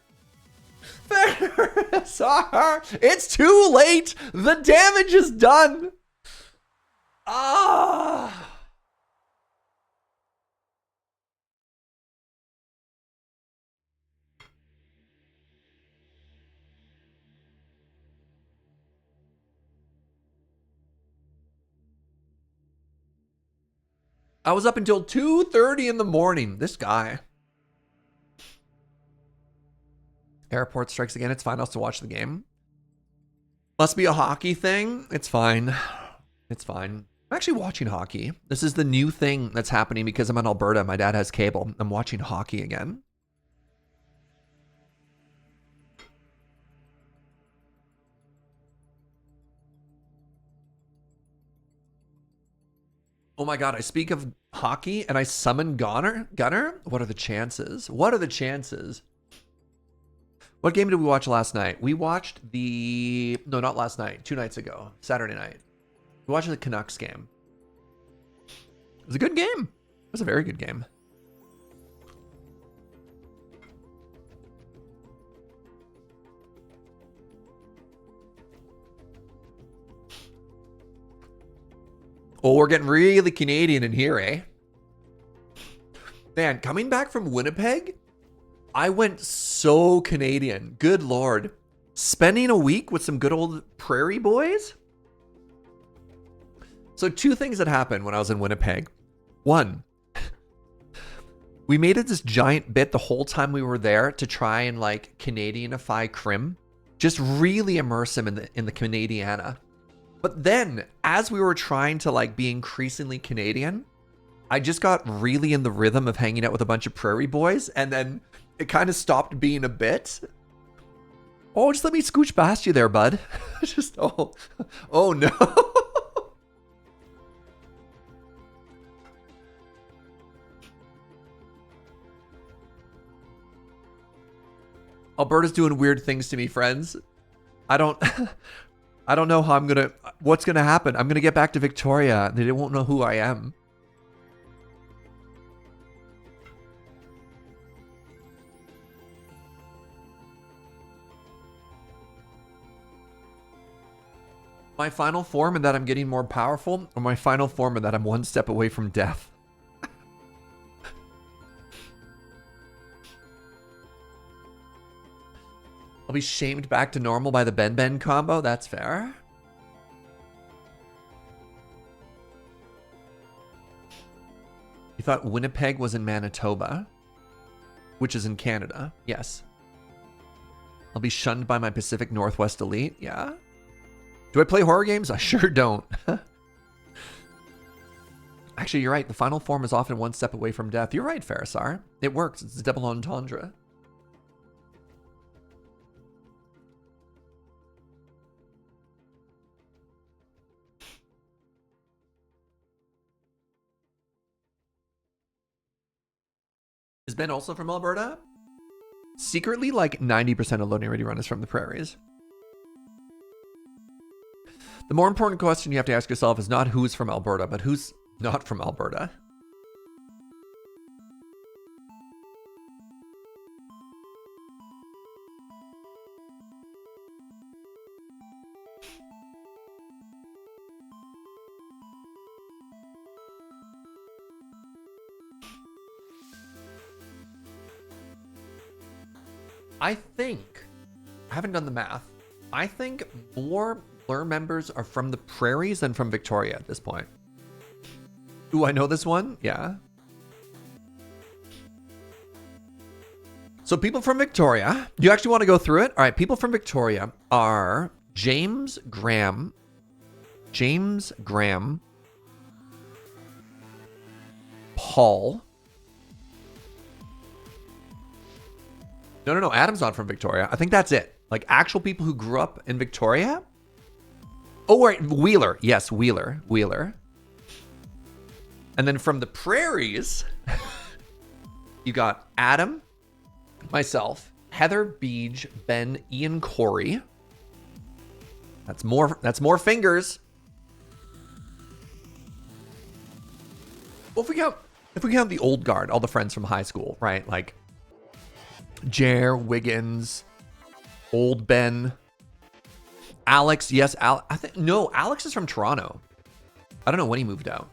Speaker 1: Farisar! It's too late! The damage is done! Ah! I was up until 2:30 in the morning. This guy. Airport strikes again. It's fine. I'll still watch the game. Must be a hockey thing. It's fine. It's fine. I'm actually watching hockey. This is the new thing that's happening because I'm in Alberta. My dad has cable. I'm watching hockey again. Oh my God, I speak of hockey and I summon Gunner? What are the chances? What are the chances? What game did we watch last night? We watched no, not last night, 2 nights ago, Saturday night. We watched the Canucks game. It was a good game. It was a very good game. Oh, we're getting really Canadian in here, eh? Man, coming back from Winnipeg, I went so Canadian. Good Lord. Spending a week with some good old prairie boys? So 2 things that happened when I was in Winnipeg. 1, we made it this giant bit the whole time we were there to try and like Canadianify Krim. Just really immerse him in the Canadiana. But then, as we were trying to like be increasingly Canadian, I just got really in the rhythm of hanging out with a bunch of prairie boys, and then it kind of stopped being a bit. Oh, just let me scooch past you there, bud. Just, oh no. Alberta's doing weird things to me, friends. I don't know how what's gonna happen. I'm gonna get back to Victoria. They won't know who I am. My final form and that I'm getting more powerful, or my final form and that I'm one step away from death? I'll be shamed back to normal by the Ben combo. That's fair. You thought Winnipeg was in Manitoba, which is in Canada. Yes. I'll be shunned by my Pacific Northwest elite. Yeah. Do I play horror games? I sure don't. Actually, you're right. The final form is often one step away from death. You're right, Farisar. It works. It's a double entendre. Is Ben also from Alberta? Secretly, like 90% of Loading Ready Run is from the prairies. The more important question you have to ask yourself is not who's from Alberta, but who's not from Alberta. I think, I haven't done the math, I think more Blur members are from the prairies than from Victoria at this point. Do I know this one? Yeah. So people from Victoria, do you actually want to go through it? All right, people from Victoria are James Graham, Paul. No, Adam's not from Victoria. I think that's it. Like actual people who grew up in Victoria. Oh, right, Wheeler. Yes, Wheeler. And then from the prairies, you got Adam, myself, Heather, Beej, Ben, Ian, Corey. That's more fingers. Well, if we count the old guard, all the friends from high school, right? Like Jer, Wiggins, old Ben, Alex. Yes, no, Alex is from Toronto. I don't know when he moved out.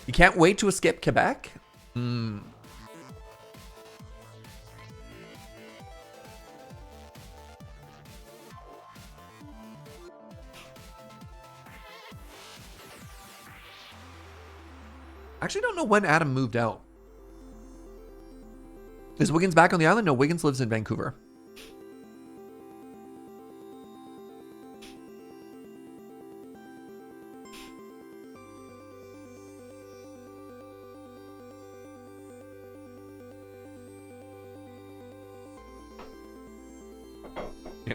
Speaker 1: You can't wait to escape Quebec? Actually, don't know when Adam moved out. Is Wiggins back on the island? No, Wiggins lives in Vancouver. Yeah.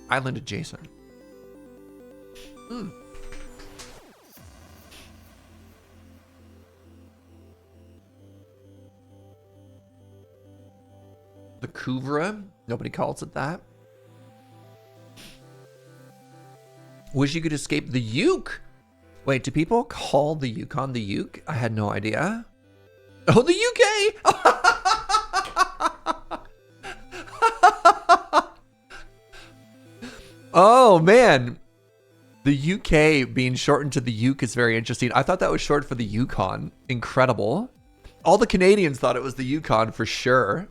Speaker 1: Island adjacent. The Couvra. Nobody calls it that. Wish you could escape the Uke. Wait, do people call the Yukon the Uke? I had no idea. Oh, the UK! Oh, man. The UK being shortened to the Uke is very interesting. I thought that was short for the Yukon. Incredible. All the Canadians thought it was the Yukon for sure.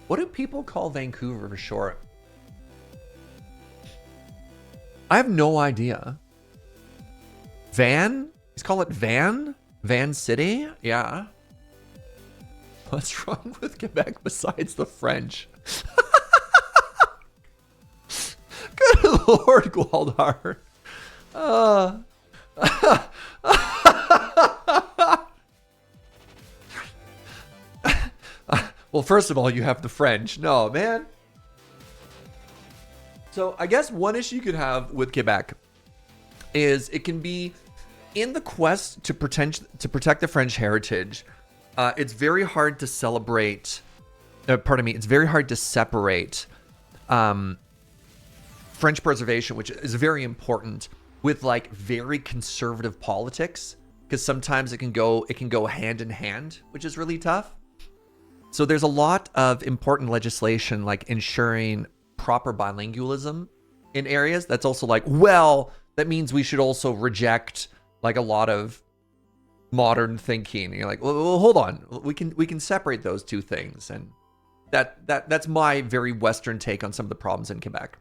Speaker 1: What do people call Vancouver for short? I have no idea. Van? Let's call it Van? Van City? Yeah. What's wrong with Quebec besides the French? Good Lord, Gwaldar. Well, first of all, you have the French. No, man. So I guess one issue you could have with Quebec is it can be in the quest to protect the French heritage. It's very hard to celebrate. It's very hard to separate French preservation, which is very important, with like very conservative politics, because sometimes it can go hand in hand, which is really tough. So there's a lot of important legislation like ensuring proper bilingualism in areas. That's also like, well, that means we should also reject like a lot of modern thinking. And you're like, well, hold on, we can separate those two things. And that's my very Western take on some of the problems in Quebec.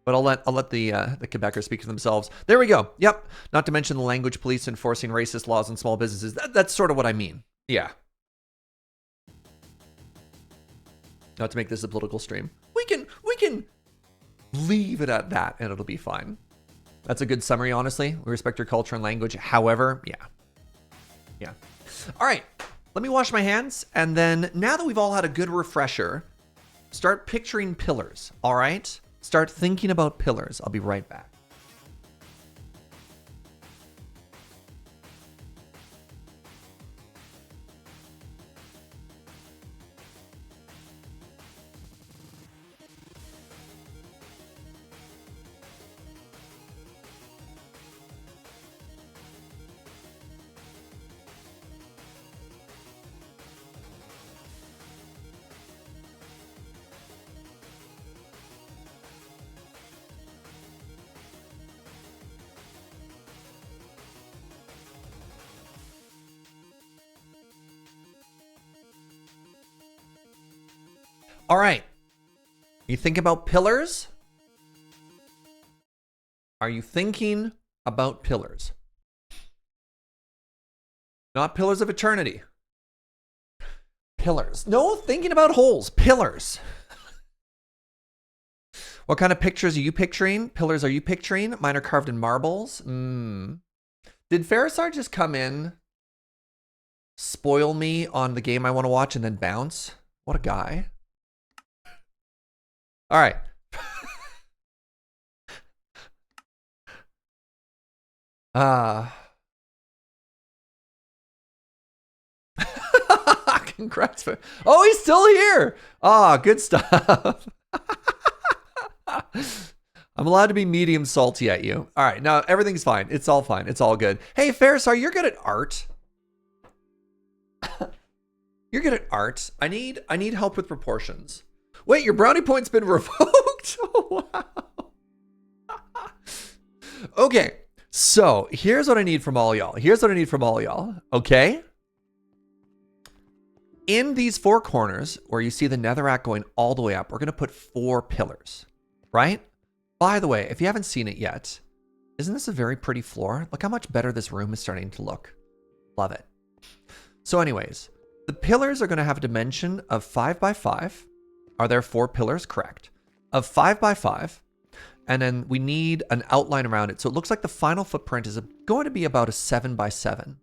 Speaker 1: But I'll let the Quebecers speak for themselves. There we go. Yep. Not to mention the language police enforcing racist laws on small businesses. That's sort of what I mean. Yeah. Not to make this a political stream. We can leave it at that and it'll be fine. That's a good summary, honestly. We respect your culture and language. However, yeah. All right. Let me wash my hands. And then now that we've all had a good refresher, start picturing pillars. All right? Start thinking about pillars. I'll be right back. All right. You think about pillars? Are you thinking about pillars? Not pillars of eternity. Pillars. No, thinking about holes. Pillars. What kind of pictures are you picturing? Pillars are you picturing? Mine are carved in marbles. Did Farisar just come in, spoil me on the game I want to watch, and then bounce? What a guy. All right. Congrats. Oh, he's still here. Good stuff. I'm allowed to be medium salty at you. All right. Now everything's fine. It's all fine. It's all good. Hey, Farisar, you're good at art. You're good at art. I need help with proportions. Wait, your brownie point's been revoked? Oh, wow. Okay, so here's what I need from all y'all. Okay? In these four corners, where you see the netherrack going all the way up, we're going to put 4 pillars, right? By the way, if you haven't seen it yet, isn't this a very pretty floor? Look how much better this room is starting to look. Love it. So anyways, the pillars are going to have a dimension of 5 by 5. Are there 4 pillars? Correct. Of 5 by 5. And then we need an outline around it. So it looks like the final footprint is going to be about a 7 by 7.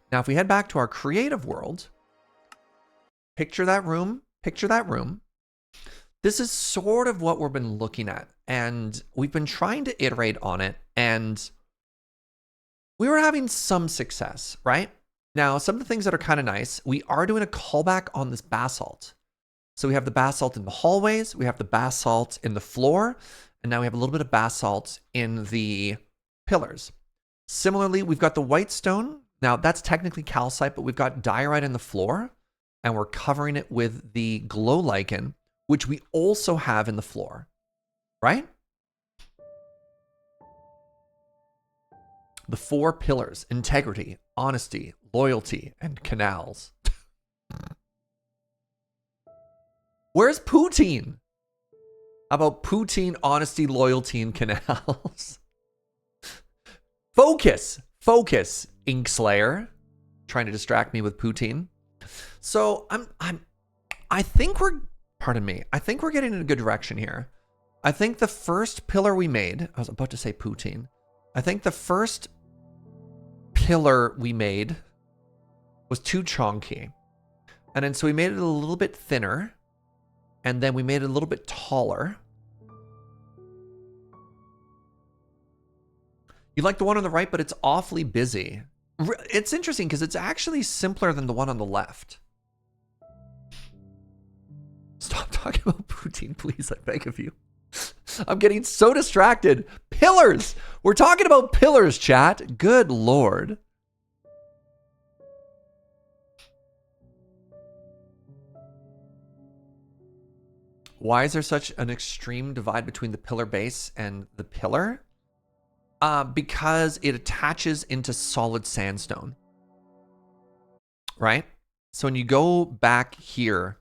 Speaker 1: Now, if we head back to our creative world, picture that room. This is sort of what we've been looking at. And we've been trying to iterate on it. And we were having some success, right? Now, some of the things that are kind of nice, we are doing a callback on this basalt. So we have the basalt in the hallways, we have the basalt in the floor, and now we have a little bit of basalt in the pillars. Similarly, we've got the white stone. Now, that's technically calcite, but we've got diorite in the floor, and we're covering it with the glow lichen, which we also have in the floor, right? The 4 pillars: integrity, honesty, loyalty, and canals. Where's poutine? How about poutine, honesty, loyalty, and canals? Focus, Inkslayer. Trying to distract me with poutine. So I think we're getting in a good direction here. I think the first pillar we made, I was about to say poutine. I think the first pillar we made was too chonky. And then so we made it a little bit thinner. And then we made it a little bit taller. You like the one on the right, but it's awfully busy. It's interesting because it's actually simpler than the one on the left. Stop talking about poutine, please, I beg of you. I'm getting so distracted. Pillars! We're talking about pillars, chat. Good Lord. Why is there such an extreme divide between the pillar base and the pillar? Because it attaches into solid sandstone, right? So when you go back here,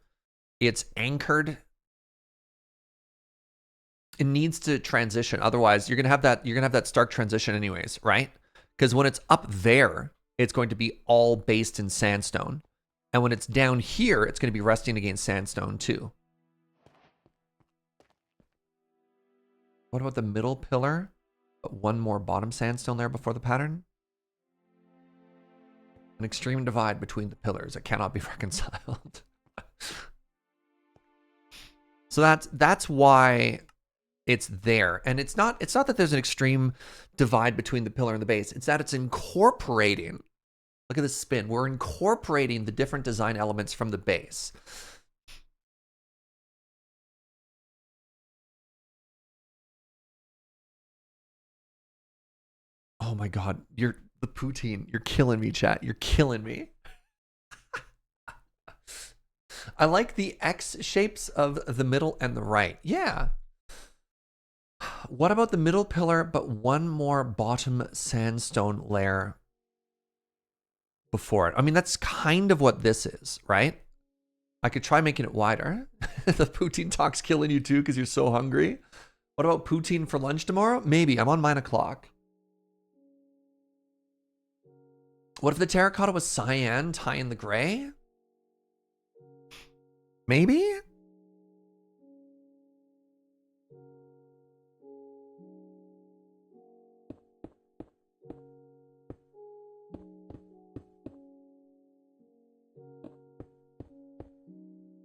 Speaker 1: it's anchored. It needs to transition. Otherwise, you're gonna have that stark transition anyways, right? Because when it's up there, it's going to be all based in sandstone. And when it's down here, it's going to be resting against sandstone too. What about the middle pillar? One more bottom sandstone there before the pattern. An extreme divide between the pillars that cannot be reconciled. So that's why it's there. And it's not that there's an extreme divide between the pillar and the base. It's that it's incorporating. Look at this spin. We're incorporating the different design elements from the base. Oh my God, you're the poutine. You're killing me, chat. You're killing me. I like the X shapes of the middle and the right. Yeah. What about the middle pillar, but one more bottom sandstone layer before it? I mean, that's kind of what this is, right? I could try making it wider. The poutine talk's killing you too because you're so hungry. What about poutine for lunch tomorrow? Maybe. I'm on 9 o'clock. What if the terracotta was cyan, tying the gray? Maybe?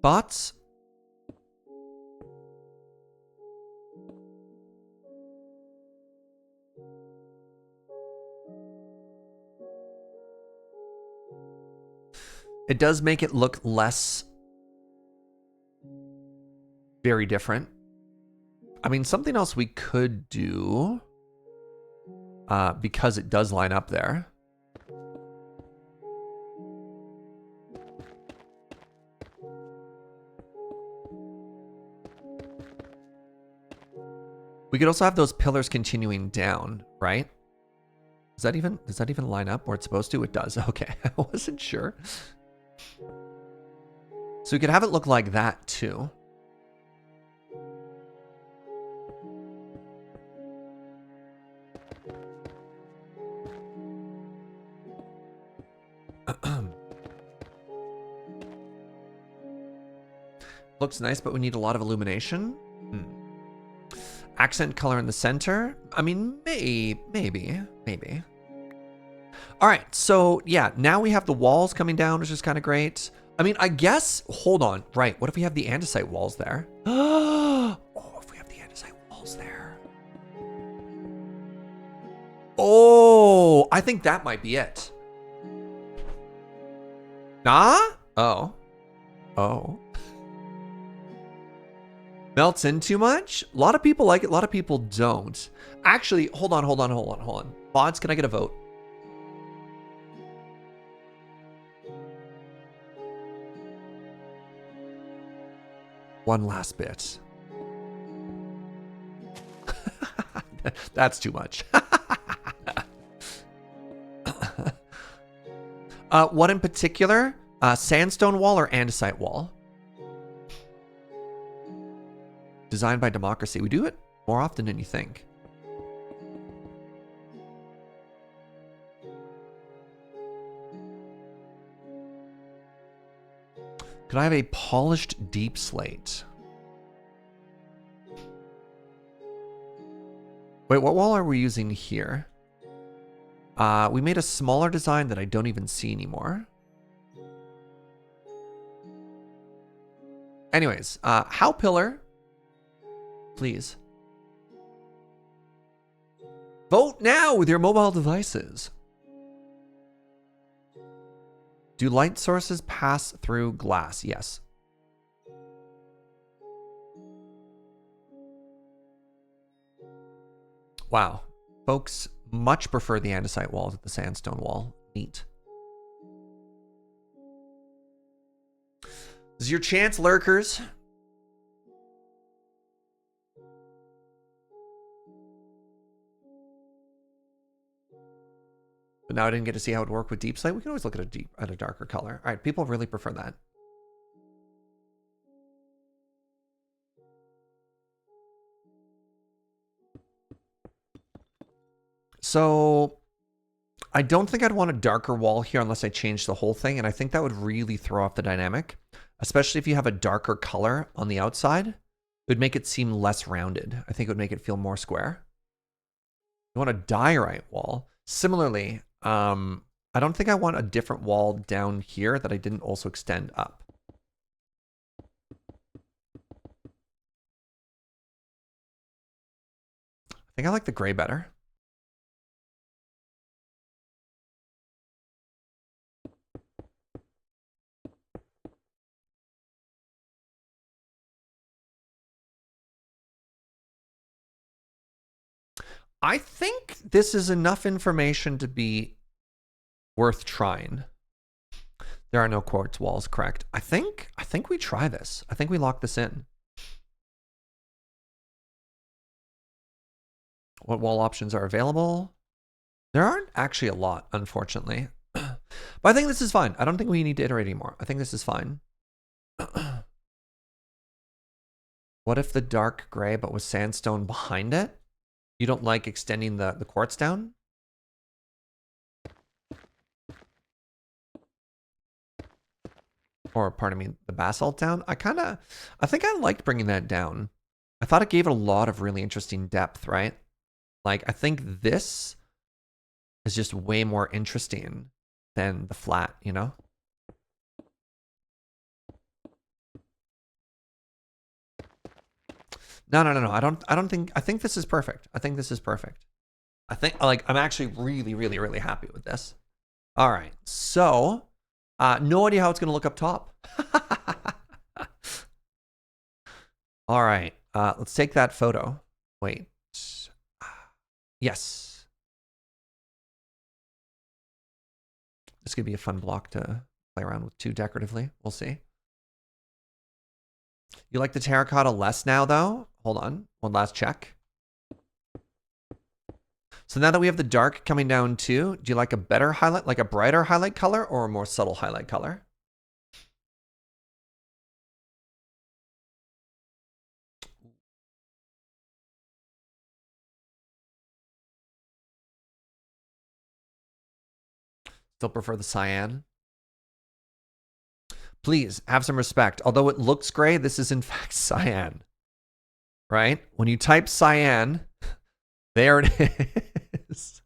Speaker 1: Thoughts? It does make it look less very different. I mean, something else we could do, because it does line up there. We could also have those pillars continuing down, right? Does that even line up where it's supposed to? It does. Okay, I wasn't sure. So we could have it look like that too. Looks nice, but we need a lot of illumination. Accent color in the center. I mean, maybe. All right, so yeah, now we have the walls coming down, which is kind of great. I mean, I guess, hold on. Right, what if we have the andesite walls there? Oh, if we have the andesite walls there. Oh, I think that might be it. Nah? Oh. Melts in too much? A lot of people like it, a lot of people don't. Actually, hold on. Mods, can I get a vote? One last bit. That's too much. What in particular? Sandstone wall or andesite wall? Designed by democracy. We do it more often than you think. Could I have a polished deep slate? Wait, what wall are we using here? We made a smaller design that I don't even see anymore. Anyways, how pillar, please. Vote now with your mobile devices. Do light sources pass through glass? Yes. Wow. Folks much prefer the andesite wall to the sandstone wall. Neat. This is your chance, lurkers. But now I didn't get to see how it would work with deep slate. We can always look at a darker color. All right, people really prefer that. So I don't think I'd want a darker wall here unless I change the whole thing. And I think that would really throw off the dynamic, especially if you have a darker color on the outside. It would make it seem less rounded. I think it would make it feel more square. You want a diorite wall. Similarly, I don't think I want a different wall down here that I didn't also extend up. I think I like the gray better. I think this is enough information to be worth trying. There are no quartz walls, correct? I think we try this. I think we lock this in. What wall options are available? There aren't actually a lot, unfortunately. But I think this is fine. I don't think we need to iterate anymore. I think this is fine. What if the dark gray but with sandstone behind it? You don't like extending the quartz down? Or, pardon me, the basalt down? I think I liked bringing that down. I thought it gave it a lot of really interesting depth, right? Like, I think this is just way more interesting than the flat, you know? No. I think this is perfect. I think this is perfect. I think, like, I'm actually really happy with this. All right, so, no idea how it's going to look up top. All right, let's take that photo. Wait. Yes. This could be a fun block to play around with too decoratively. We'll see. You like the terracotta less now, though? Hold on. One last check. So now that we have the dark coming down too, do you like a better highlight, like a brighter highlight color or a more subtle highlight color? Still prefer the cyan. Please have some respect. Although it looks gray, this is in fact cyan. Right? When you type cyan, there it is.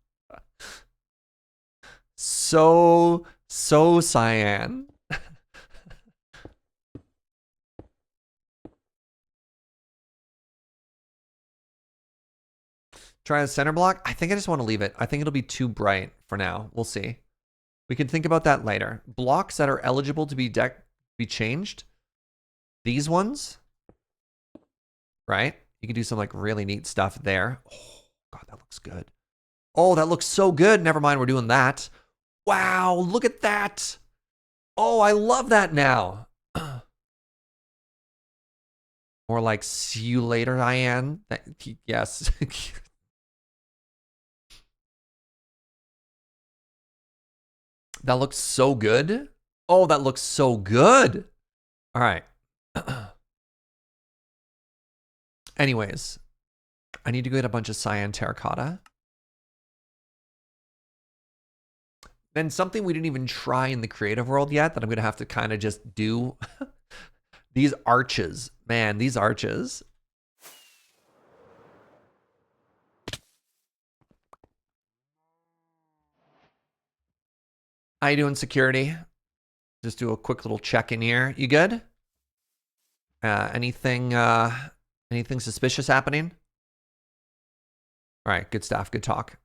Speaker 1: So cyan. Try the center block. I think I just want to leave it. I think it'll be too bright for now. We'll see. We can think about that later. Blocks that are eligible to be changed. These ones, right? You can do some like really neat stuff there. Oh, God, that looks good. Oh, that looks so good. Never mind, we're doing that. Wow, look at that. Oh, I love that now. More like, see you later, Diane. Yes. That looks so good. Oh, that looks so good. All right. Anyways, I need to go get a bunch of cyan terracotta. Then something we didn't even try in the creative world yet that I'm going to have to kind of just do. These arches. Man, these arches. How you doing, security? Just do a quick little check in here. You good? Anything suspicious happening? All right, good stuff. Good talk.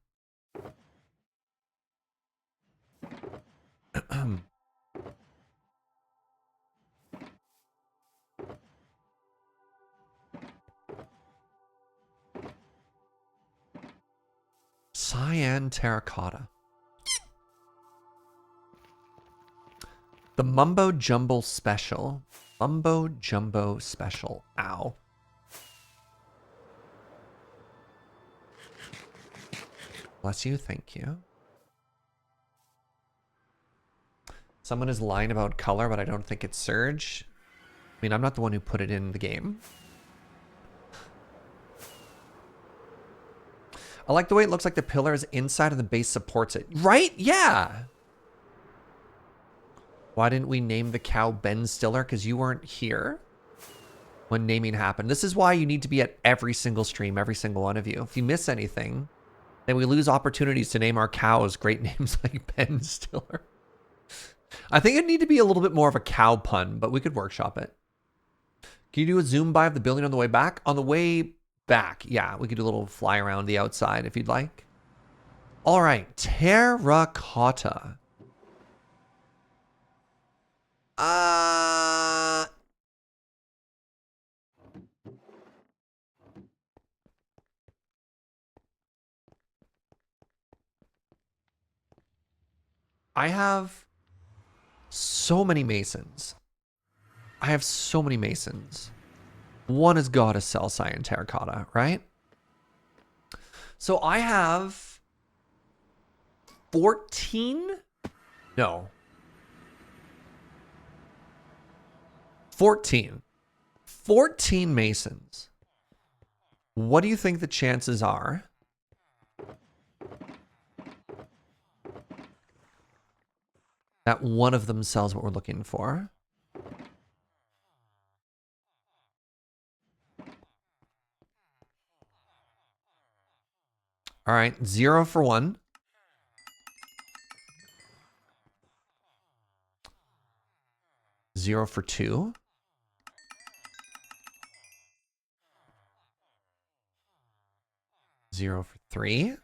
Speaker 1: Cyan terracotta. The Mumbo Jumbo Special. Mumbo Jumbo Special. Ow. Bless you. Thank you. Someone is lying about color, but I don't think it's Serge. I mean, I'm not the one who put it in the game. I like the way it looks like the pillars inside of the base supports it. Right? Yeah. Why didn't we name the cow Ben Stiller? Because you weren't here when naming happened. This is why you need to be at every single stream, every single one of you. If you miss anything, then we lose opportunities to name our cows great names like Ben Stiller. I think it'd need to be a little bit more of a cow pun, but we could workshop it. Can you do a zoom by of the building on the way back? On the way back, yeah, we could do a little fly around the outside if you'd like. All right, terracotta. I have so many masons. I have so many masons. One has got to sell cyan terracotta, right? So I have 14? No. 14. 14 masons. What do you think the chances are that one of them sells what we're looking for? All right, 0 for 1. Zero for 2. Zero for 3.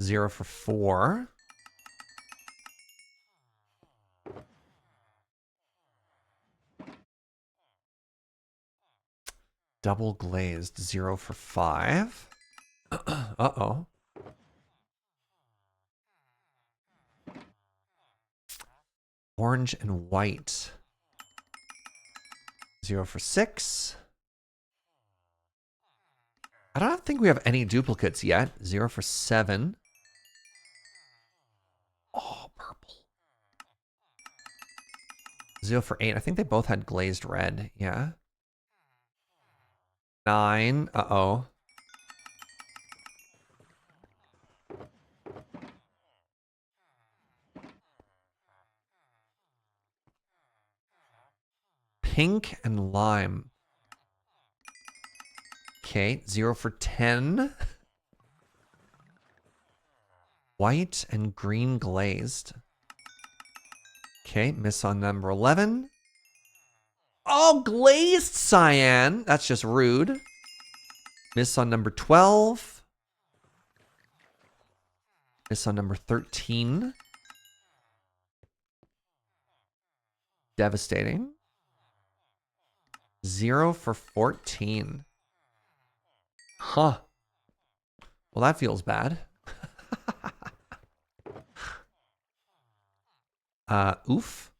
Speaker 1: Zero for 4. Double glazed. 0 for 5. Uh-oh. Orange and white. 0 for 6. I don't think we have any duplicates yet. 0 for 7. Oh, purple. 0 for 8. I think they both had glazed red. Yeah. 9. Uh-oh. Pink and lime. Okay, 0 for 10. White and green glazed. Okay, miss on number 11. Oh, glazed cyan. That's just rude. Miss on number 12. Miss on number 13. Devastating. 0 for 14. Huh. Well, that feels bad. Oof.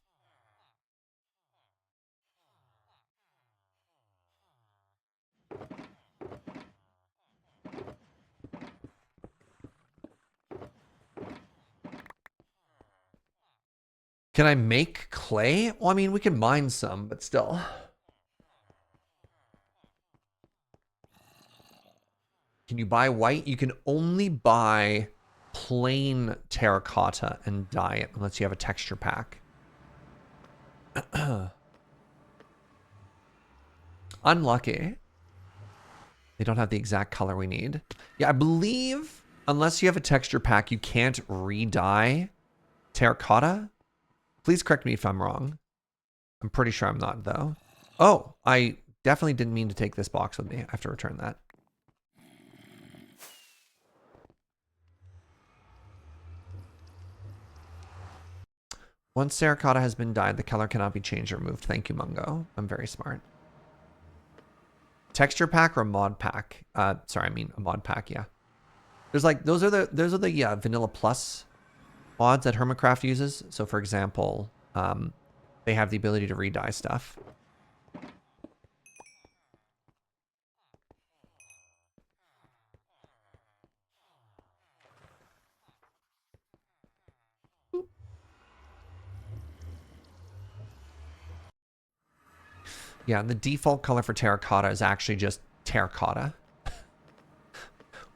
Speaker 1: Can I make clay? Well, I mean, we can mine some, but still. Can you buy white? You can only buy plain terracotta and dye it unless you have a texture pack. Unlucky. They don't have the exact color we need. Yeah, I believe unless you have a texture pack, you can't re-dye terracotta. Please correct me if I'm wrong. I'm pretty sure I'm not, though. Oh, I definitely didn't mean to take this box with me. I have to return that. Once terracotta has been dyed, the color cannot be changed or moved. Thank you, Mungo. I'm very smart. Texture pack or mod pack? Sorry, I mean a mod pack. Yeah. There's like those are the vanilla plus mods that Hermitcraft uses. So, for example, they have the ability to re-dye stuff. Yeah, the default color for terracotta is actually just terracotta,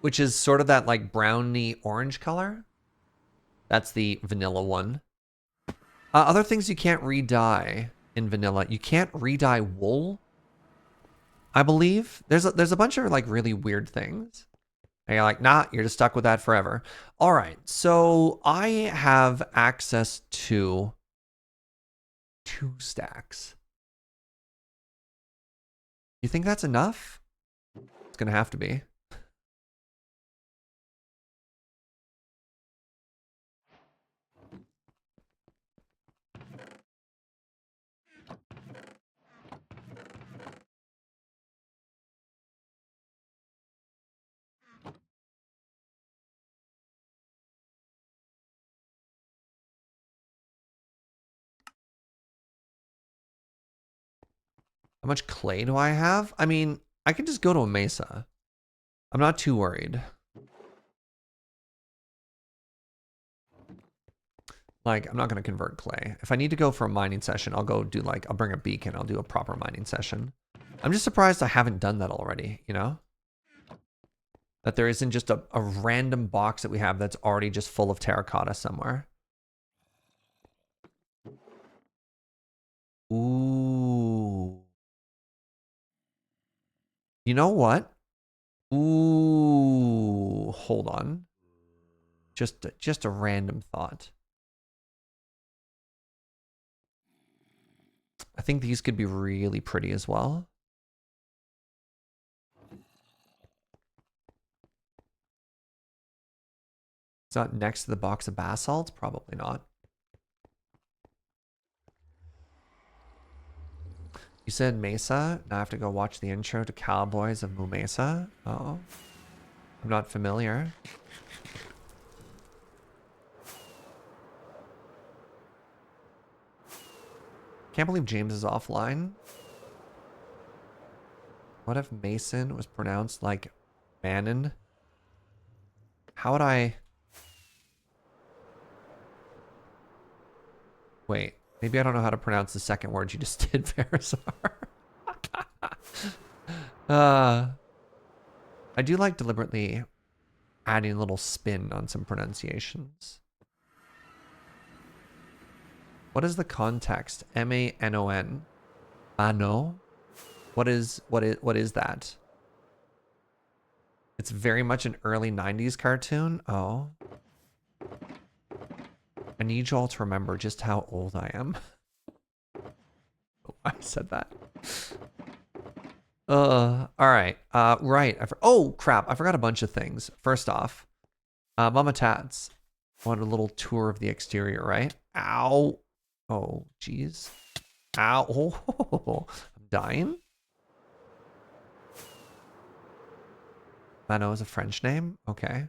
Speaker 1: which is sort of that like browny orange color. That's the vanilla one. Other things you can't re-dye in vanilla. You can't re-dye wool, I believe. There's a bunch of like really weird things. And you're like, nah, you're just stuck with that forever. All right, so I have access to 2 stacks. You think that's enough? It's gonna have to be. How much clay do I have? I mean, I can just go to a mesa. I'm not too worried. Like, I'm not going to convert clay. If I need to go for a mining session, I'll go do like, I'll bring a beacon. I'll do a proper mining session. I'm just surprised I haven't done that already, you know? That there isn't just a random box that we have that's already just full of terracotta somewhere. Ooh. You know what? Ooh. Hold on. Just a random thought. I think these could be really pretty as well. It's not next to the box of basalt? Probably not. You said Mesa? Now I have to go watch the intro to Cowboys of Moo Mesa? Oh. I'm not familiar. Can't believe James is offline. What if Mason was pronounced like Manon? How would I... Wait, maybe I don't know how to pronounce the second word you just did, Verazar. I do like deliberately adding a little spin on some pronunciations. What is the context? M-A-N-O-N. Ano? What is that? It's very much an early 90s cartoon. Oh. I need you all to remember just how old I am. I said that. All right. Right. Oh, crap. I forgot a bunch of things. First off, Mama Tats wanted a little tour of the exterior, right? Ow. Oh, jeez. Ow. Oh, I'm dying. Mano is a French name. Okay.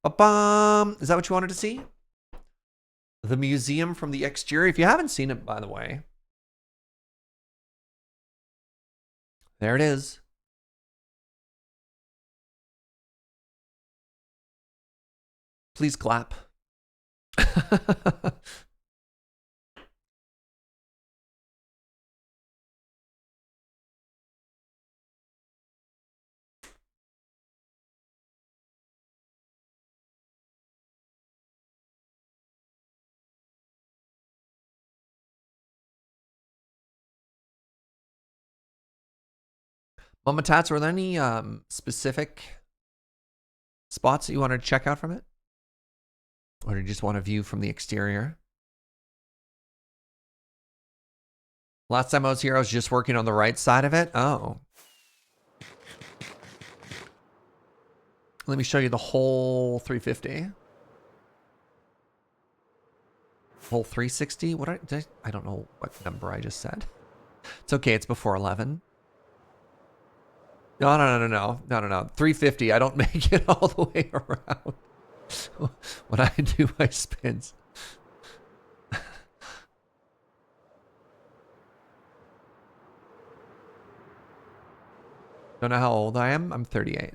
Speaker 1: Ba-bum. Is that what you wanted to see? The museum from the exterior. If you haven't seen it, by the way, there it is. Please clap. Mama Tats, were there any specific spots that you wanted to check out from it? Or do you just want a view from the exterior? Last time I was here, I was just working on the right side of it. Oh. Let me show you the whole 350. Whole 360? What I don't know what number I just said. It's okay, it's before 11. No. 350, I don't make it all the way around. When I do my spins. Don't know how old I am? I'm 38.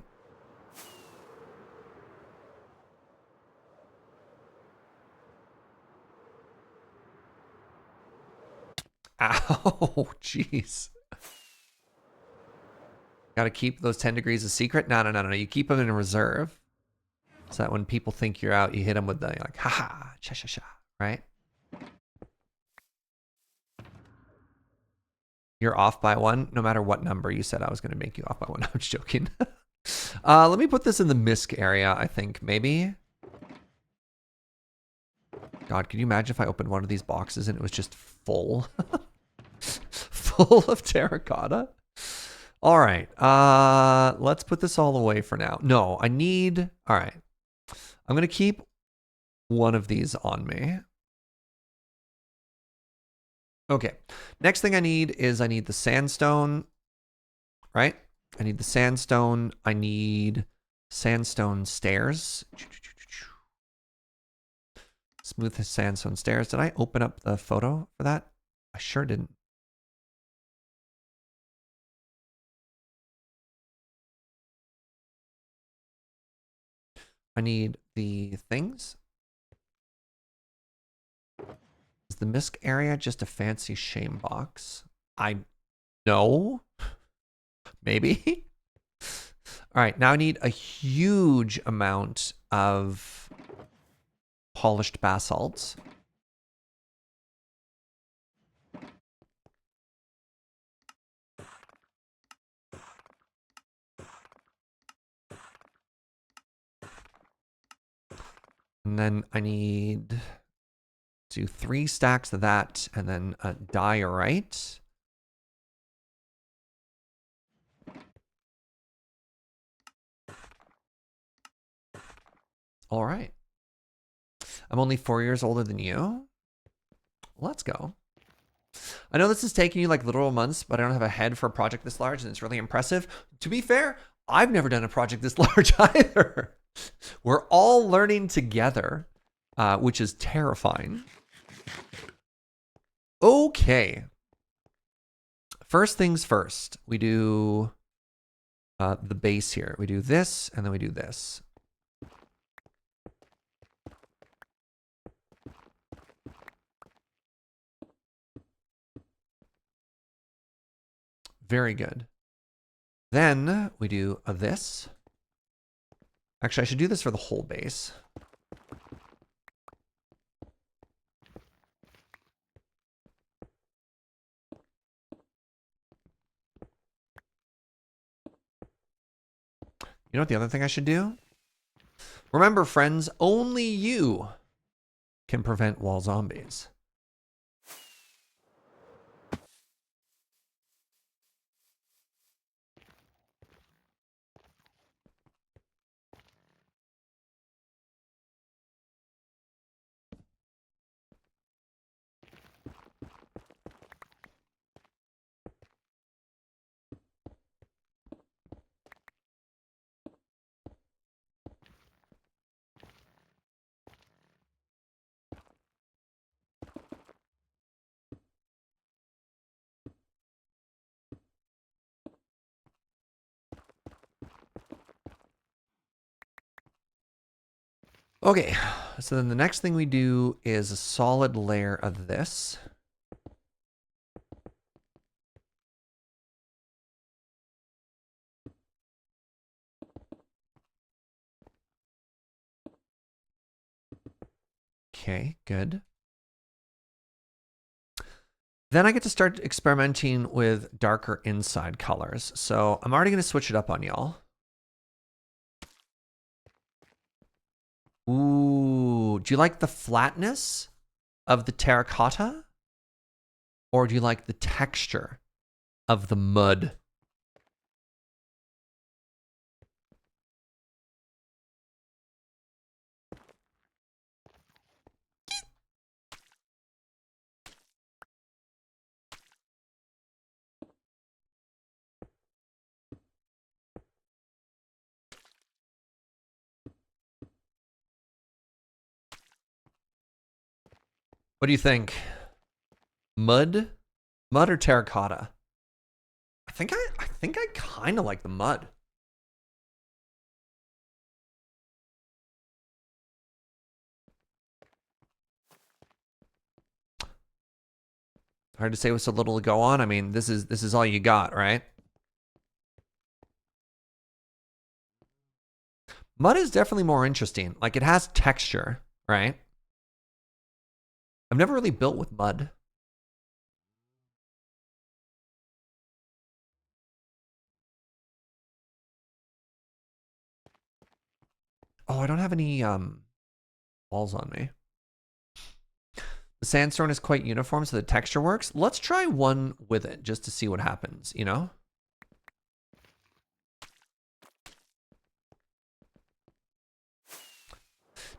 Speaker 1: Ow, jeez. Gotta keep those 10 degrees a secret? No. You keep them in reserve. So that when people think you're out, you hit them with the, like, haha, cha, right? You're off by one, no matter what number you said I was going to make you off by one. I'm just joking. Let me put this in the misc area, I think, maybe. God, can you imagine if I opened one of these boxes and it was just full? Full of terracotta? All right, let's put this all away for now. No, I need, all right. I'm going to keep one of these on me. Okay, next thing I need the sandstone, right? I need the sandstone. I need sandstone stairs. Smooth sandstone stairs. Did I open up the photo for that? I sure didn't. I need the things. Is the misc area just a fancy shame box? I know. Maybe. All right, now I need a huge amount of polished basalt. And then I need to do 3 stacks of that and then a diorite. All right. I'm only 4 years older than you. Let's go. I know this is taking you like literal months, but I don't have a head for a project this large, and it's really impressive. To be fair, I've never done a project this large either. We're all learning together, which is terrifying. Okay. First things first, we do the base here. We do this, and then we do this. Very good. Then we do this. Actually, I should do this for the whole base. You know what the other thing I should do? Remember, friends, only you can prevent wall zombies. Okay, so then the next thing we do is a solid layer of this. Okay, good. Then I get to start experimenting with darker inside colors. So I'm already going to switch it up on y'all. Ooh, do you like the flatness of the terracotta? Or do you like the texture of the mud? What do you think? Mud? Mud or terracotta? I think I kind of like the mud. Hard to say with so little to go on. I mean, this is all you got, right? Mud is definitely more interesting. Like, it has texture, right? I've never really built with mud. Oh, I don't have any walls on me. The sandstone is quite uniform, so the texture works. Let's try one with it just to see what happens, you know?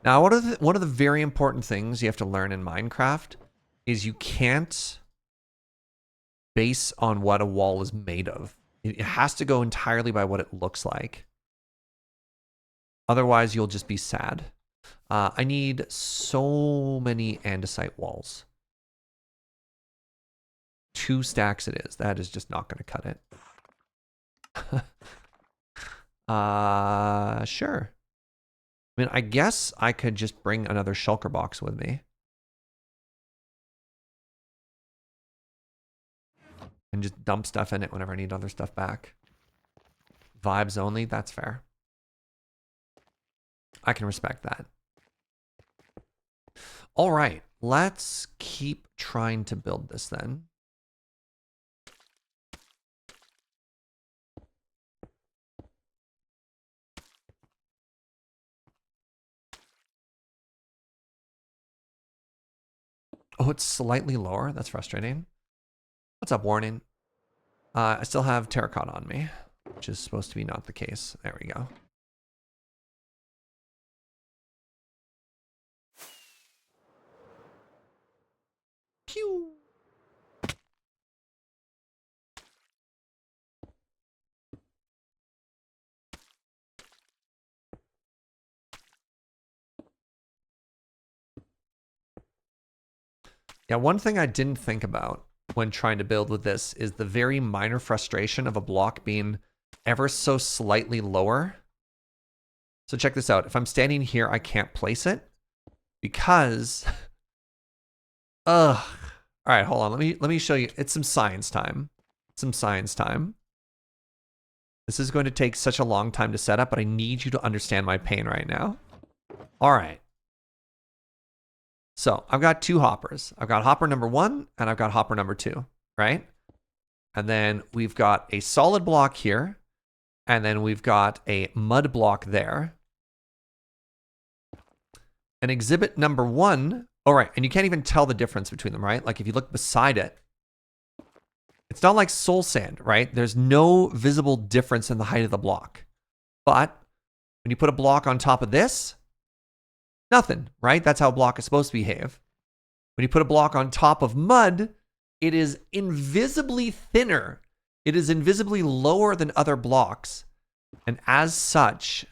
Speaker 1: Now, one of the very important things you have to learn in Minecraft is you can't base on what a wall is made of. It has to go entirely by what it looks like. Otherwise, you'll just be sad. I need so many andesite walls. 2 stacks it is. That is just not going to cut it. Sure. I mean, I guess I could just bring another shulker box with me. And just dump stuff in it whenever I need other stuff back. Vibes only, that's fair. I can respect that. All right, let's keep trying to build this then. Oh, it's slightly lower. That's frustrating. What's up, warning? I still have terracotta on me, which is supposed to be not the case. There we go. Pew. Yeah, one thing I didn't think about when trying to build with this is the very minor frustration of a block being ever so slightly lower. So check this out. If I'm standing here, I can't place it because... Ugh. All right, hold on. Let me show you. It's some science time. Some science time. This is going to take such a long time to set up, but I need you to understand my pain right now. All right. So I've got 2 hoppers. I've got hopper number 1 and I've got hopper number 2, right? And then we've got a solid block here. And then we've got a mud block there. And exhibit number 1. All right, and you can't even tell the difference between them, right? Like if you look beside it, it's not like soul sand, right? There's no visible difference in the height of the block. But when you put a block on top of this, nothing, right? That's how a block is supposed to behave. When you put a block on top of mud, it is invisibly thinner. It is invisibly lower than other blocks. And as such,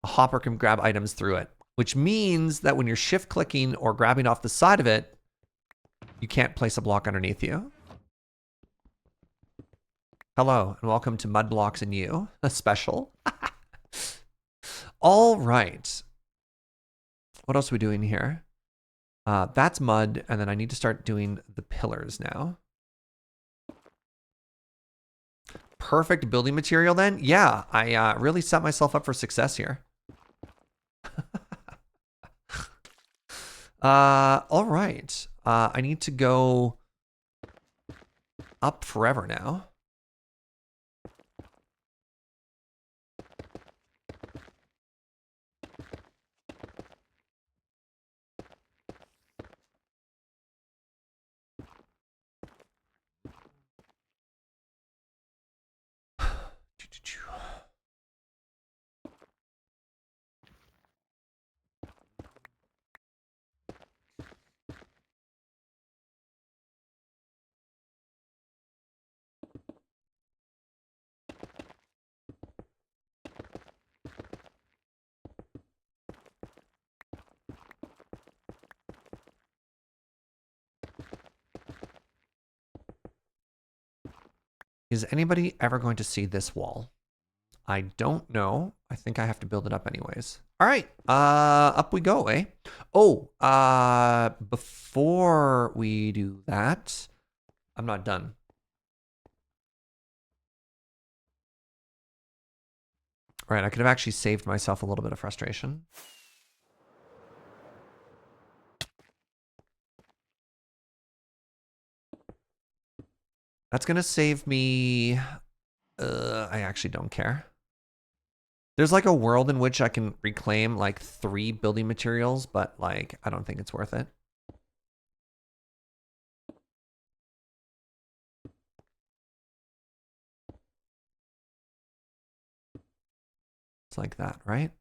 Speaker 1: a hopper can grab items through it, which means that when you're shift clicking or grabbing off the side of it, you can't place a block underneath you. Hello, and welcome to Mud Blocks and You, a special. All right. What else are we doing here? That's mud, and then I need to start doing the pillars now. Perfect building material then? Yeah, I really set myself up for success here. All right. I need to go up forever now. Is anybody ever going to see this wall? I don't know. I think I have to build it up anyways. All right, up we go, eh? Oh, before we do that, I'm not done. All right, I could have actually saved myself a little bit of frustration. That's gonna save me, I actually don't care. There's like a world in which I can reclaim like 3 building materials, but like, I don't think it's worth it. It's like that, right?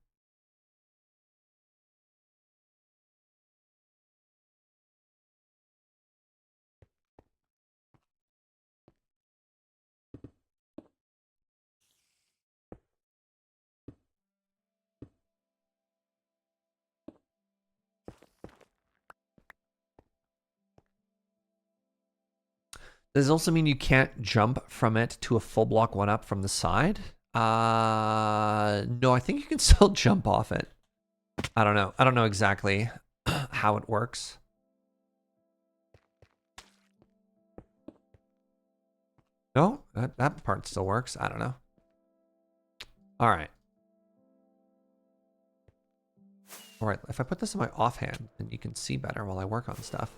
Speaker 1: Does it also mean you can't jump from it to a full block 1-up from the side? No, I think you can still jump off it. I don't know. I don't know exactly how it works. No, that part still works. I don't know. All right. All right, if I put this in my offhand, then you can see better while I work on stuff.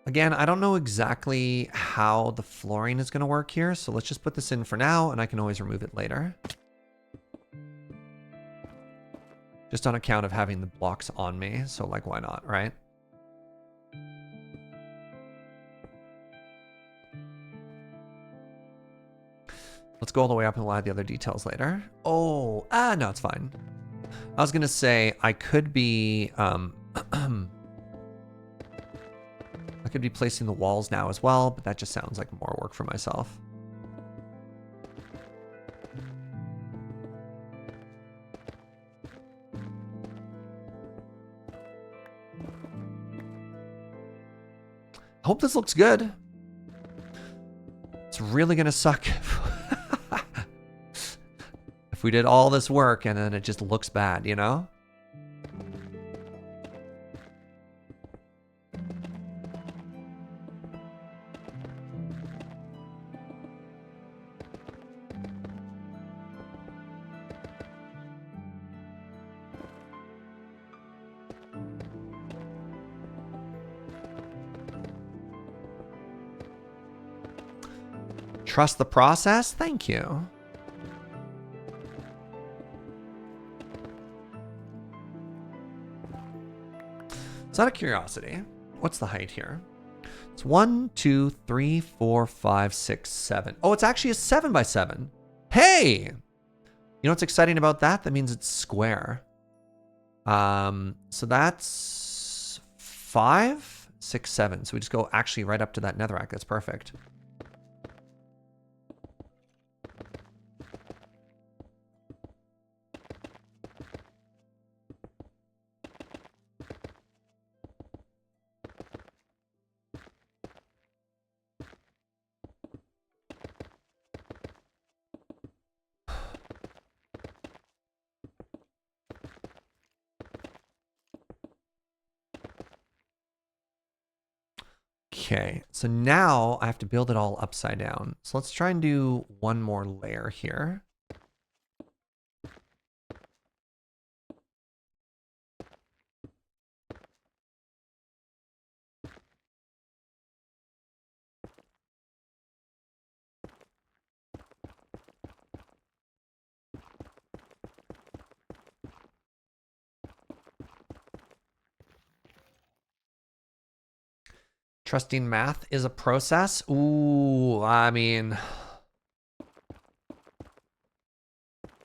Speaker 1: Again, I don't know exactly how the flooring is going to work here, so let's just put this in for now, and I can always remove it later. Just on account of having the blocks on me, so like, why not, right? Let's go all the way up and we'll add the other details later. Oh, no, it's fine. I was going to say I could be, I could be placing the walls now as well, but that just sounds like more work for myself. I hope this looks good. It's really going to suck if we did all this work and then it just looks bad, you know? Trust the process? Thank you. It's out of curiosity. What's the height here? It's 1, 2, 3, 4, 5, 6, 7. Oh, it's actually a 7 by 7. Hey! You know what's exciting about that? That means it's square. So that's 5, 6, 7. So we just go actually right up to that netherrack. That's perfect. Okay, so now I have to build it all upside down. So let's try and do one more layer here. Trusting math is a process. Ooh, I mean,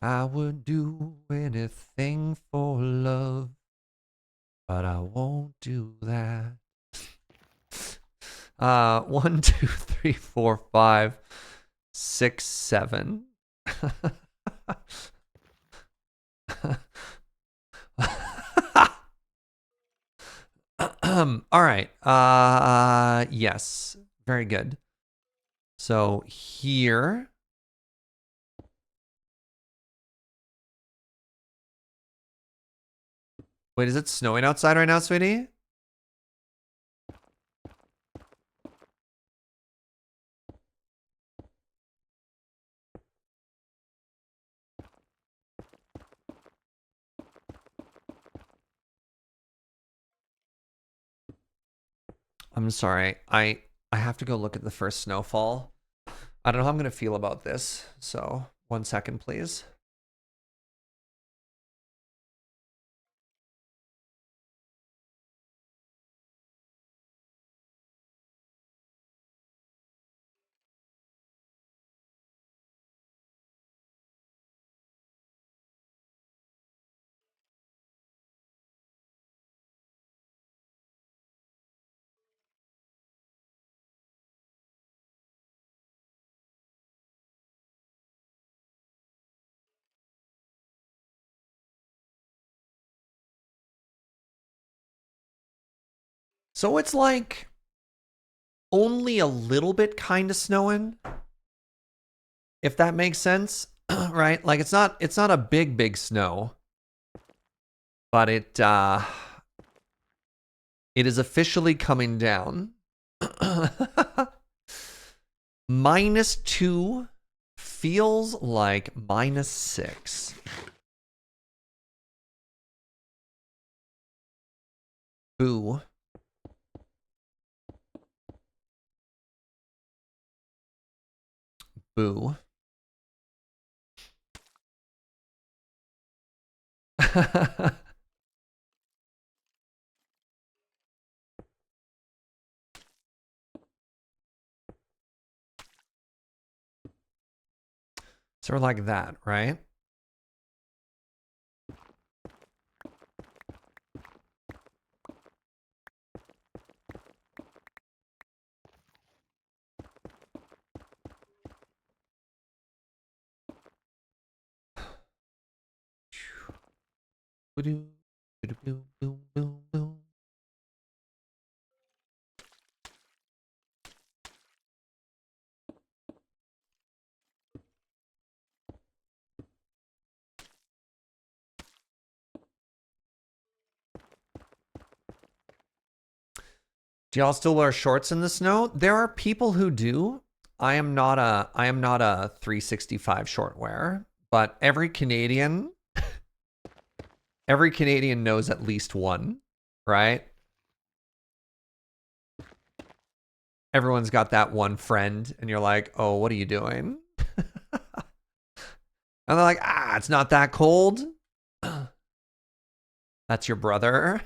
Speaker 1: I would do anything for love, but I won't do that. 1, 2, 3, 4, 5, 6, 7. All right. Yes. Very good. So here. Wait, is it snowing outside right now, sweetie? I'm sorry. I have to go look at the first snowfall. I don't know how I'm going to feel about this. So 1 second, please. So it's like only a little bit kind of snowing, if that makes sense, right? Like it's not a big snow, but it is officially coming down. -2 feels like -6. Boo. Boo. Sort of like that, right? Do y'all still wear shorts in the snow? There are people who do. I am not a 365 short wearer, but every Canadian knows at least one, right? Everyone's got that one friend, and you're like, oh, what are you doing? And they're like, it's not that cold. That's your brother.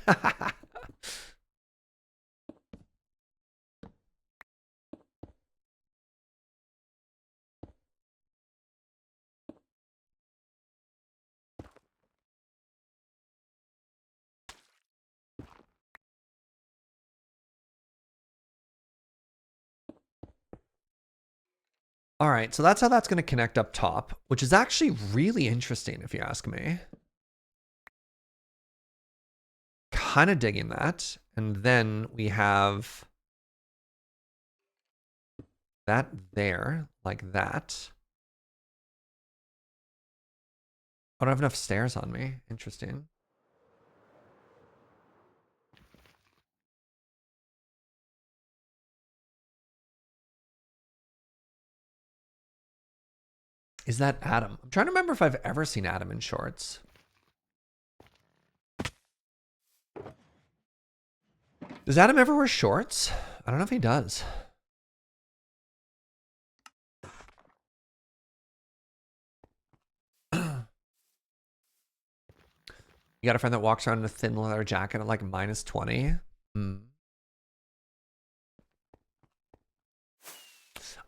Speaker 1: All right, so that's how that's going to connect up top, which is actually really interesting if you ask me. Kind of digging that. And then we have that there, like that. I don't have enough stairs on me. Interesting. Is that Adam? I'm trying to remember if I've ever seen Adam in shorts. Does Adam ever wear shorts? I don't know if he does. You got a friend that walks around in a thin leather jacket at like -20? Hmm.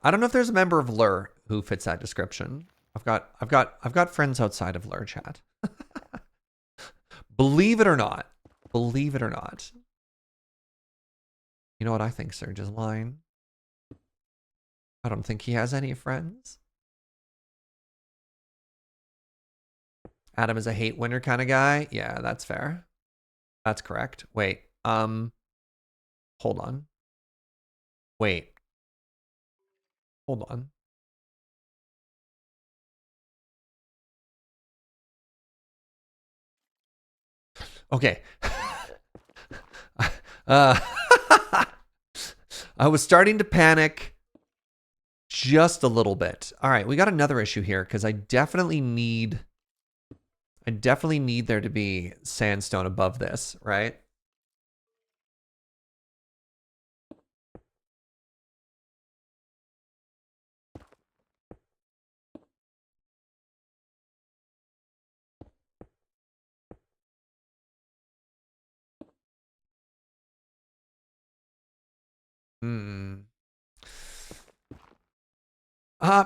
Speaker 1: I don't know if there's a member of Lur who fits that description. I've got friends outside of Lur chat. Believe it or not. Believe it or not. You know what I think Serge is lying? I don't think he has any friends. Adam is a hate winner kind of guy. Yeah, that's fair. That's correct. Wait. Hold on. Wait. Hold on. Okay. I was starting to panic just a little bit. All right, we got another issue here because I definitely need there to be sandstone above this, right?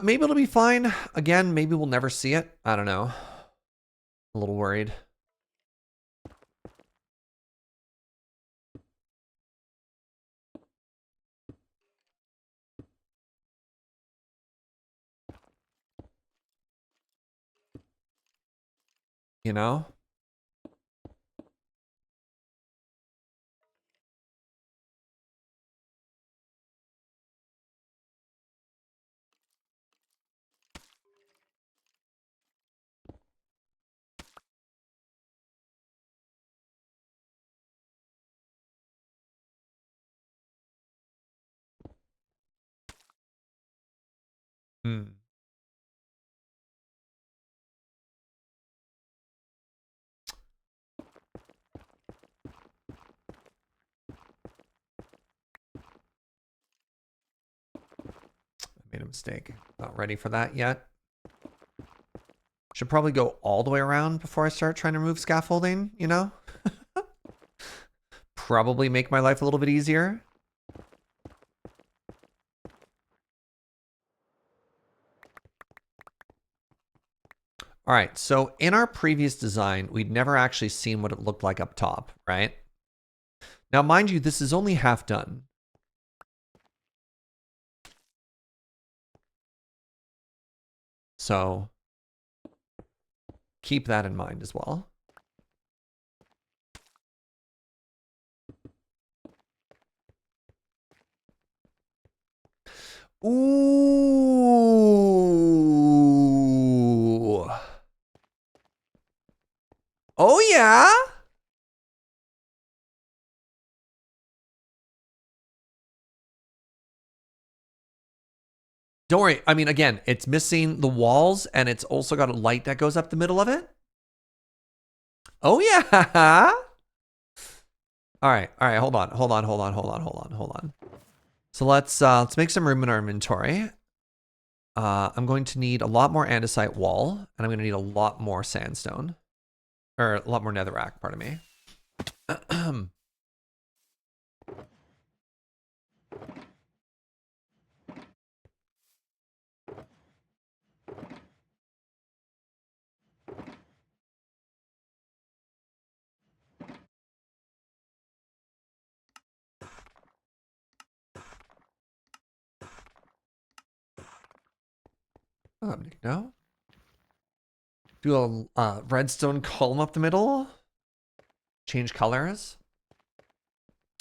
Speaker 1: Maybe it'll be fine. Again, maybe we'll never see it. I don't know. A little worried. You know? Hmm. I made a mistake. Not ready for that yet. Should probably go all the way around before I start trying to remove scaffolding, you know? Probably make my life a little bit easier. All right, so in our previous design, we'd never actually seen what it looked like up top, right? Now, mind you, this is only half done. So keep that in mind as well. Ooh. Oh, yeah? Don't worry. I mean, again, it's missing the walls, and it's also got a light that goes up the middle of it. Oh, yeah. All right. All right. Hold on. So let's make some room in our inventory. I'm going to need a lot more andesite wall, and I'm going to need a lot more sandstone. Or a lot more netherrack, pardon me. No. Do a redstone column up the middle. Change colors.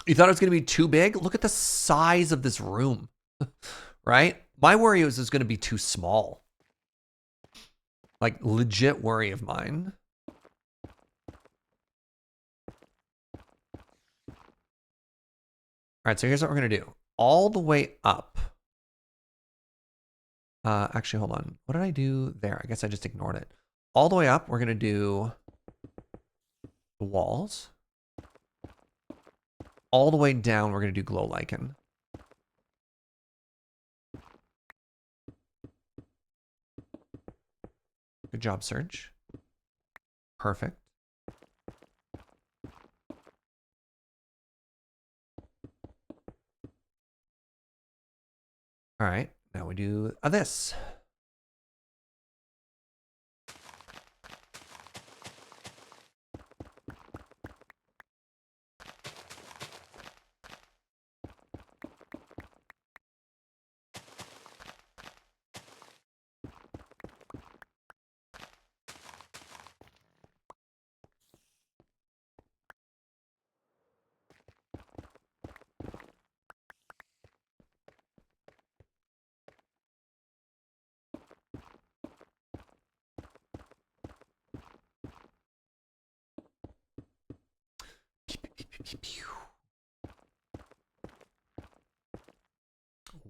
Speaker 1: You thought it was going to be too big? Look at the size of this room, right? My worry was it's going to be too small. Like, legit worry of mine. All right, so here's what we're going to do. All the way up, Actually, hold on. What did I do there? I guess I just ignored it. All the way up, we're going to do the walls. All the way down, we're going to do glow lichen. Good job, Serge. Perfect. All right, now we do this.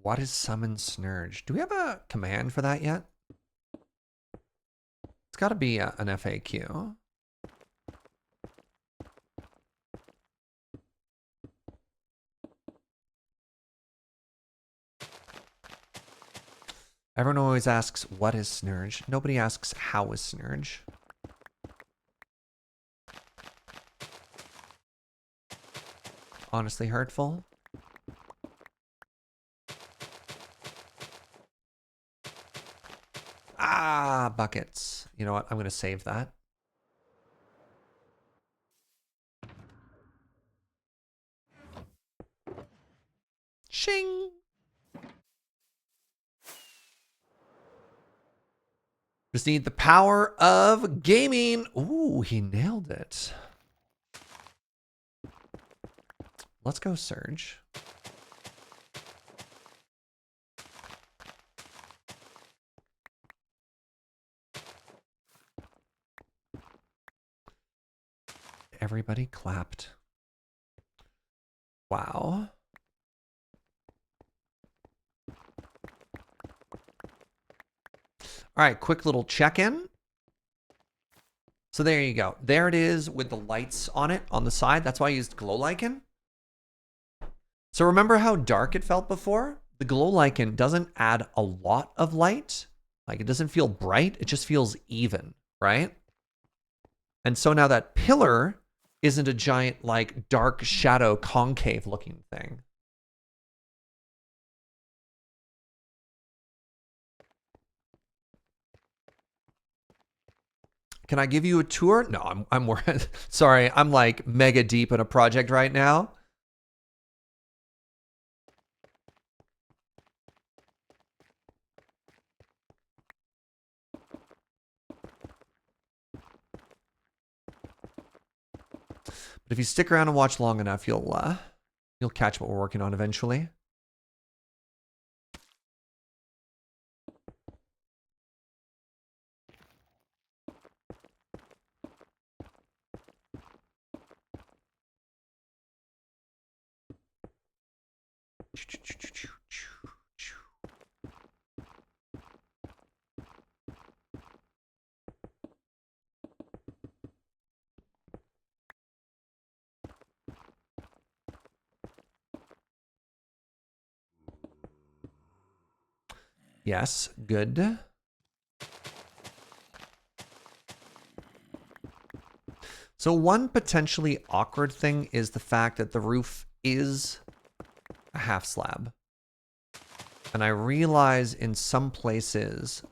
Speaker 1: What is summon Snurge? Do we have a command for that yet? It's got to be an FAQ. Everyone always asks, what is Snurge? Nobody asks, how is Snurge? Honestly hurtful. Ah, buckets. You know what? I'm going to save that. Shing! Just need the power of gaming. Ooh, he nailed it. Let's go, Serge. Everybody clapped. Wow. All right, quick little check-in. So there you go. There it is with the lights on it on the side. That's why I used glow lichen. So remember how dark it felt before? The glow lichen doesn't add a lot of light. Like it doesn't feel bright. It just feels even, right? And so now that pillar isn't a giant like dark shadow concave looking thing. Can I give you a tour? No, I'm worried. Sorry, I'm like mega deep in a project right now. But if you stick around and watch long enough, you'll catch what we're working on eventually. Yes, good. So one potentially awkward thing is the fact that the roof is a half slab. And I realize in some places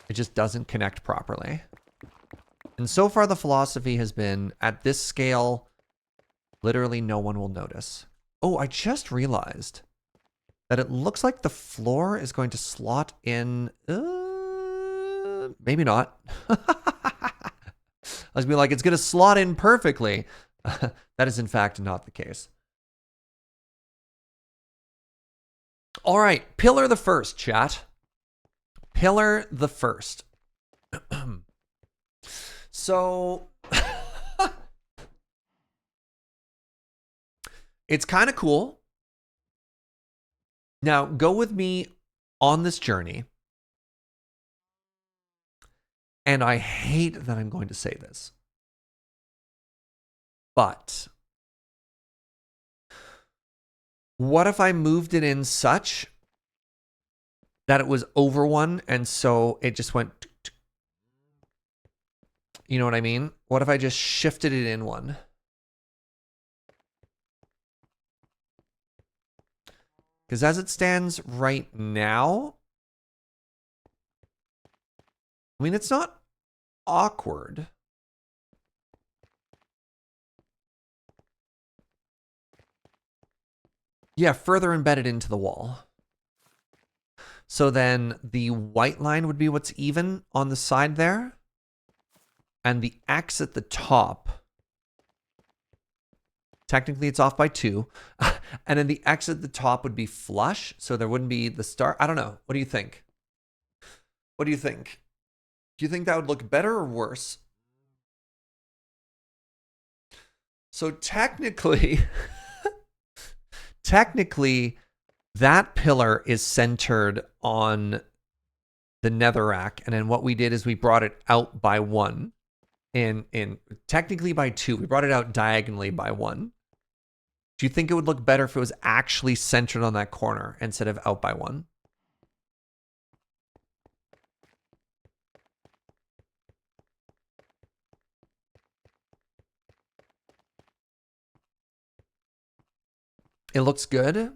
Speaker 1: it just doesn't connect properly. And so far the philosophy has been, at this scale, literally no one will notice. Oh, I just realized that it looks like the floor is going to slot in. Maybe not. I was being like, it's going to slot in perfectly. That is in fact not the case. All right, pillar the first, chat. Pillar the first. So it's kind of cool. Now, go with me on this journey. And I hate that I'm going to say this. But what if I moved it in such that it was over one and so it just went... You know what I mean? What if I just shifted it in one? Because as it stands right now, I mean, it's not awkward. Yeah, further embedded into the wall. So then the white line would be what's even on the side there. And the X at the top, technically it's off by 2. And then the X at the top would be flush. So there wouldn't be the star. I don't know. What do you think? What do you think? Do you think that would look better or worse? So technically, that pillar is centered on the netherrack. And then what we did is we brought it out by 1. In technically by 2. We brought it out diagonally by 1. Do you think it would look better if it was actually centered on that corner instead of out by 1? It looks good.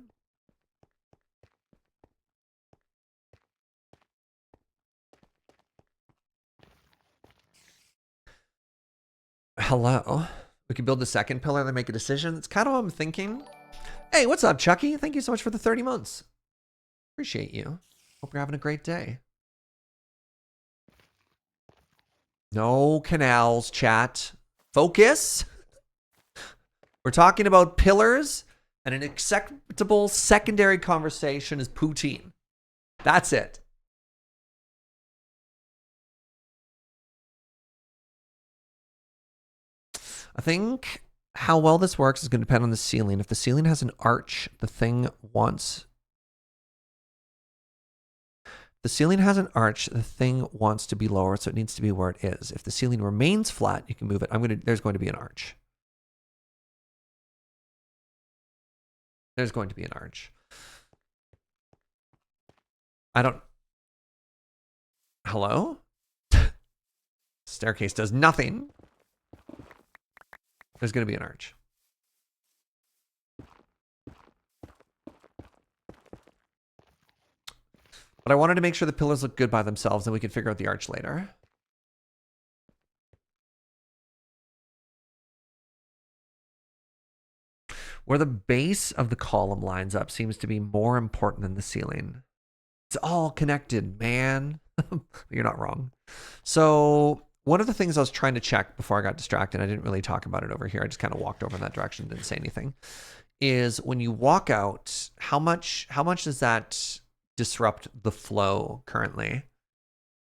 Speaker 1: Hello. We could build the second pillar and then make a decision. It's kind of what I'm thinking. Hey, what's up, Chucky? Thank you so much for the 30 months. Appreciate you. Hope you're having a great day. No canals, chat. Focus. We're talking about pillars, and an acceptable secondary conversation is poutine. That's it. I think how well this works is going to depend on the ceiling. If the ceiling has an arch, the thing wants... The ceiling has an arch, the thing wants to be lower, so it needs to be where it is. If the ceiling remains flat, you can move it. There's going to be an arch. There's going to be an arch. I don't... Hello? Staircase does nothing. There's going to be an arch. But I wanted to make sure the pillars look good by themselves, and we could figure out the arch later. Where the base of the column lines up seems to be more important than the ceiling. It's all connected, man. You're not wrong. So one of the things I was trying to check before I got distracted, I didn't really talk about it over here. I just kind of walked over in that direction, didn't say anything, is when you walk out, how much does that disrupt the flow currently?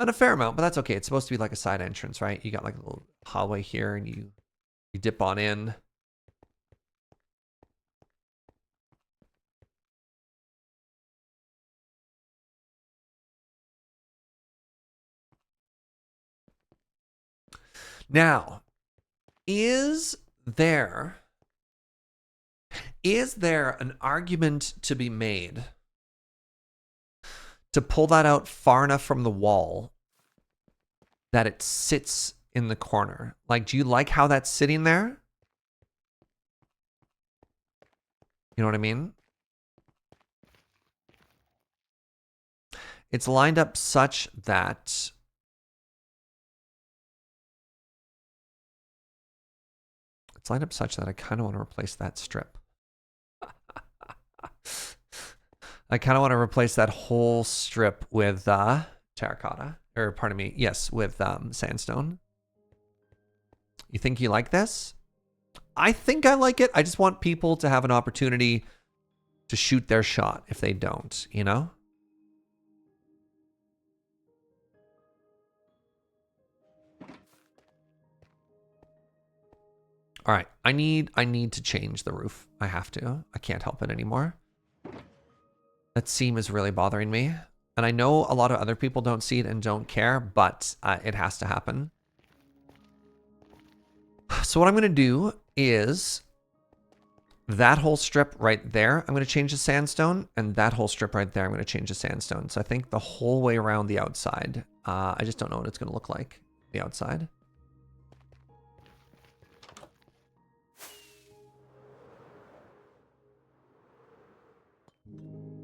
Speaker 1: Not a fair amount, but that's okay. It's supposed to be like a side entrance, right? You got like a little hallway here and you dip on in. Now, is there an argument to be made to pull that out far enough from the wall that it sits in the corner? Like, do you like how that's sitting there? You know what I mean? It's lined up such that I kind of want to replace that strip. I kind of want to replace that whole strip with terracotta, or pardon me, yes, with sandstone. You think you like this? I think I like it. I just want people to have an opportunity to shoot their shot if they don't, you know? All right, I need to change the roof. I have to. I can't help it anymore. That seam is really bothering me. And I know a lot of other people don't see it and don't care, but it has to happen. So what I'm going to do is that whole strip right there, I'm going to change to sandstone, and that whole strip right there, I'm going to change to sandstone. So I think the whole way around the outside, I just don't know what it's going to look like, the outside.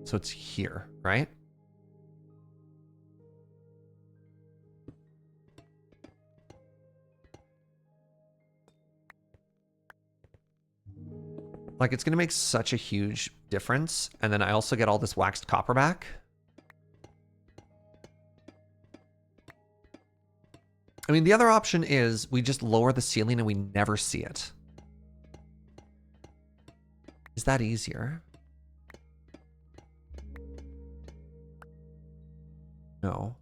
Speaker 1: So it's here, right? Like, it's going to make such a huge difference. And then I also get all this waxed copper back. I mean, the other option is we just lower the ceiling and we never see it. Is that easier? No.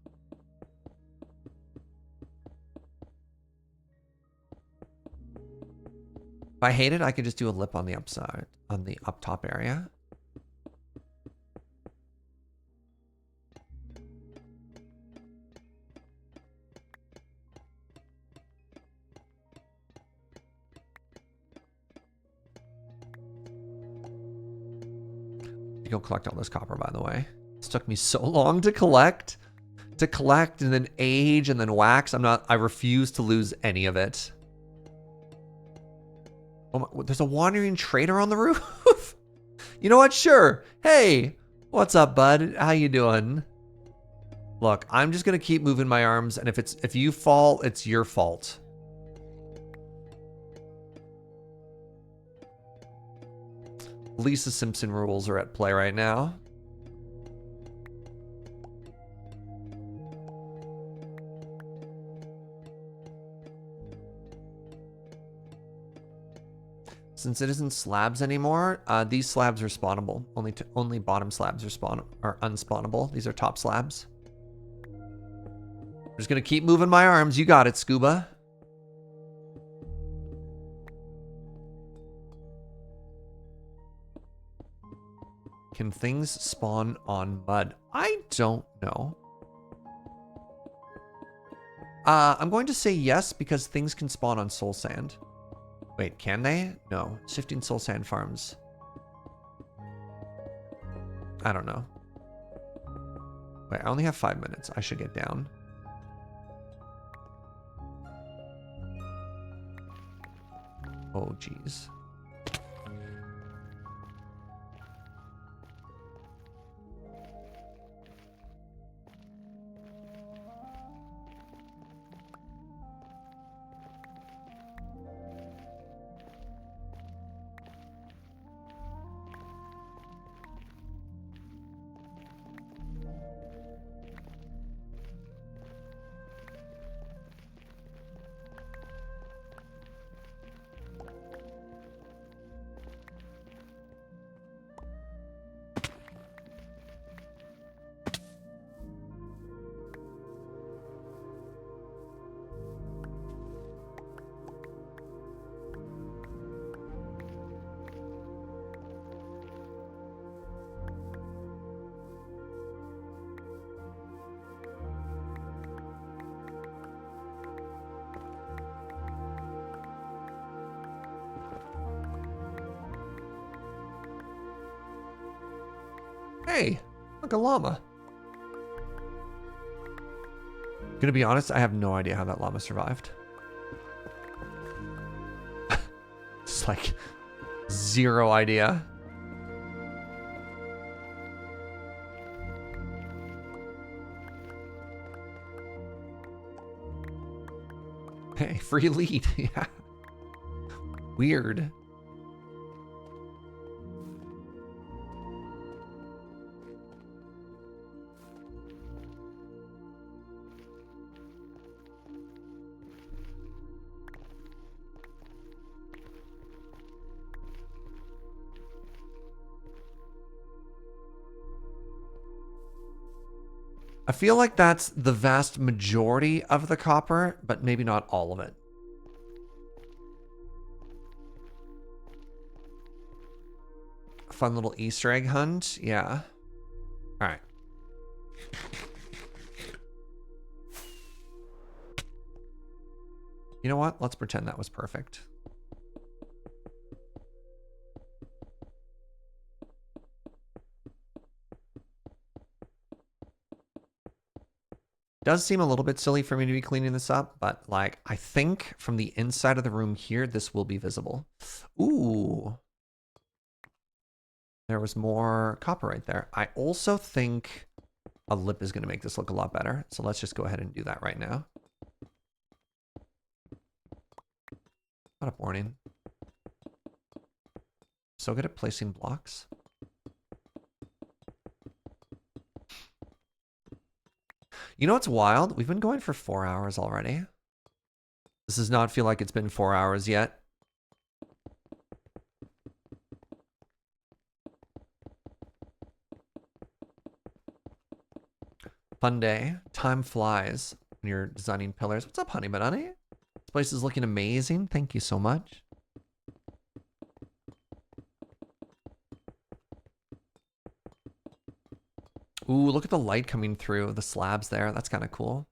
Speaker 1: If I hate it, I could just do a lip on the upside, on the up top area. You go collect all this copper, by the way. This took me so long to collect and then age and then wax. I refuse to lose any of it. Oh my, there's a wandering trader on the roof. You know what? Sure. Hey, what's up, bud? How you doing? Look, I'm just gonna keep moving my arms, and if you fall, it's your fault. Lisa Simpson rules are at play right now. Since it isn't slabs anymore, these slabs are spawnable. Only bottom slabs are unspawnable. These are top slabs. I'm just gonna keep moving my arms. You got it, Scuba. Can things spawn on mud? I don't know. I'm going to say yes because things can spawn on soul sand. Wait, can they? No. Shifting soul sand farms. I don't know. Wait, I only have 5 minutes. I should get down. Oh, geez. Hey, look, a llama. Gonna be honest, I have no idea how that llama survived. It's like zero idea. Hey, free lead. Yeah. Weird. I feel like that's the vast majority of the copper, but maybe not all of it. Fun little Easter egg hunt, yeah. All right. You know what? Let's pretend that was perfect. Does seem a little bit silly for me to be cleaning this up, but like I think from the inside of the room here, this will be visible. Ooh. There was more copper right there. I also think a lip is going to make this look a lot better. So let's just go ahead and do that right now. What up, morning? So good at placing blocks. You know what's wild? We've been going for 4 hours already. This does not feel like it's been 4 hours yet. Fun day. Time flies when you're designing pillars. What's up, honey but honey? This place is looking amazing. Thank you so much. Ooh, look at the light coming through the slabs there. That's kind of cool.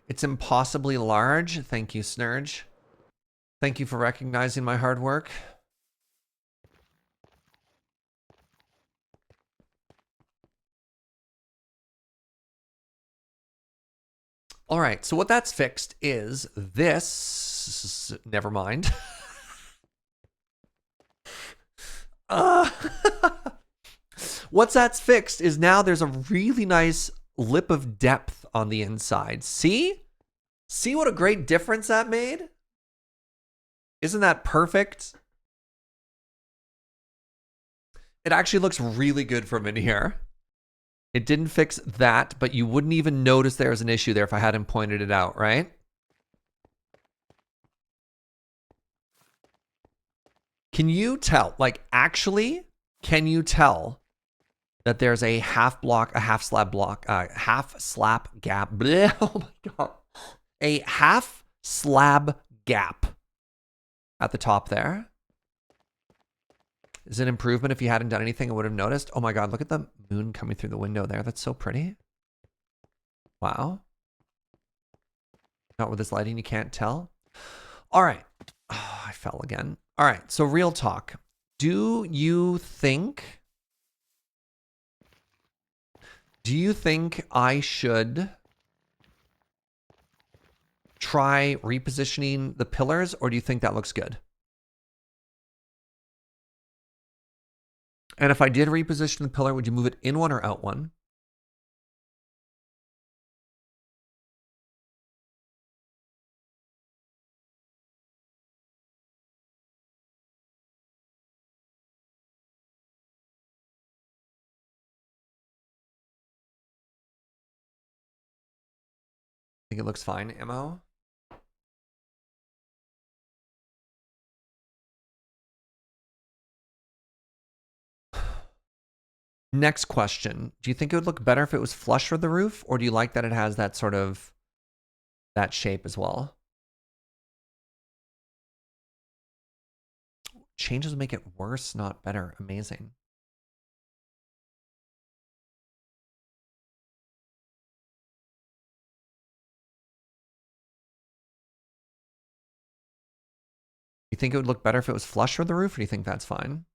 Speaker 1: It's impossibly large. Thank you, Serge. Thank you for recognizing my hard work. All right, so what that's fixed is this. Never mind. What's that's fixed is now there's a really nice lip of depth on the inside. See? See what a great difference that made? Isn't that perfect? It actually looks really good from in here. It didn't fix that, but you wouldn't even notice there was an issue there if I hadn't pointed it out, right? Can you tell, like actually, can you tell that there's a half block, a half slab block, half slab gap, bleh, oh my God, a half slab gap at the top there? Is it an improvement? If you hadn't done anything, I would have noticed. Oh my God, look at the moon coming through the window there. That's so pretty. Wow. Not with this lighting, you can't tell. All right. Oh, I fell again. All right, so real talk. Do you think I should try repositioning the pillars, or do you think that looks good? And if I did reposition the pillar, would you move it in one or out one? I think it looks fine, Ammo. Next question. Do you think it would look better if it was flush with the roof, or do you like that it has that sort of, that shape as well? Changes make it worse, not better. Amazing. You think it would look better if it was flush with the roof, or do you think that's fine?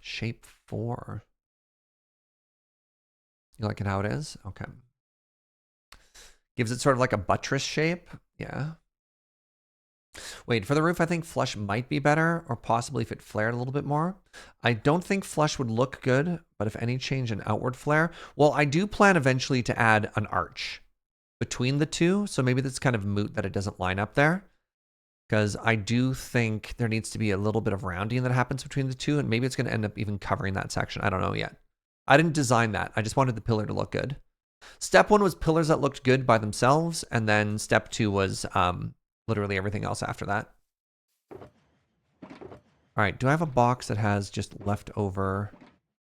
Speaker 1: Shape 4. You like it how it is? Okay. Gives it sort of like a buttress shape. Yeah. Wait, for the roof, I think flush might be better, or possibly if it flared a little bit more. I don't think flush would look good, but if any change in outward flare. Well, I do plan eventually to add an arch between the two, so maybe that's kind of moot that it doesn't line up there. Because I do think there needs to be a little bit of rounding that happens between the two, and maybe it's going to end up even covering that section. I don't know yet. I didn't design that. I just wanted the pillar to look good. Step 1 was pillars that looked good by themselves, and then step 2 was literally everything else after that. All right, do I have a box that has just leftover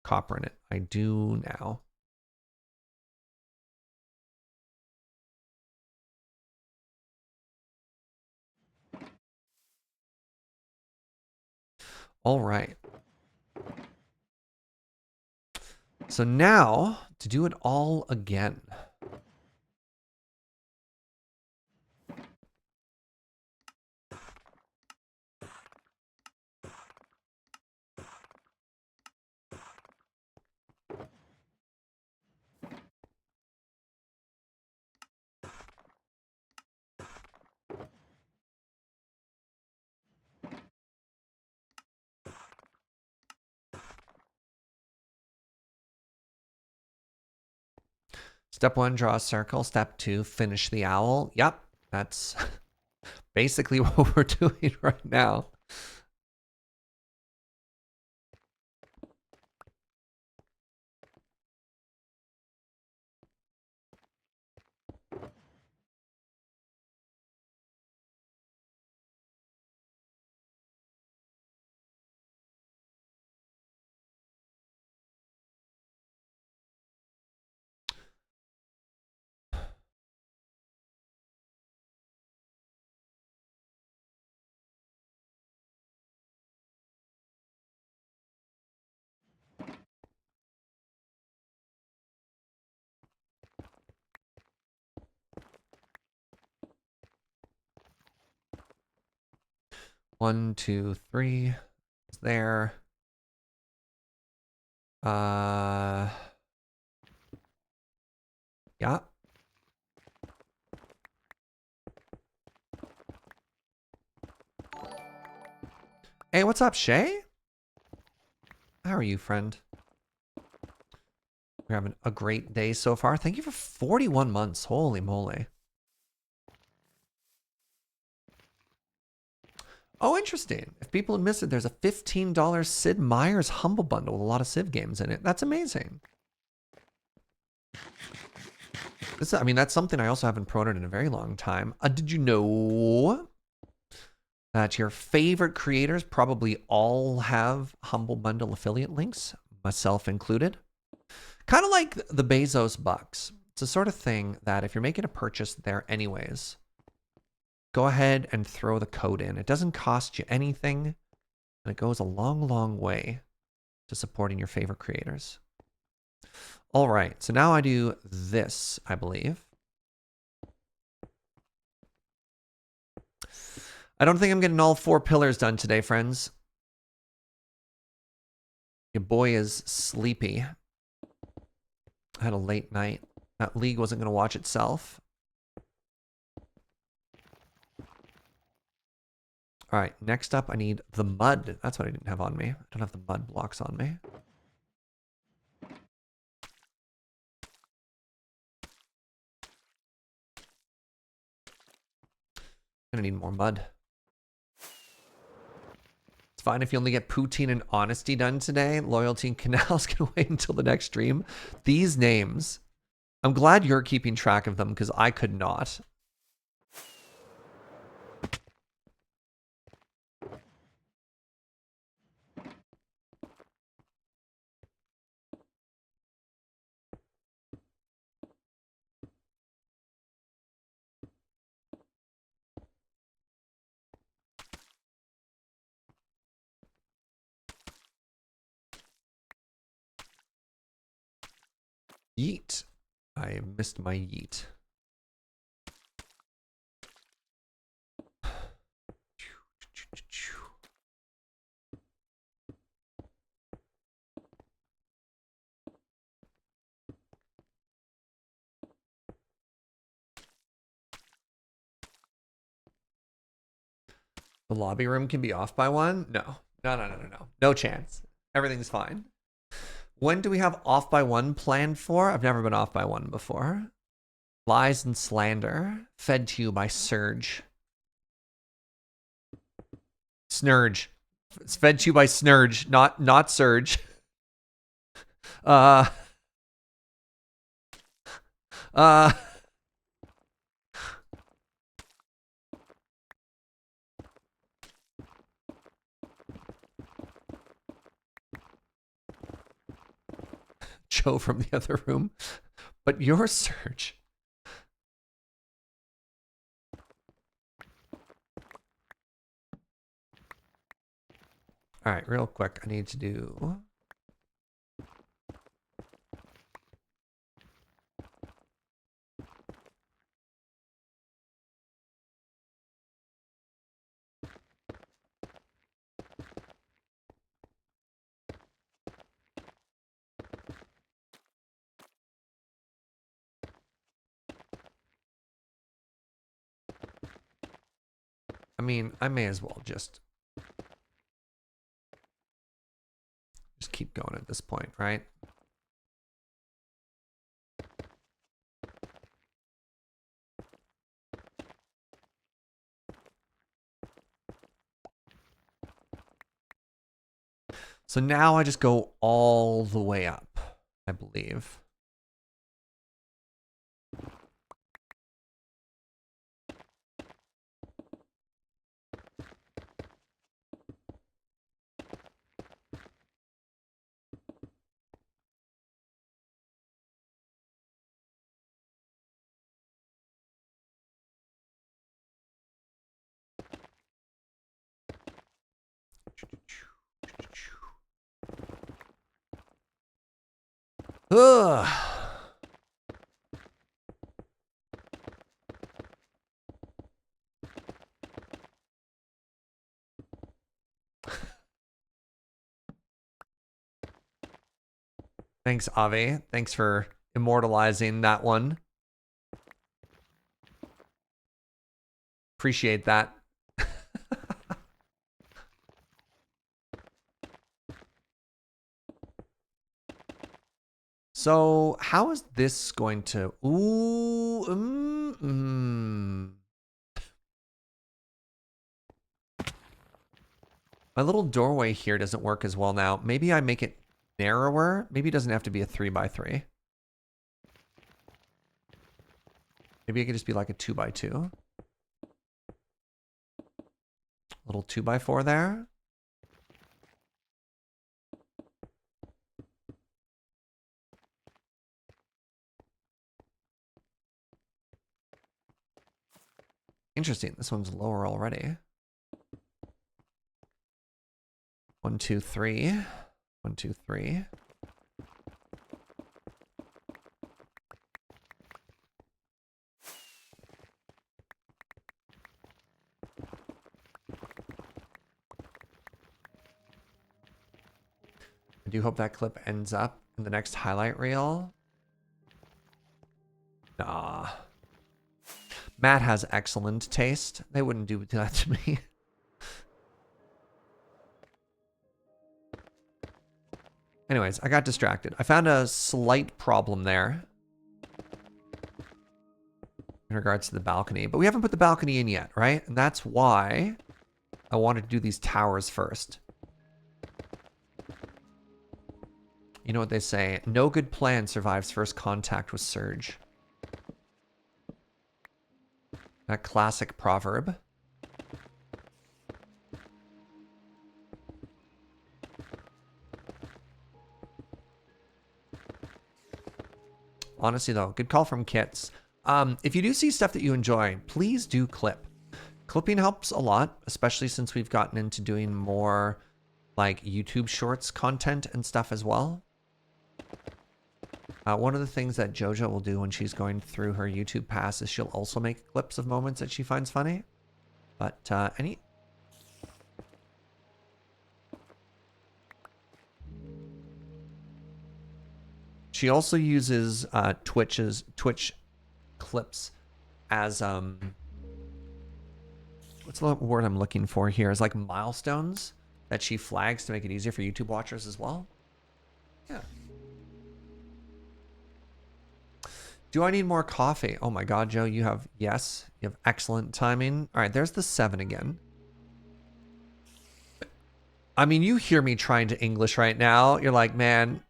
Speaker 1: copper in it? I do now. All right. So now, to do it all again. Step 1, draw a circle. Step 2, finish the owl. Yep, that's basically what we're doing right now. One, two, three. It's there. Yeah. Hey, what's up, Shay? How are you, friend? We're having a great day so far. Thank you for 41 months. Holy moly. Oh, interesting. If people have missed it, there's a $15 Sid Meier's Humble Bundle with a lot of Civ games in it. That's amazing. I mean, that's something I also haven't promoted in a very long time. Did you know that your favorite creators probably all have Humble Bundle affiliate links, myself included? Kind of like the Bezos bucks. It's the sort of thing that if you're making a purchase there anyways, go ahead and throw the code in. It doesn't cost you anything, and it goes a long, long way to supporting your favorite creators. All right, so now I do this, I believe. I don't think I'm getting all 4 pillars done today, friends. Your boy is sleepy. I had a late night. That league wasn't going to watch itself. All right, next up, I need the mud. That's what I didn't have on me. I don't have the mud blocks on me. Gonna need more mud. It's fine if you only get poutine and honesty done today. Loyalty and canals can wait until the next stream. These names, I'm glad you're keeping track of them because I could not. Yeet. I missed my yeet. The lobby room can be off by 1? No. No. No chance. Everything's fine. When do we have off by 1 planned for? I've never been off by 1 before. Lies and slander. Fed to you by Serge. Snurge. It's fed to you by Snurge, not Surge. show from the other room. But your Serge. All right, real quick, I need to do... I mean, I may as well just keep going at this point, right? So now I just go all the way up, I believe. Ugh. Thanks, Ave. Thanks for immortalizing that one. Appreciate that. So how is this going to... Ooh, My little doorway here doesn't work as well now. Maybe I make it narrower. Maybe it doesn't have to be a 3x3. Maybe it could just be like a 2x2. Little 2x4 there. Interesting. This one's lower already. 1, 2, 3. 1, 2, 3. I do hope that clip ends up in the next highlight reel. Nah. Matt has excellent taste. They wouldn't do that to me. Anyways, I got distracted. I found a slight problem there in regards to the balcony, but we haven't put the balcony in yet, right? And that's why I wanted to do these towers first. You know what they say? No good plan survives first contact with Serge. That classic proverb. Honestly, though, good call from Kits. If you do see stuff that you enjoy, please do clip. Clipping helps a lot, especially since we've gotten into doing more like YouTube Shorts content and stuff as well. One of the things that JoJo will do when she's going through her YouTube pass is she'll also make clips of moments that she finds funny. But she also uses Twitch clips as what's the word I'm looking for here? Is like milestones that she flags to make it easier for YouTube watchers as well. Yeah. Do I need more coffee? Oh my God, Joe, you have excellent timing. All right, there's the 7 again. I mean, you hear me trying to English right now. You're like, man,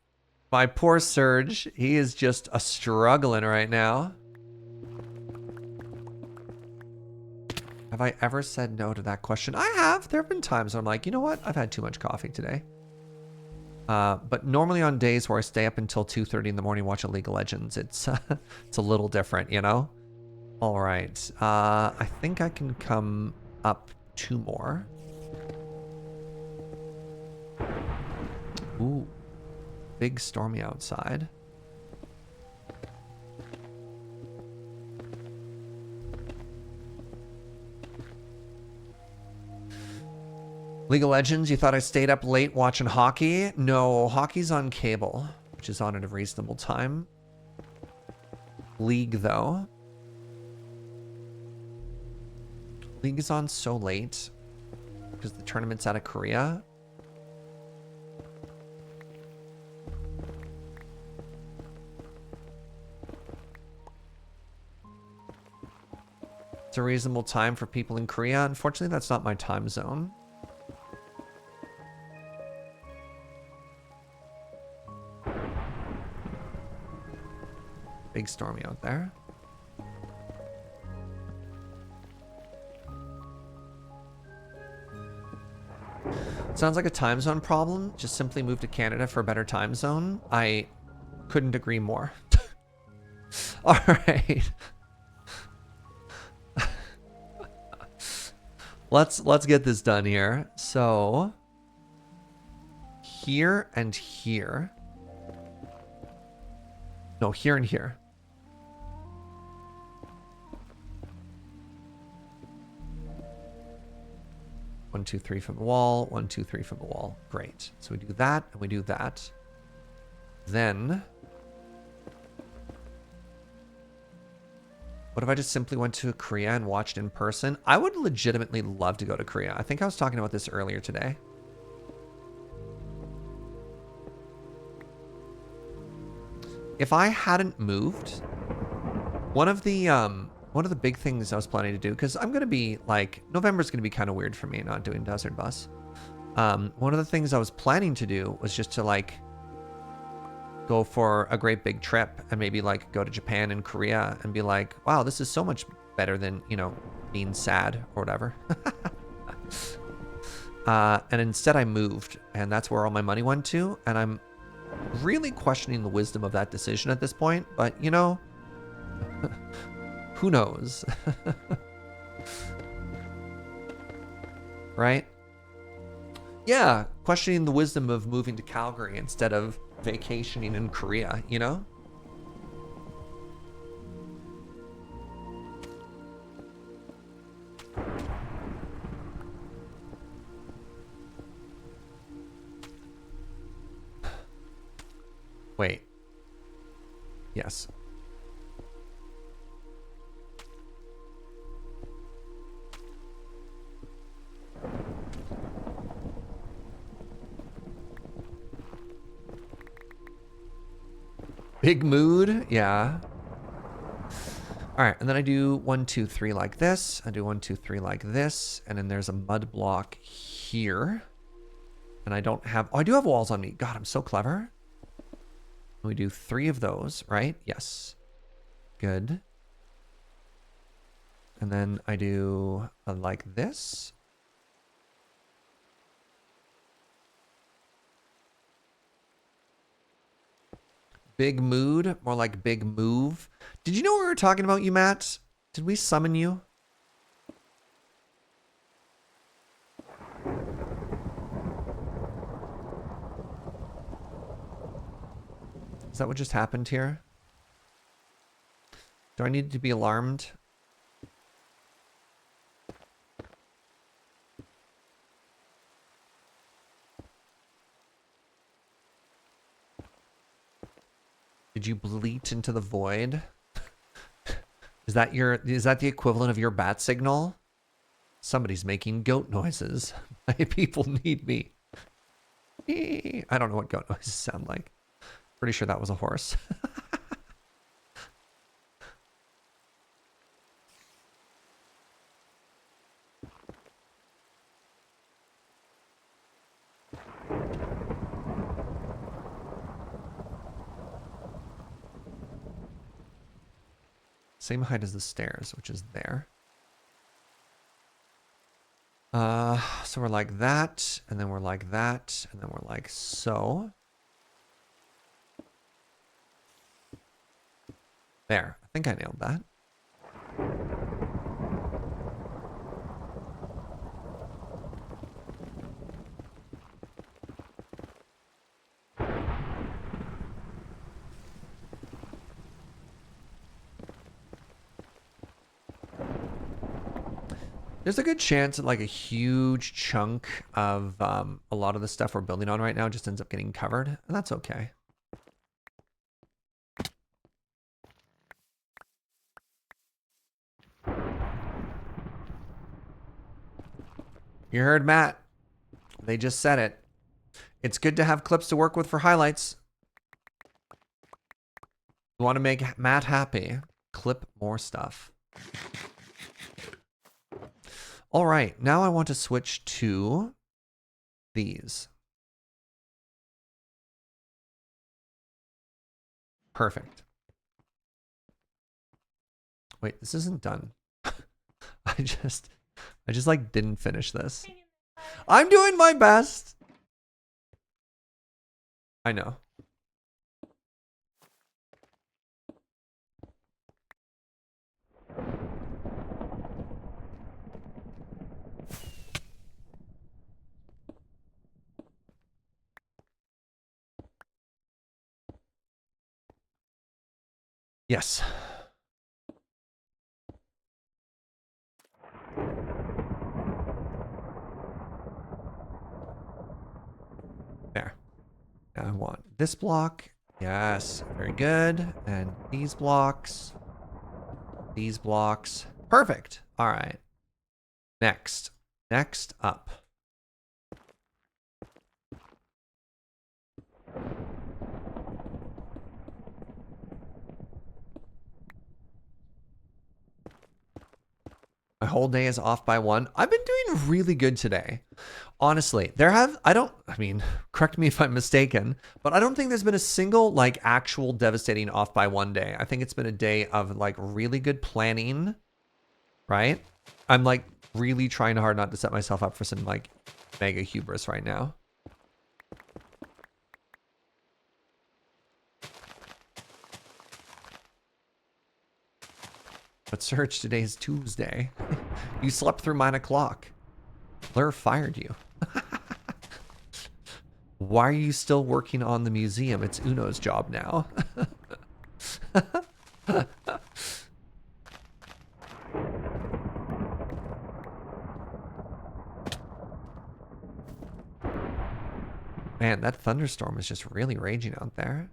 Speaker 1: my poor Serge, he is just a struggling right now. Have I ever said no to that question? I have. There have been times I'm like, you know what? I've had too much coffee today. But normally on days where I stay up until 2:30 in the morning watching League of Legends, it's it's a little different, you know? All right. I think I can come up 2 more. Ooh. Big stormy outside. League of Legends, you thought I stayed up late watching hockey? No, hockey's on cable, which is on at a reasonable time. League, though. League is on so late because the tournament's out of Korea. It's a reasonable time for people in Korea. Unfortunately, that's not my time zone. Big stormy out there. Sounds like a time zone problem. Just simply move to Canada for a better time zone. I couldn't agree more. All right. Let's get this done here. So here and here. No, here and here. One, two, three from the wall. 1, 2, 3 from the wall. Great. So we do that and we do that. Then what if I just simply went to Korea and watched in person? I would legitimately love to go to Korea. I think I was talking about this earlier today. If I hadn't moved, one of the big things I was planning to do, because I'm going to be like, November's going to be kind of weird for me not doing Desert Bus. One of the things I was planning to do was just to like go for a great big trip and maybe like go to Japan and Korea and be like, wow, this is so much better than, you know, being sad or whatever. And instead I moved, and that's where all my money went to. And I'm really questioning the wisdom of that decision at this point, but you know, who knows? Right? Yeah, questioning the wisdom of moving to Calgary instead of vacationing in Korea, you know? Wait. Yes. Big mood, yeah. All right, and then I do 1, 2, 3 like this. I do 1, 2, 3 like this, and then there's a mud block here. And I don't have, oh, I do have walls on me. God, I'm so clever. We do 3 of those, right? Yes. Good. And then I do like this. Big mood, more like big move. Did you know what we were talking about, you Matt? Did we summon you? Is that what just happened here? Do I need to be alarmed? Did you bleat into the void? Is that the equivalent of your bat signal? Somebody's making goat noises. My people need me. I don't know what goat noises sound like. Pretty sure that was a horse. Same height as the stairs, which is there. So we're like that, and then we're like that, and then we're like so. There. I think I nailed that. There's a good chance that like a huge chunk of a lot of the stuff we're building on right now just ends up getting covered, and that's okay. You heard Matt. They just said it. It's good to have clips to work with for highlights. You want to make Matt happy, clip more stuff. All right, now I want to switch to these. Perfect. Wait, this isn't done. I just like didn't finish this. I'm doing my best. I know. Yes. There. Now I want this block. Yes, very good. And these blocks. These blocks. Perfect. All right. Next. Next up. My whole day is off by 1. I've been doing really good today. Honestly, I mean, correct me if I'm mistaken, but I don't think there's been a single like actual devastating off by 1 day. I think it's been a day of like really good planning, right? I'm like really trying hard not to set myself up for some like mega hubris right now. But Serge, today is Tuesday. You slept through 9 o'clock. Blur fired you. Why are you still working on the museum? It's Uno's job now. Man, that thunderstorm is just really raging out there.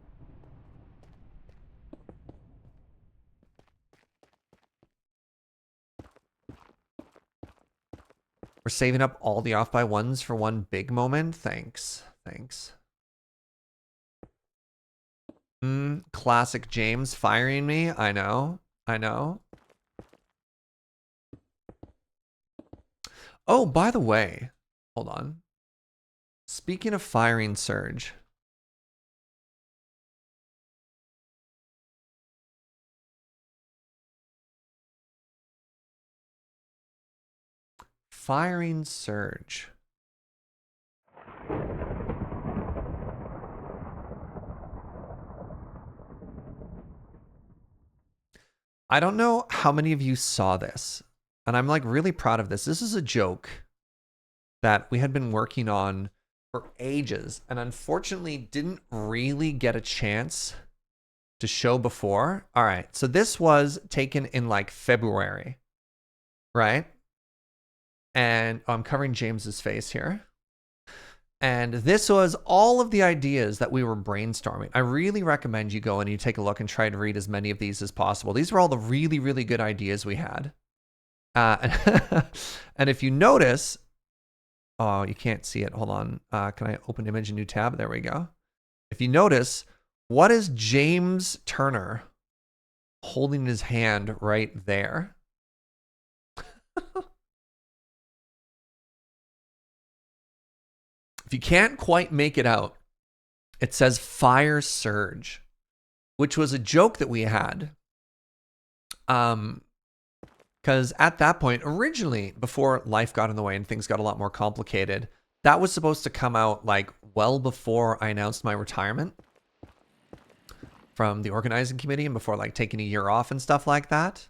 Speaker 1: We're saving up all the off by 1s for one big moment. Thanks. Thanks. Classic James firing me. I know. I know. Oh, by the way, hold on. Speaking of firing Serge. Firing Serge. I don't know how many of you saw this, and I'm like really proud of this. This is a joke that we had been working on for ages and unfortunately didn't really get a chance to show before. All right, so this was taken in like February, right? And I'm covering James's face here. And this was all of the ideas that we were brainstorming. I really recommend you go and you take a look and try to read as many of these as possible. These were all the really, really good ideas we had. And if you notice, oh, you can't see it. Hold on. Can I open image, a new tab? There we go. If you notice, what is James Turner holding in his hand right there? If you can't quite make it out, it says Fire Serge, which was a joke that we had. Because at that point, originally, before life got in the way and things got a lot more complicated, that was supposed to come out like well before I announced my retirement. from the organizing committee and before like taking a year off and stuff like that.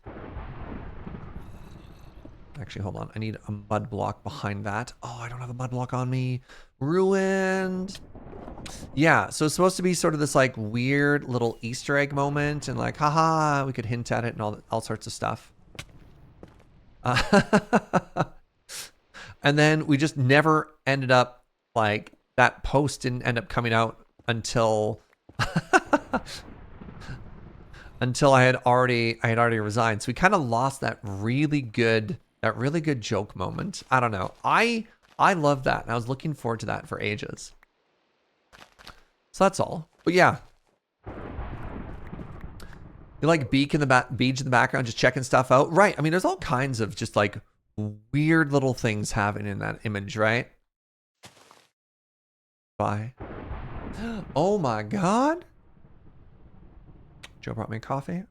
Speaker 1: Actually, hold on. I need a mud block behind that. Oh, I don't have a mud block on me. Ruined. Yeah, so it's supposed to be sort of this like weird little Easter egg moment and like, haha, we could hint at it and all sorts of stuff. And then we just never ended up, like, that post didn't end up coming out until until I had already resigned. So we kind of lost that really good joke moment. I don't know. I love that. And I was looking forward to that for ages. So that's all. But yeah. You like Beach in the background, just checking stuff out. Right. I mean, there's all kinds of just like weird little things happening in that image, right? Bye. Oh my God. Joe brought me coffee.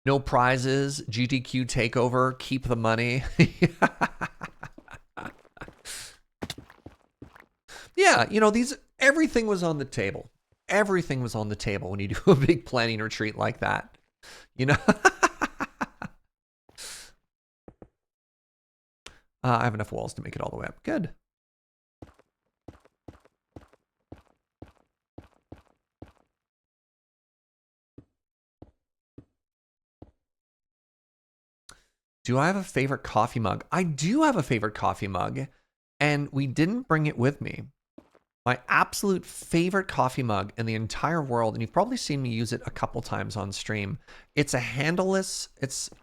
Speaker 1: No prizes, GTQ takeover, keep the money. Yeah, you know, everything was on the table. Everything was on the table when you do a big planning retreat like that. You know? I have enough walls to make it all the way up. Good. Do I have a favorite coffee mug? I do have a favorite coffee mug, and we didn't bring it with me. My absolute favorite coffee mug in the entire world, and you've probably seen me use it a couple times on stream. It's a handleless,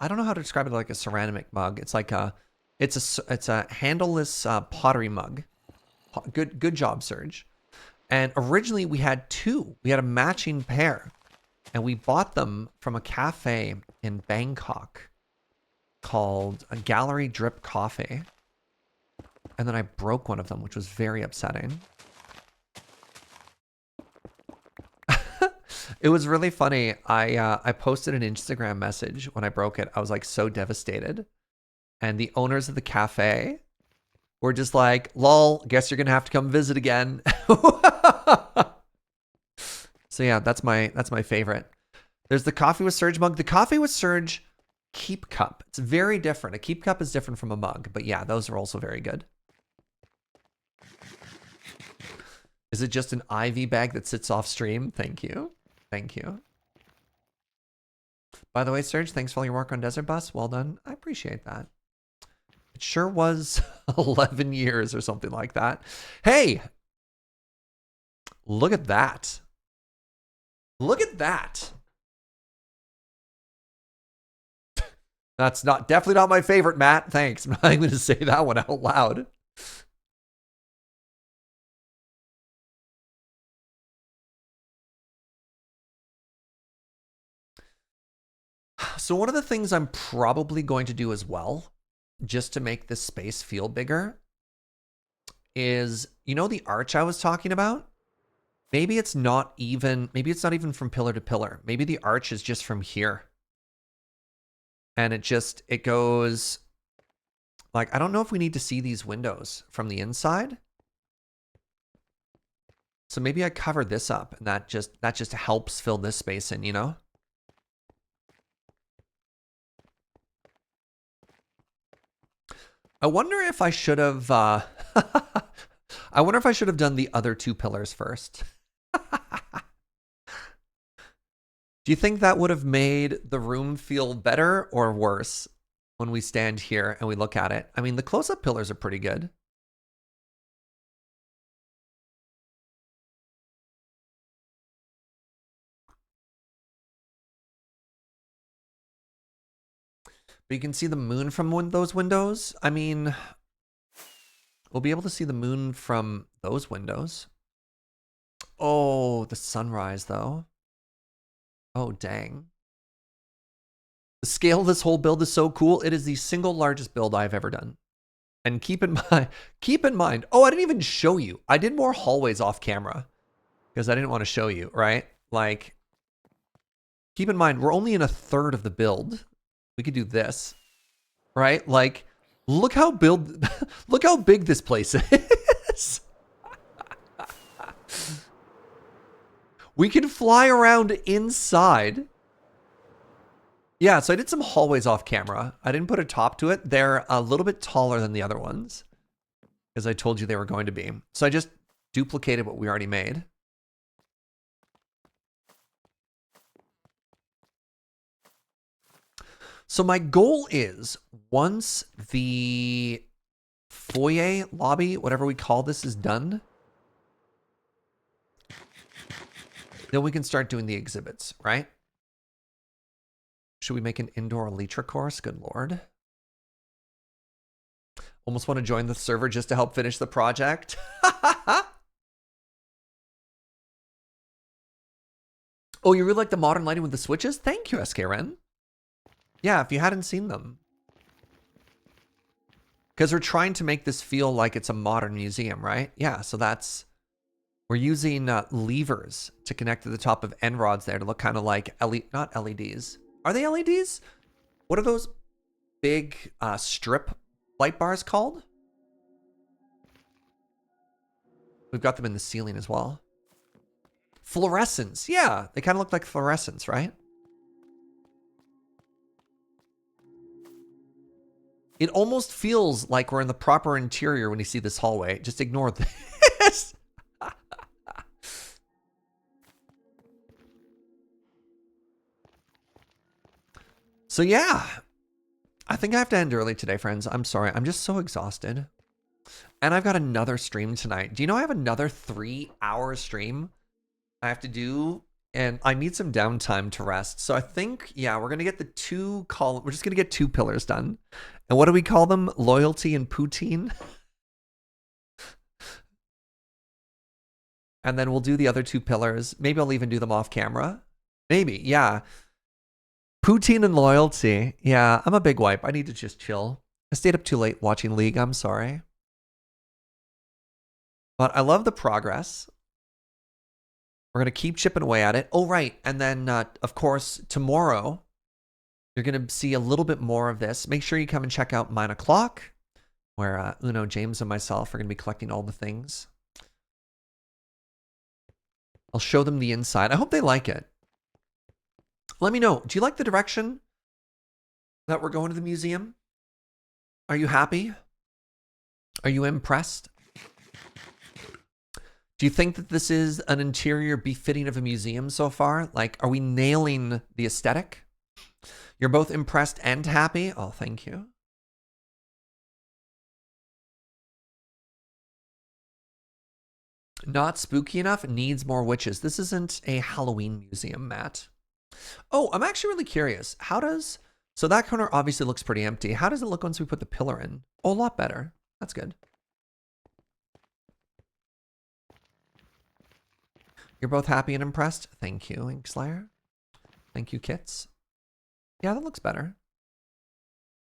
Speaker 1: I don't know how to describe it, like a ceramic mug. It's like it's a handleless pottery mug. Good job, Serge. And originally we had two. We had a matching pair, and we bought them from a cafe in Bangkok called a Gallery Drip Coffee. And then I broke one of them, which was very upsetting. It was really funny. I posted an Instagram message when I broke it. I was like so devastated. And the owners of the cafe were just like, lol, guess you're gonna have to come visit again. So yeah, that's my favorite. There's the Coffee with Serge mug. The Coffee with Serge keep cup. It's very different. A keep cup is different from a mug, but yeah, those are also very good. Is it just an IV bag that sits off stream? Thank you. Thank you. By the way, Serge, thanks for all your work on Desert Bus. Well done. I appreciate that. It sure was 11 years or something like that. Hey, look at that. Look at that. That's definitely not my favorite, Matt. Thanks. I'm not even going to say that one out loud. So one of the things I'm probably going to do as well, just to make this space feel bigger, is, you know, the arch I was talking about? Maybe it's not even from pillar to pillar. Maybe the arch is just from here. And it goes, like, I don't know if we need to see these windows from the inside. So maybe I cover this up, and that just helps fill this space in, you know? I wonder if I should have, I wonder if I should have done the other two pillars first. Do you think that would have made the room feel better or worse when we stand here and we look at it? I mean, the close-up pillars are pretty good. But you can see the moon from those windows. I mean, we'll be able to see the moon from those windows. Oh, the sunrise, though. Oh, dang. The scale of this whole build is so cool. It is the single largest build I've ever done. And keep in mind, oh, I didn't even show you. I did more hallways off camera because I didn't want to show you, right? Like, keep in mind, we're only in a third of the build. We could do this, right? Like, Look how look how big this place is. We can fly around inside. Yeah, so I did some hallways off camera. I didn't put a top to it. They're a little bit taller than the other ones, as I told you they were going to be. So I just duplicated what we already made. So my goal is, once the foyer, lobby, whatever we call this, is done, then we can start doing the exhibits, right? Should we make an indoor Elytra course? Good Lord. Almost want to join the server just to help finish the project. Oh, you really like the modern lighting with the switches? Thank you, SKRN. Yeah, if you hadn't seen them. Because we're trying to make this feel like it's a modern museum, right? Yeah, so that's... We're using levers to connect to the top of end rods there to look kind of like not LEDs. Are they LEDs? What are those big strip light bars called? We've got them in the ceiling as well. Fluorescents. Yeah, they kind of look like fluorescents, right? It almost feels like we're in the proper interior when you see this hallway. Just ignore this. So yeah, I think I have to end early today, friends. I'm sorry. I'm just so exhausted. And I've got another stream tonight. Do you know I have another 3-hour stream I have to do? And I need some downtime to rest. So I think, yeah, we're going to get the we're just going to get 2 pillars done. And what do we call them? Loyalty and poutine? And then we'll do the other 2 pillars. Maybe I'll even do them off camera. Maybe, yeah. Poutine and loyalty. Yeah, I'm a big wipe. I need to just chill. I stayed up too late watching League. I'm sorry. But I love the progress. We're going to keep chipping away at it. Oh, right. And then, of course, tomorrow, you're going to see a little bit more of this. Make sure you come and check out 9 o'clock, where Uno, James, and myself are going to be collecting all the things. I'll show them the inside. I hope they like it. Let me know. Do you like the direction that we're going to the museum? Are you happy? Are you impressed? Do you think that this is an interior befitting of a museum so far? Like, are we nailing the aesthetic? You're both impressed and happy? Oh, thank you. Not spooky enough? Needs more witches. This isn't a Halloween museum, Matt. Oh, I'm actually really curious. So that corner obviously looks pretty empty. How does it look once we put the pillar in? Oh, a lot better. That's good. You're both happy and impressed? Thank you, Inkslayer. Thank you, Kits. Yeah, that looks better.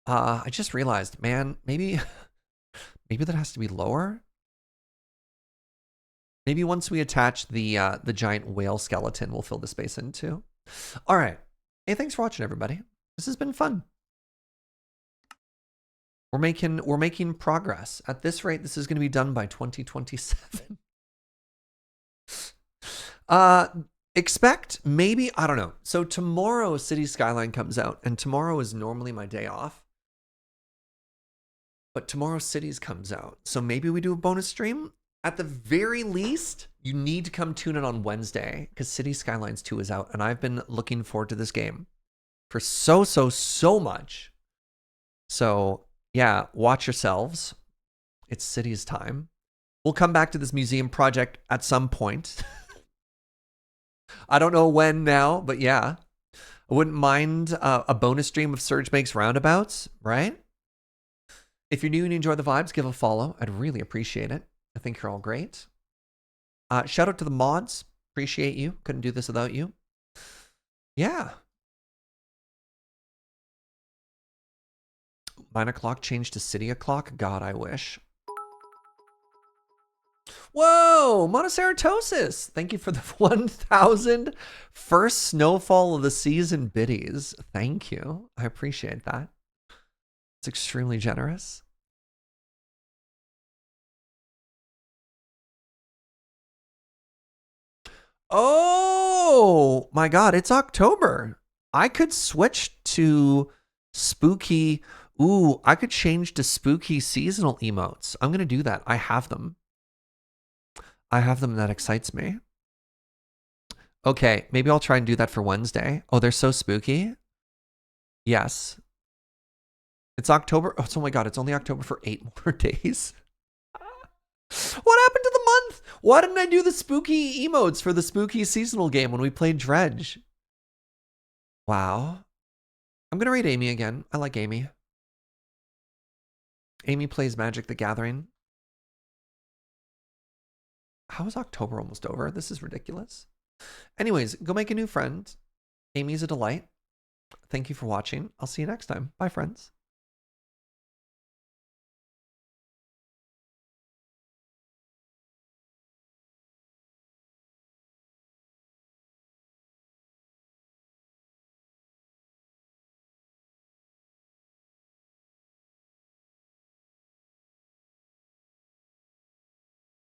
Speaker 1: I just realized, man, maybe that has to be lower. Maybe once we attach the giant whale skeleton, we'll fill the space in too. All right. Hey, thanks for watching, everybody. This has been fun. We're making progress. At this rate, this is going to be done by 2027. Expect maybe, I don't know. So tomorrow City Skyline comes out, and tomorrow is normally my day off. But tomorrow Cities comes out. So maybe we do a bonus stream. At the very least, you need to come tune in on Wednesday, because City Skylines 2 is out, and I've been looking forward to this game for so much. So yeah, watch yourselves. It's Cities time. We'll come back to this museum project at some point. I don't know when now, but yeah. I wouldn't mind a bonus stream of Serge Makes Roundabouts, right? If you're new and you enjoy the vibes, give a follow. I'd really appreciate it. I think you're all great. Shout out to the mods. Appreciate you. Couldn't do this without you. Yeah. 9 o'clock changed to City o'clock. God, I wish. Whoa, Monoceratosis. Thank you for the 1,000 first snowfall of the season biddies. Thank you. I appreciate that. It's extremely generous. Oh my God, it's October. I could switch to spooky. Ooh, I could change to spooky seasonal emotes. I'm going to do that. I have them. I have them. That excites me. Okay, maybe I'll try and do that for Wednesday. Oh, they're so spooky. Yes. It's October. Oh my God, it's only October for 8 more days. What happened to the month? Why didn't I do the spooky emotes for the spooky seasonal game when we played Dredge? Wow. I'm going to rate Amy again. I like Amy. Amy plays Magic the Gathering. How is October almost over? This is ridiculous. Anyways, go make a new friend. Amy's a delight. Thank you for watching. I'll see you next time. Bye, friends.